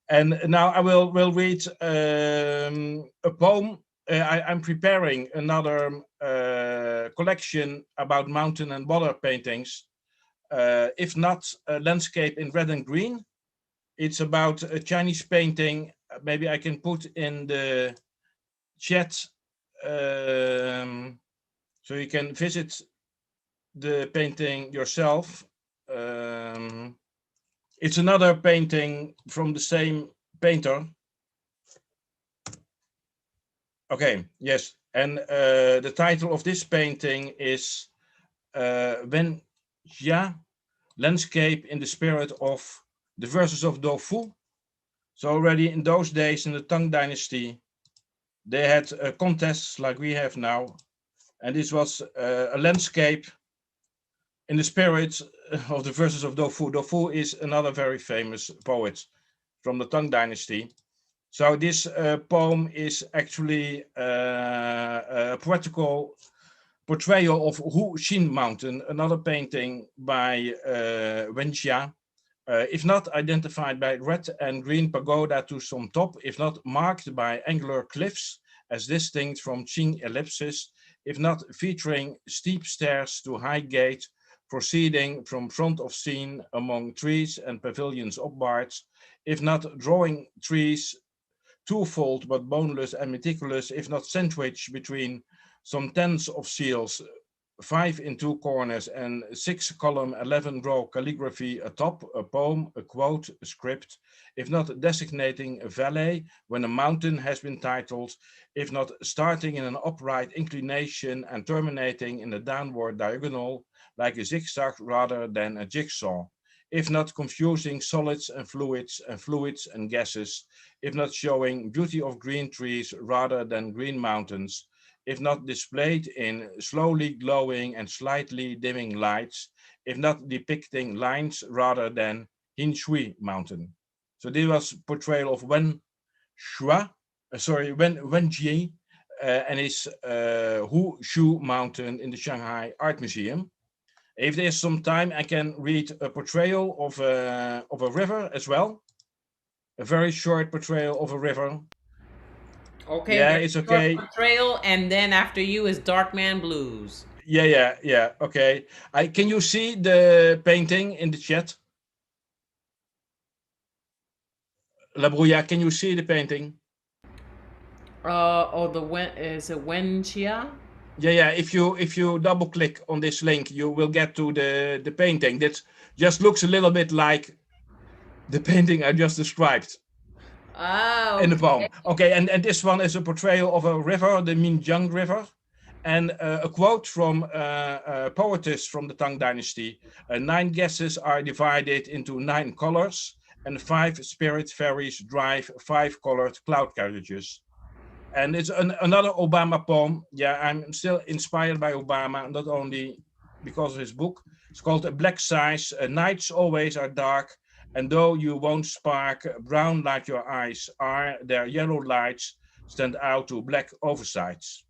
And now I will read a poem. I'm preparing another collection about mountain and water paintings. If not a landscape in red and green, it's about a Chinese painting. Maybe I can put in the chat so you can visit the painting yourself. It's another painting from the same painter. Okay, yes. And the title of this painting is When Ja, Landscape in the Spirit of the Verses of Dofu. So already in those days in the Tang Dynasty, they had contests like we have now. And this was a landscape in the spirit of the Verses of Dofu. Dofu is another very famous poet from the Tang Dynasty. So this poem is actually a poetical portrayal of Hu Xin Mountain, another painting by Wenxia. If not identified by red and green pagoda to some top, if not marked by angular cliffs as distinct from Qing ellipses, if not featuring steep stairs to high gate, proceeding from front of scene among trees and pavilions upwards, if not drawing trees twofold but boneless and meticulous, if not sandwiched between some tens of seals, 5 in 2 corners and 6 column 11 row calligraphy atop, a poem, a quote, a script, if not designating a valley when a mountain has been titled, if not starting in an upright inclination and terminating in a downward diagonal like a zigzag rather than a jigsaw, if not confusing solids and fluids and gases, if not showing beauty of green trees rather than green mountains, if not displayed in slowly glowing and slightly dimming lights, if not depicting lines rather than Hinshui mountain. So this was portrayal of Wen Jie and his Hu Shu mountain in the Shanghai Art Museum. If there's some time, I can read a portrayal of a river as well. A very short portrayal of a river. Okay, yeah, very it's short okay. portrayal, and then after you is Dark Man Blues. Yeah. Okay. Can you see the painting in the chat? La Brouilla, can you see the painting? Is it Wenxia? Yeah. If you double click on this link, you will get to the painting. That just looks a little bit like the painting I just described. Oh, in the poem. Okay, and this one is a portrayal of a river, the Minjiang River, and a quote from a poetess from the Tang Dynasty. 9 guesses are divided into 9 colors, and 5 spirit fairies drive 5 colored cloud carriages. And it's another Obama poem. Yeah, I'm still inspired by Obama, not only because of his book. It's called A Black Size. Nights always are dark, and though you won't spark, brown like your eyes are, their yellow lights stand out to black oversights.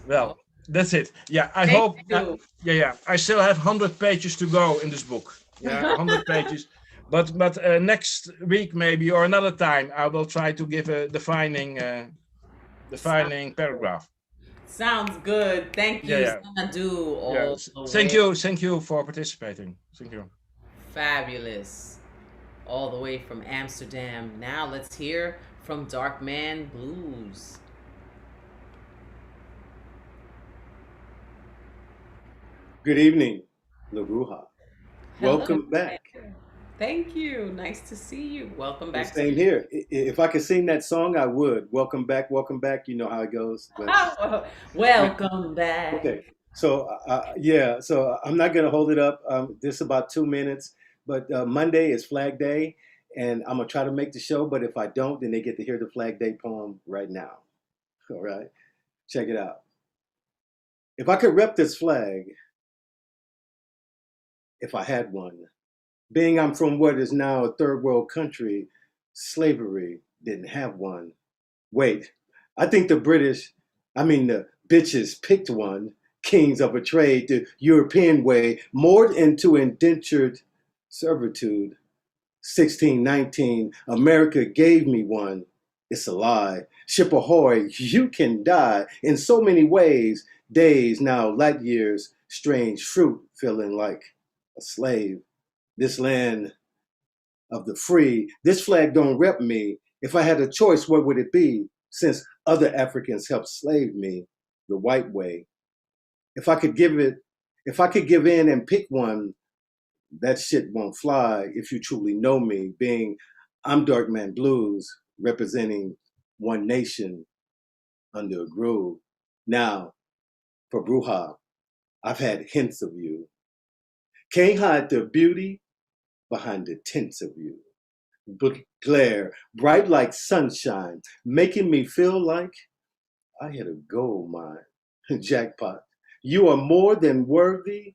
Well, that's it. Yeah, I hope. Yeah. I still have 100 pages to go in this book. Yeah, 100 pages. But next week maybe or another time I will try to give a defining paragraph. Sounds good. Thank you, Sanadu. Thank you for participating. Thank you. Fabulous. All the way from Amsterdam. Now let's hear from Dark Man Blues. Good evening, La Bruja. Welcome back. Thank you. Nice to see you. Welcome back. Same here. If I could sing that song, I would. Welcome back. Welcome back. You know how it goes. But... Welcome back. Okay. So, so I'm not going to hold it up. This is about 2 minutes. But Monday is Flag Day, and I'm going to try to make the show. But if I don't, then they get to hear the Flag Day poem right now. All right. Check it out. If I could rep this flag, if I had one, being I'm from what is now a third world country, slavery didn't have one. Wait, I think the bitches picked one, kings of a trade, the European way, moored into indentured servitude. 1619, America gave me one. It's a lie. Ship ahoy, you can die in so many ways. Days, now light years, strange fruit, feeling like a slave. This land of the free, this flag don't rep me. If I had a choice, what would it be? Since other Africans helped slave me the white way. If I could give in and pick one, That shit won't fly if you truly know me, being I'm Darkman Blues, representing one nation under a groove. Now, for Bruja, I've had hints of you. Can't hide the beauty behind the tints of you. But glare, bright like sunshine, making me feel like I hit a gold mine. Jackpot. You are more than worthy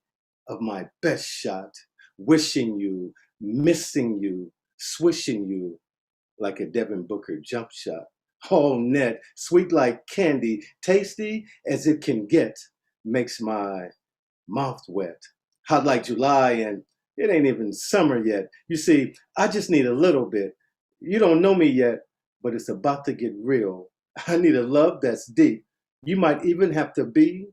of my best shot. Wishing you, missing you, swishing you like a Devin Booker jump shot. All net, sweet like candy, tasty as it can get, makes my mouth wet. Hot like July, and it ain't even summer yet. You see, I just need a little bit. You don't know me yet, but it's about to get real. I need a love that's deep. You might even have to be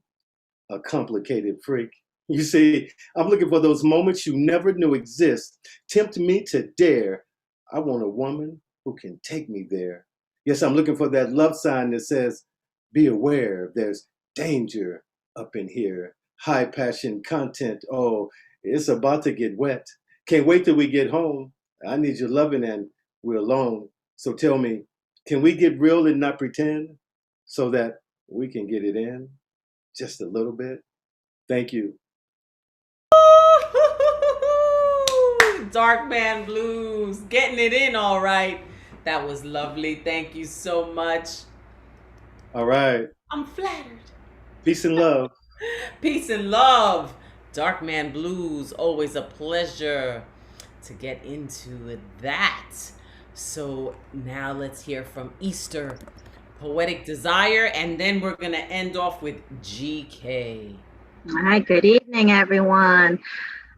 a complicated freak. You see, I'm looking for those moments you never knew exist. Tempt me to dare. I want a woman who can take me there. Yes, I'm looking for that love sign that says, be aware, there's danger up in here. High passion content. Oh, it's about to get wet. Can't wait till we get home. I need your loving and we're alone. So tell me, can we get real and not pretend so that we can get it in just a little bit? Thank you. Darkman Blues, getting it in all right. That was lovely. Thank you so much. All right. I'm flattered. Peace and love. Peace and love. Darkman Blues, always a pleasure to get into that. So now let's hear from Easter Poetic Desire, and then we're going to end off with GK. All right, good evening, everyone.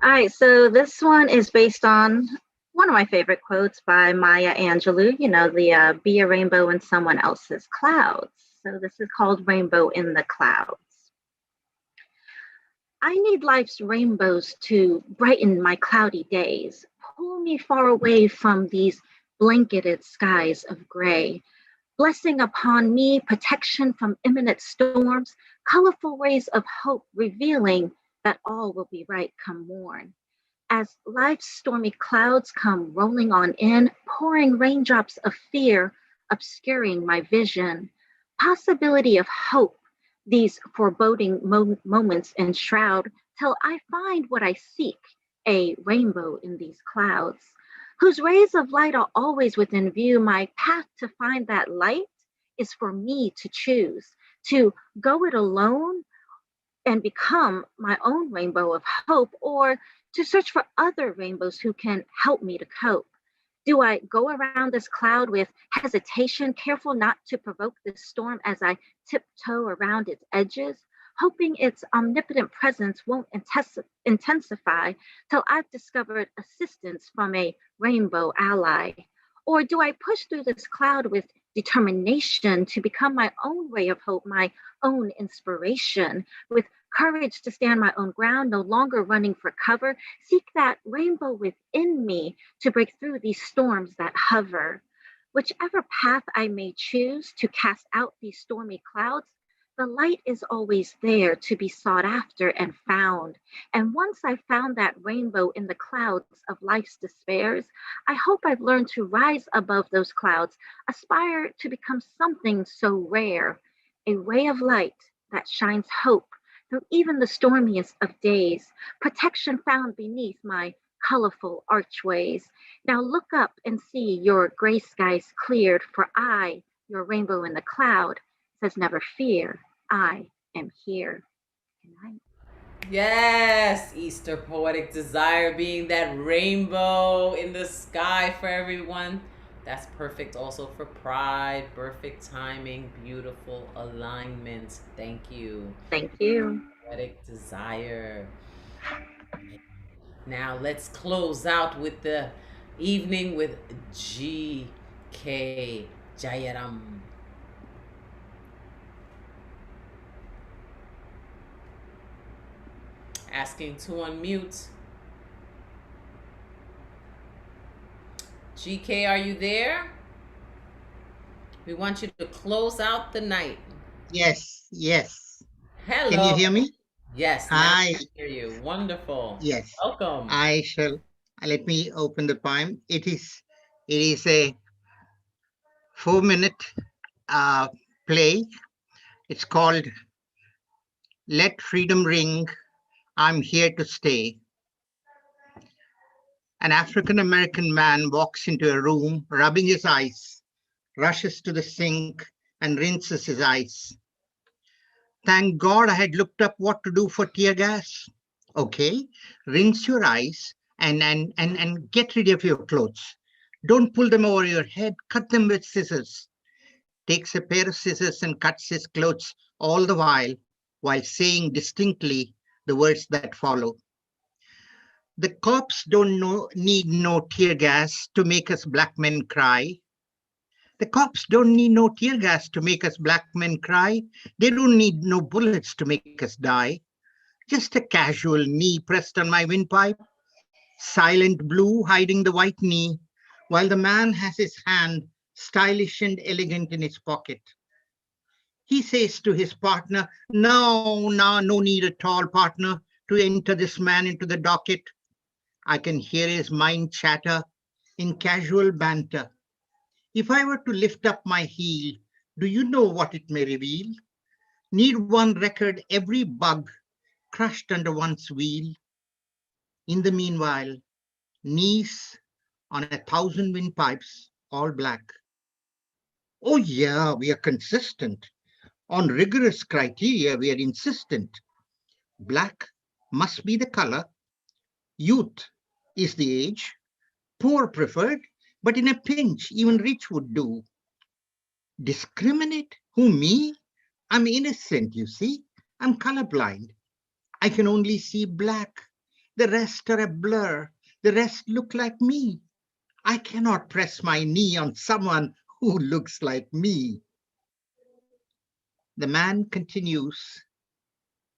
All right, so this one is based on one of my favorite quotes by Maya Angelou, you know, the be a rainbow in someone else's clouds. So this is called Rainbow in the Clouds. I need life's rainbows to brighten my cloudy days, pull me far away from these blanketed skies of gray, blessing upon me protection from imminent storms, colorful rays of hope revealing that all will be right come morn. As life's stormy clouds come rolling on in, pouring raindrops of fear, obscuring my vision, possibility of hope, these foreboding moments enshroud till I find what I seek, a rainbow in these clouds, whose rays of light are always within view. My path to find that light is for me to choose, to go it alone and become my own rainbow of hope, or to search for other rainbows who can help me to cope. Do I go around this cloud with hesitation, careful not to provoke this storm as I tiptoe around its edges, hoping its omnipotent presence won't intensify till I've discovered assistance from a rainbow ally? Or do I push through this cloud with determination to become my own ray of hope, my own inspiration, with courage to stand my own ground, no longer running for cover, seek that rainbow within me to break through these storms that hover? Whichever path I may choose to cast out these stormy clouds, the light is always there to be sought after and found. And once I've found that rainbow in the clouds of life's despairs, I hope I've learned to rise above those clouds, aspire to become something so rare, a ray of light that shines hope through even the stormiest of days, protection found beneath my colorful archways. Now look up and see your gray skies cleared, for I, your rainbow in the cloud, says never fear, I am here. Good night. Yes, Easter Poetic Desire being that rainbow in the sky for everyone. That's perfect also for Pride. Perfect timing, beautiful alignment. Thank you. Thank you. Poetic Desire. Now let's close out with the evening with GK Jayaram. Asking to unmute. GK, are you there? We want you to close out the night. Yes, yes. Hello. Can you hear me? Yes, now I I, can hear you. Wonderful. yes, Welcome. I shall, let me open the poem. It is a 4-minute play. It's called Let Freedom Ring, I'm Here to Stay. An African-American man walks into a room, rubbing his eyes, rushes to the sink and rinses his eyes. Thank God I had looked up what to do for tear gas. Okay, rinse your eyes and get rid of your clothes. Don't pull them over your head, cut them with scissors. Takes a pair of scissors and cuts his clothes all the while saying distinctly the words that follow. The cops don't need no tear gas to make us black men cry. The cops don't need no tear gas to make us black men cry. They don't need no bullets to make us die. Just a casual knee pressed on my windpipe, silent blue hiding the white knee, while the man has his hand stylish and elegant in his pocket. He says to his partner, no need at all, partner, to enter this man into the docket. I can hear his mind chatter in casual banter. If I were to lift up my heel, do you know what it may reveal? Need one record every bug crushed under one's wheel. In the meanwhile, knees on 1,000 windpipes, all black. Oh yeah, we are consistent. On rigorous criteria, we are insistent. Black must be the color. Youth is the age. Poor preferred, but in a pinch, even rich would do. Discriminate? Who, me? I'm innocent, you see. I'm colorblind. I can only see black. The rest are a blur. The rest look like me. I cannot press my knee on someone who looks like me. The man continues,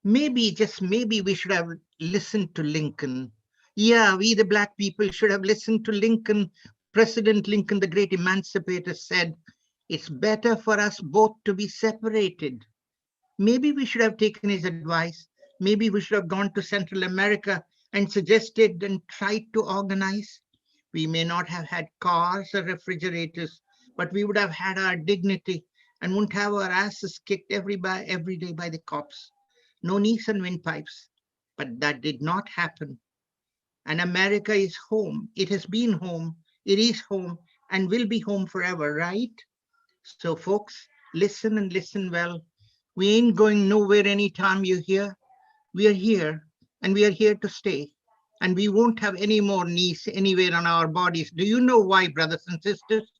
maybe, just maybe, we should have listened to Lincoln. Yeah, we the black people should have listened to Lincoln. President Lincoln, the great emancipator, said, it's better for us both to be separated. Maybe we should have taken his advice. Maybe we should have gone to Central America and suggested and tried to organize. We may not have had cars or refrigerators, but we would have had our dignity and wouldn't have our asses kicked every day by the cops. No knees and windpipes. But that did not happen. And America is home. It has been home. It is home and will be home forever, right? So folks, listen and listen well. We ain't going nowhere anytime you hear. We are here and we are here to stay. And we won't have any more knees anywhere on our bodies. Do you know why, brothers and sisters?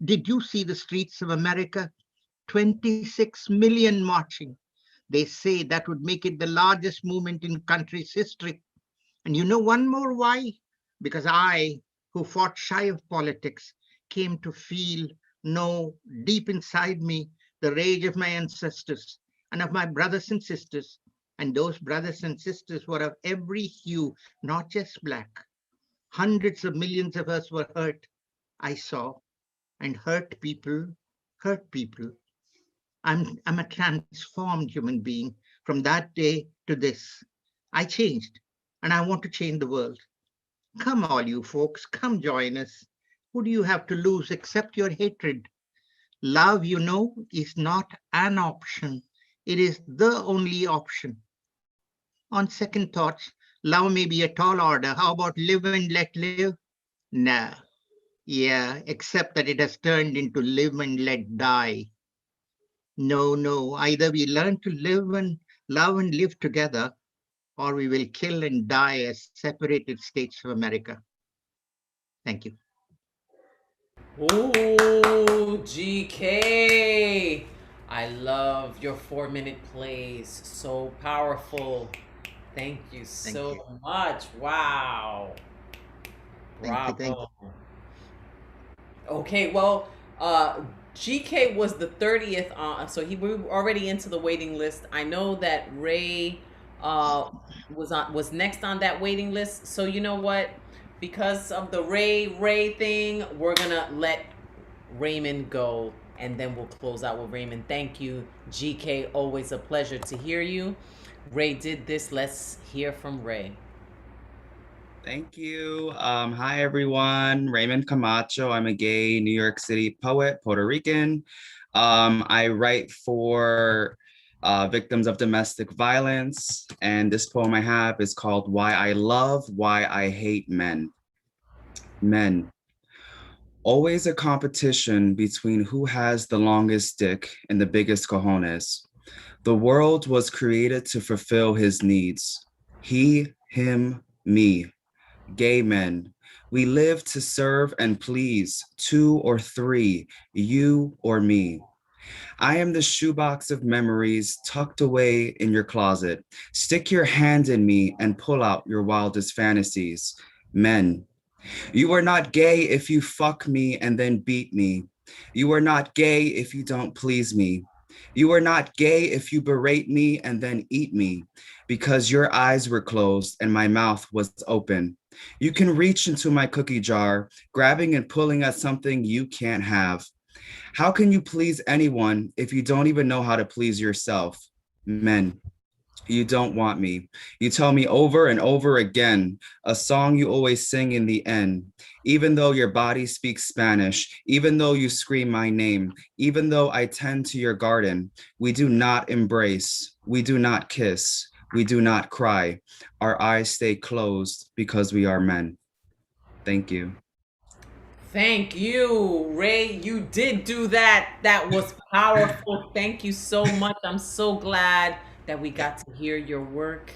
Did you see the streets of America? 26 million marching. They say that would make it the largest movement in country's history. And you know one more why? Because I, who fought shy of politics, came to feel, know deep inside me, the rage of my ancestors and of my brothers and sisters. And those brothers and sisters were of every hue, not just black. Hundreds of millions of us were hurt, I saw, and hurt people hurt people. I'm a transformed human being from that day to this. I changed, and I want to change the world. Come all you folks, come join us. Who do you have to lose except your hatred? Love, you know, is not an option. It is the only option. On second thoughts, love may be a tall order. How about live and let live? Nah. Yeah, except that it has turned into live and let die. No, either we learn to live and love and live together, or we will kill and die as separated states of America. Thank you. Ooh, GK. I love your 4-minute plays. So powerful. Thank you so much. Wow. Bravo. Thank you. Okay, well, GK was the 30th, so we were already into the waiting list. I know that Ray was next on that waiting list. So you know what? Because of the Ray thing, we're gonna let Raymond go and then we'll close out with Raymond. Thank you, GK. Always a pleasure to hear you. Ray did this. Let's hear from Ray. Thank you. Hi, everyone. Raymond Camacho. I'm a gay New York City poet, Puerto Rican. I write for victims of domestic violence. And this poem I have is called Why I Love, Why I Hate Men. Men. Always a competition between who has the longest dick and the biggest cojones. The world was created to fulfill his needs. He, him, me. Gay men. We live to serve and please, 2 or 3, you or me. I am the shoebox of memories tucked away in your closet. Stick your hand in me and pull out your wildest fantasies. Men. You are not gay if you fuck me and then beat me. You are not gay if you don't please me. You are not gay if you berate me and then eat me, because your eyes were closed and my mouth was open. You can reach into my cookie jar, grabbing and pulling at something you can't have. How can you please anyone if you don't even know how to please yourself? Men. You don't want me. You tell me over and over again, a song you always sing in the end. Even though your body speaks Spanish, even though you scream my name, even though I tend to your garden, we do not embrace, we do not kiss, we do not cry. Our eyes stay closed because we are men. Thank you. Thank you, Ray. You did do that. That was powerful. Thank you so much. I'm so glad that we got to hear your work.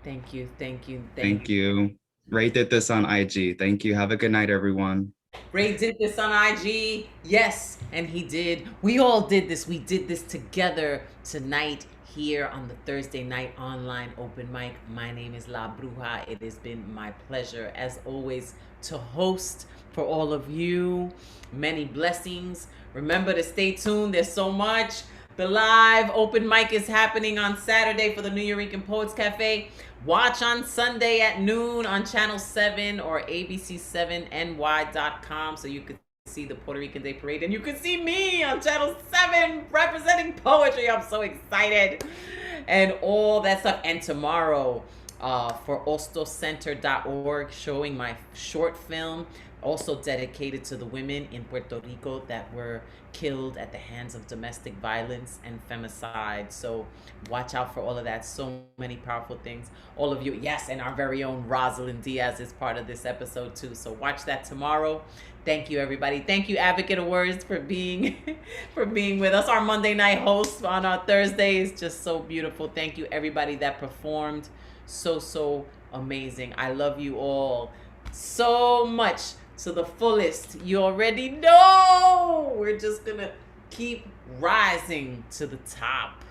Thank you, thank you, Thank you. Ray did this on IG. Thank you. Have a good night, everyone. Ray did this on IG. Yes, and he did. We all did this. We did this together tonight here on the Thursday night online open mic. My name is La Bruja. It has been my pleasure, as always, to host for all of you. Many blessings. Remember to stay tuned. There's so much. The live open mic is happening on Saturday for the New Eurekan Poets Cafe. Watch on Sunday at noon on Channel 7 or abc7ny.com so you could see the Puerto Rican Day Parade. And you can see me on Channel 7 representing poetry. I'm so excited. And all that stuff. And tomorrow for ostocenter.org, showing my short film, also dedicated to the women in Puerto Rico that were killed at the hands of domestic violence and femicide. So watch out for all of that. So many powerful things. All of you, yes, and our very own Rosalind Diaz is part of this episode too. So watch that tomorrow. Thank you, everybody. Thank you, Advocate of Words, for being with us. Our Monday night host on our Thursdays, just so beautiful. Thank you, everybody that performed. So amazing. I love you all so much. To the fullest. You already know. We're just gonna keep rising to the top.